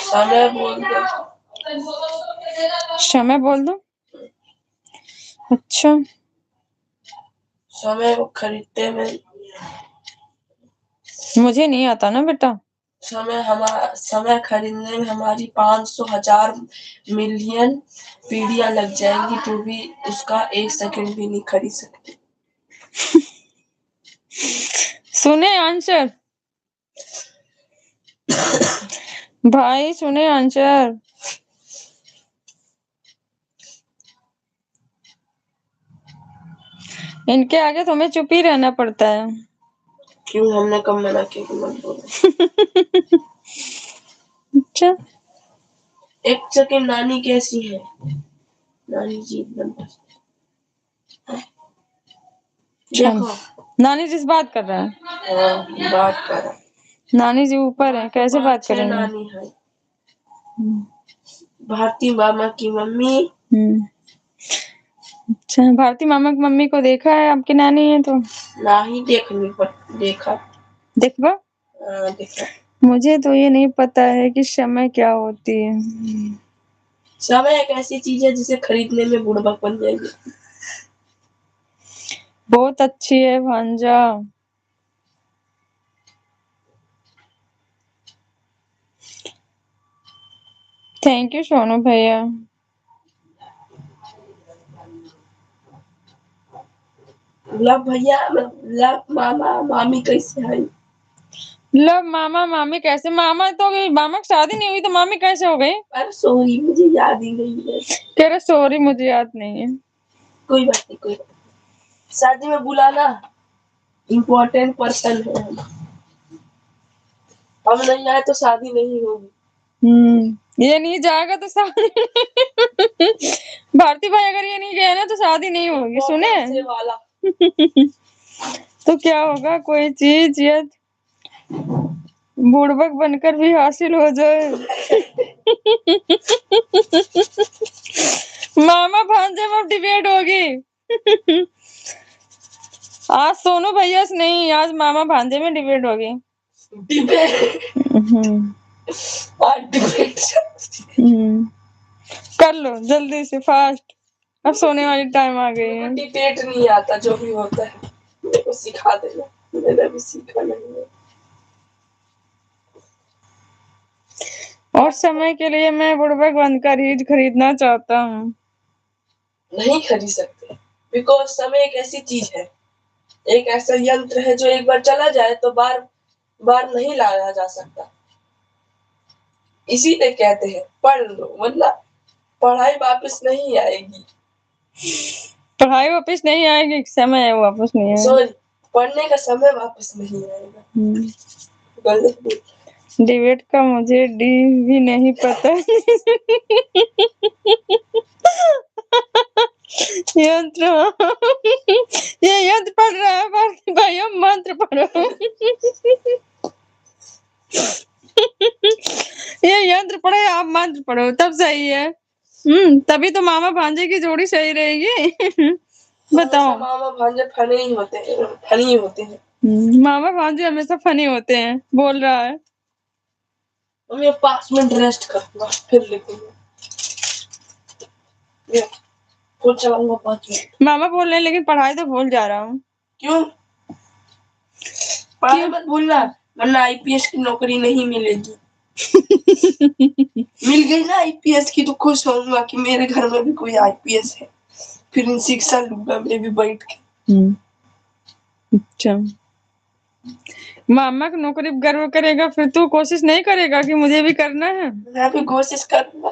Speaker 3: समय बोल दो।
Speaker 1: समय बोल दो। अच्छा,
Speaker 3: समय को खरीदते में
Speaker 1: मुझे नहीं आता ना बेटा।
Speaker 3: समय खरीदने में हमारी 500,000 मिलियन पीढ़ियां लग जाएंगी, तो भी उसका 1 सेकंड भी नहीं खरीद सकते।
Speaker 1: सुने आंसर भाई, सुने आंसर। इनके आगे तुम्हें चुप ही रहना पड़ता है।
Speaker 3: क्यों, हमने कब मना किया कि मत बोलो?
Speaker 1: अच्छा,
Speaker 3: एक सेकंड, नानी कैसी है? नानी जी एकदम देखो।
Speaker 1: नानी जी से बात कर रहा है।
Speaker 3: हाँ, बात कर रहा।
Speaker 1: नानी जी ऊपर है, कैसे बात
Speaker 3: छह
Speaker 1: करेंगे?
Speaker 3: नानी है। भारती मामा की मम्मी।
Speaker 1: अच्छा, भारती मामा की मम्मी को देखा है आपकी नानी है तो?
Speaker 3: ना ही देखनी पर देखा।
Speaker 1: देखबा।
Speaker 3: देखा।
Speaker 1: मुझे तो ये नहीं पता है कि समय क्या होती है।
Speaker 3: समय एक ऐसी चीज है जिसे खरीदने में बुड़बक बन जाएगी।
Speaker 1: बहुत अच्छी है भांजा। थैंक यू सोनू भैया।
Speaker 3: लव भैया, लव मामा मामी कैसे है?
Speaker 1: लो मामा मामी कैसे? मामा तो गई, मामा की शादी नहीं हुई तो मामी कैसे हो गई?
Speaker 3: अरे सॉरी, मुझे याद ही नहीं है।
Speaker 1: कह रहे सॉरी, मुझे याद नहीं है।
Speaker 3: कोई बात नहीं, कोई बात नहीं। शादी में बुलाना, इम्पोर्टेंट पर्सन है हम नहीं आए तो शादी नहीं होगी।
Speaker 1: ये नहीं जाएगा तो शादी भारती भाई अगर ये नहीं गया ना तो शादी नहीं होगी, सुने?
Speaker 3: पैसे वाला।
Speaker 1: तो क्या होगा, कोई चीज या बुड़बक बनकर भी हासिल हो जाए। मामा भांजे में डिबेट होगी। आज सोनू भैया से नहीं, आज मामा भांजे में डिबेट होगी।
Speaker 3: डिबेट
Speaker 1: कर लो जल्दी से, फास्ट। अब सोने वाली टाइम आ गई है।
Speaker 3: डिबेट नहीं आता, जो भी होता है मेरे को सिखा देना, मैंने भी सीखा नहीं है।
Speaker 1: और समय के लिए मैं बुड़बक बनकर ही खरीदना चाहता हूँ।
Speaker 3: नहीं खरीद सकते, बिकॉज समय एक ऐसी चीज है, एक ऐसा यंत्र है जो एक बार चला जाए तो बार बार नहीं लाया जा सकता। इसीलिए कहते हैं पढ़ लो, वरना पढ़ाई वापस नहीं आएगी।
Speaker 1: पढ़ाई वापस नहीं आएगी, समय है वापस नहीं आएगा।
Speaker 3: सॉरी, पढ़ने का समय वापस नहीं आएगा। गलत बोल।
Speaker 1: डिबेट का मुझे डी भी नहीं पता। यंत्र। ये यंत्र पढ़ रहा है, बाकी भाई हम मंत्र पढ़ो। ये यंत्र पढ़े, आप मंत्र पढ़ो, तब सही है। तभी तो मामा भांजे की जोड़ी सही रहेगी। बताओ।
Speaker 3: मामा भांजे फनी ही होते हैं, फनी होते हैं।
Speaker 1: मामा भांजे हमेशा फनी होते हैं, बोल रहा है।
Speaker 3: मैं 5 मिनट रेस्ट करूंगा, फिर लिखूंगा। खुद चलाऊंगा 5 मिनट।
Speaker 1: मामा बोल रहे हैं, लेकिन पढ़ाई तो भूल जा रहा हूँ।
Speaker 3: क्यों? पढ़ाई मत भूलना, वरना आईपीएस की नौकरी नहीं मिलेगी। मिल गई ना आईपीएस की तो खुश होऊंगा कि मेरे घर में भी कोई आईपीएस है, फिर शिक्षा लूंगा मैं भी बैठ के।
Speaker 1: अच्छा, मामा की नौकरी गर्व करेगा, फिर तू कोशिश नहीं करेगा कि मुझे भी करना है?
Speaker 3: मैं भी कोशिश करूंगा,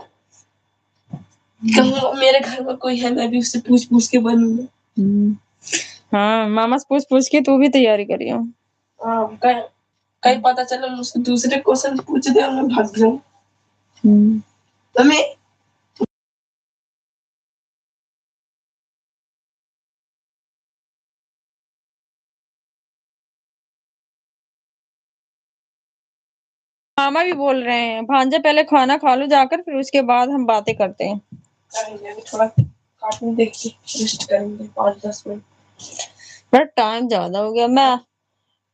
Speaker 3: कहूंगा मेरे घर में कोई है, मैं भी उससे पूछ पूछ के बनूंगा।
Speaker 1: हाँ, मामा से पूछ पूछ के तू भी तैयारी करियो।
Speaker 3: हाँ, कहीं पता चला मुझसे दूसरे क्वेश्चन पूछ दे और मैं भाग जाऊं। हमें
Speaker 1: मामा भी बोल रहे हैं, भांजा पहले खाना खा लो जाकर, फिर उसके बाद हम बातें करते हैं।
Speaker 3: करेंगे, अभी थोड़ा कार्टून देख के रेस्ट करेंगे 5-10 मिनट।
Speaker 1: बड़ा टाइम ज्यादा हो गया, मैं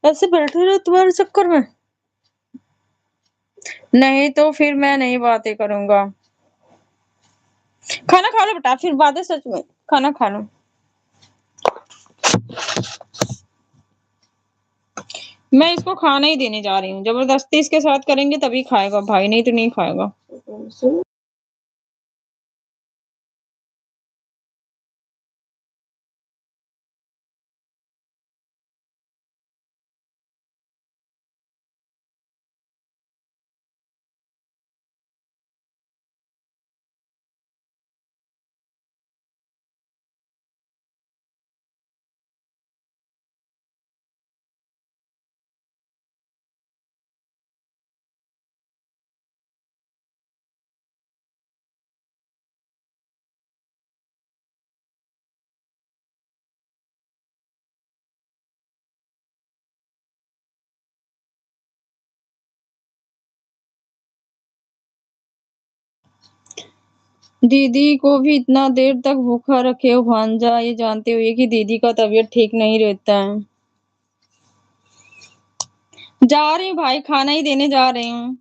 Speaker 1: ऐसे बैठे रहो तुम्हारे चक्कर में। नहीं तो फिर मैं नहीं बातें करूंगा। खाना खा लो बेटा, फिर बातें, सच में खाना खा लो। मैं इसको खाना ही देने जा रही हूँ, जबरदस्ती इसके साथ करेंगे तभी खाएगा भाई, नहीं तो नहीं खाएगा। दीदी को भी इतना देर तक भूखा रखे हो भांजा, ये जानते हुए कि दीदी का तबीयत ठीक नहीं रहता है। जा रही हूँ भाई, खाना ही देने जा रही हूँ।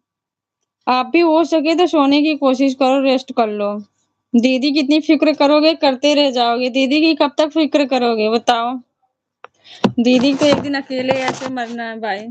Speaker 1: आप भी हो सके तो सोने की कोशिश करो, रेस्ट कर लो। दीदी कितनी फिक्र करोगे, करते रह जाओगे। दीदी की कब तक फिक्र करोगे बताओ। दीदी को एक दिन अकेले ऐसे मरना है भाई।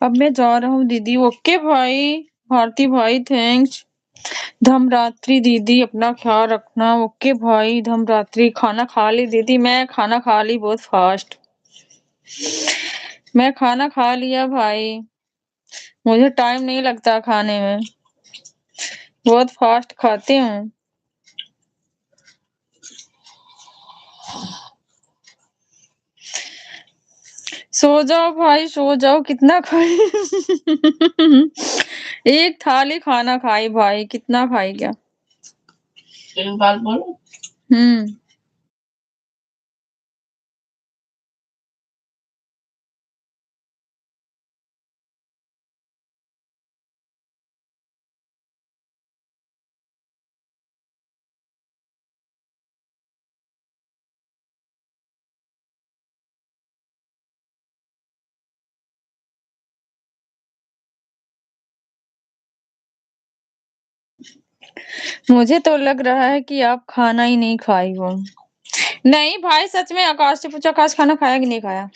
Speaker 1: अब मैं जा रहा हूँ दीदी। ओके भाई भारती भाई, थैंक्स। धमरात्रि दीदी, अपना ख्याल रखना। ओके भाई धमरात्रि। खाना खा ली दीदी? मैं खाना खा ली बहुत फास्ट। मैं खाना खा लिया भाई, मुझे टाइम नहीं लगता खाने में, बहुत फास्ट खाती हूँ। सो जाओ भाई सो जाओ, कितना खाई? एक थाली खाना खाई भाई, कितना खाई क्या?
Speaker 3: एक बात बोलो,
Speaker 1: मुझे तो लग रहा है कि आप खाना ही नहीं खाई हो। नहीं भाई सच में, आकाश से पूछा, आकाश खाना खाया कि नहीं खाया?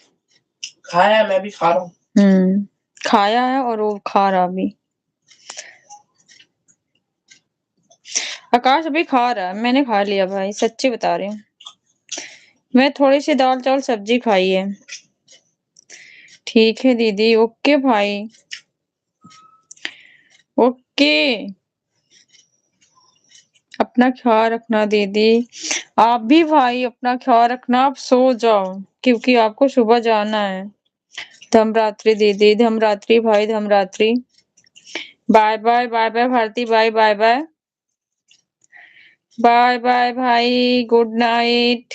Speaker 3: खाया, मैं भी खा रहा हूँ।
Speaker 1: खाया है और वो खा रहा भी। आकाश अभी खा रहा है, मैंने खा लिया भाई, सच्ची बता रही हूँ। मैं थोड़ी सी दाल चावल सब्जी खाई है। ठीक है दीदी, ओके भाई, ओके। अपना ख्याल रखना दीदी। आप भी भाई अपना ख्याल रखना, आप सो जाओ क्योंकि आपको सुबह जाना है। धमरात्रि दीदी, धमरात्रि भाई, धमरात्रि। Bye bye, bye bye Bharti, bye bye bye, bye bye भाई, गुड नाइट,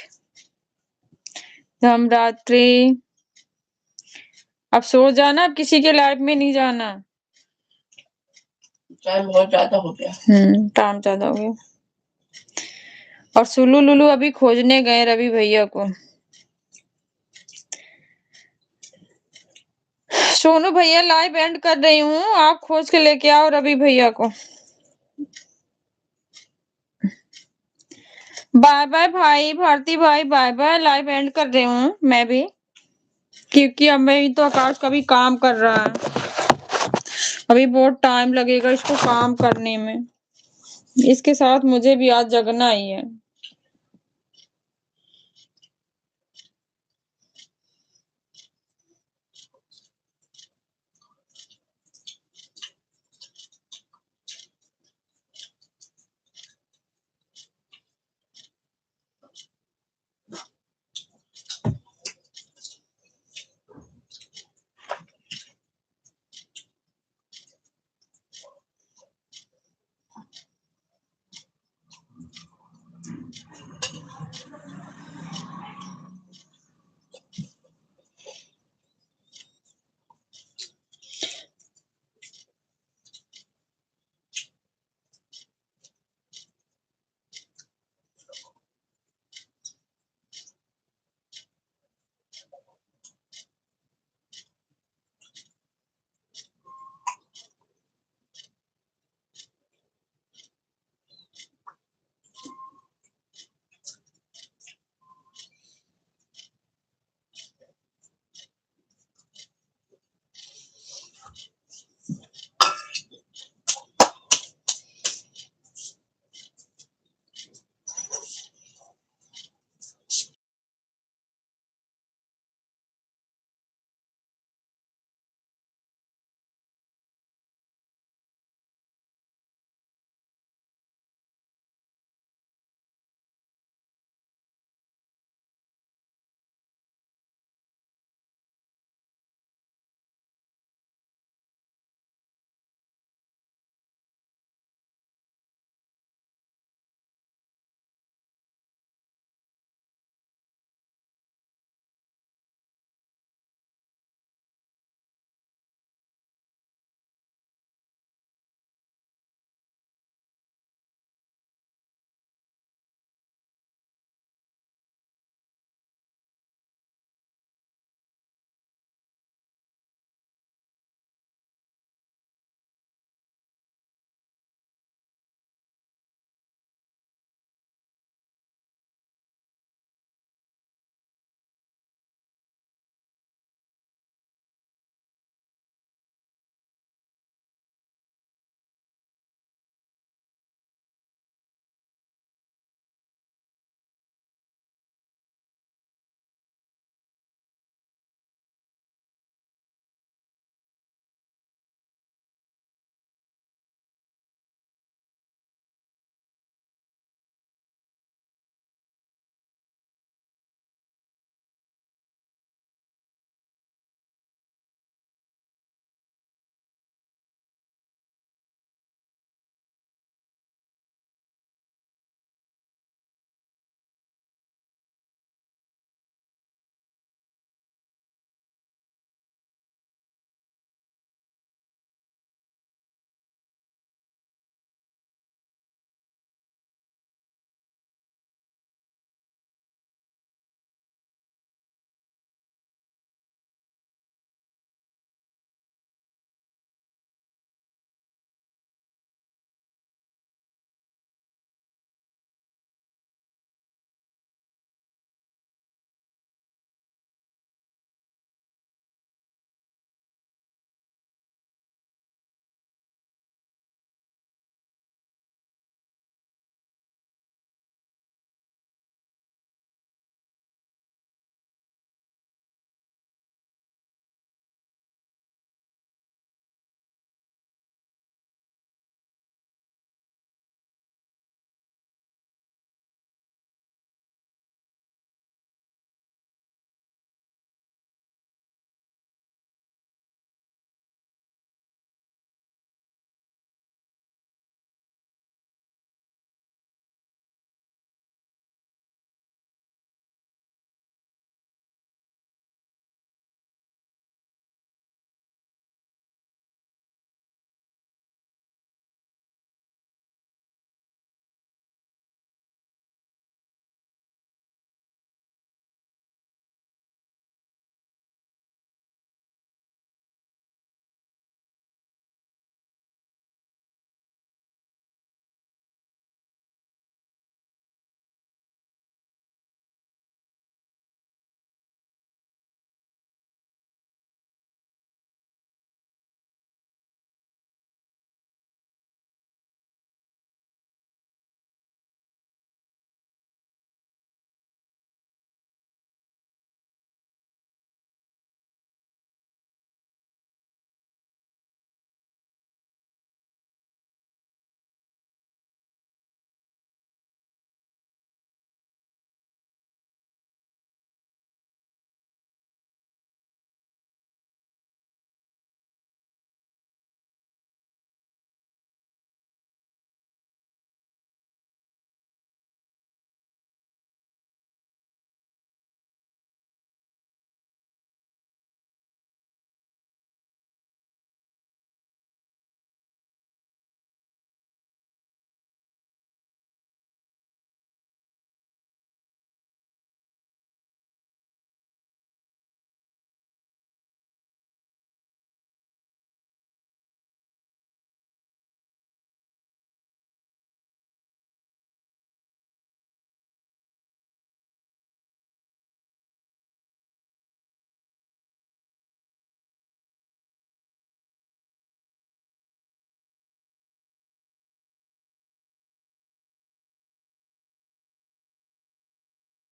Speaker 1: धमरात्रि। अब सो जाना, किसी के लाइफ में नहीं जाना।
Speaker 3: टाइम बहुत ज्यादा हो गया।
Speaker 1: टाइम ज्यादा हो गया। और सुलू लुलू अभी खोजने गए रवि भैया को। सोनू भैया लाइव एंड कर रही हूँ, आप खोज के लेके आओ रवि भैया को। बाय बाय भाई भारती भाई, बाय बाय, लाइव एंड कर रही हूँ मैं भी, क्योंकि अब मैं तो आकाश का भी काम कर रहा है, अभी बहुत टाइम लगेगा इसको काम करने में। इसके साथ मुझे भी आज जगना ही है।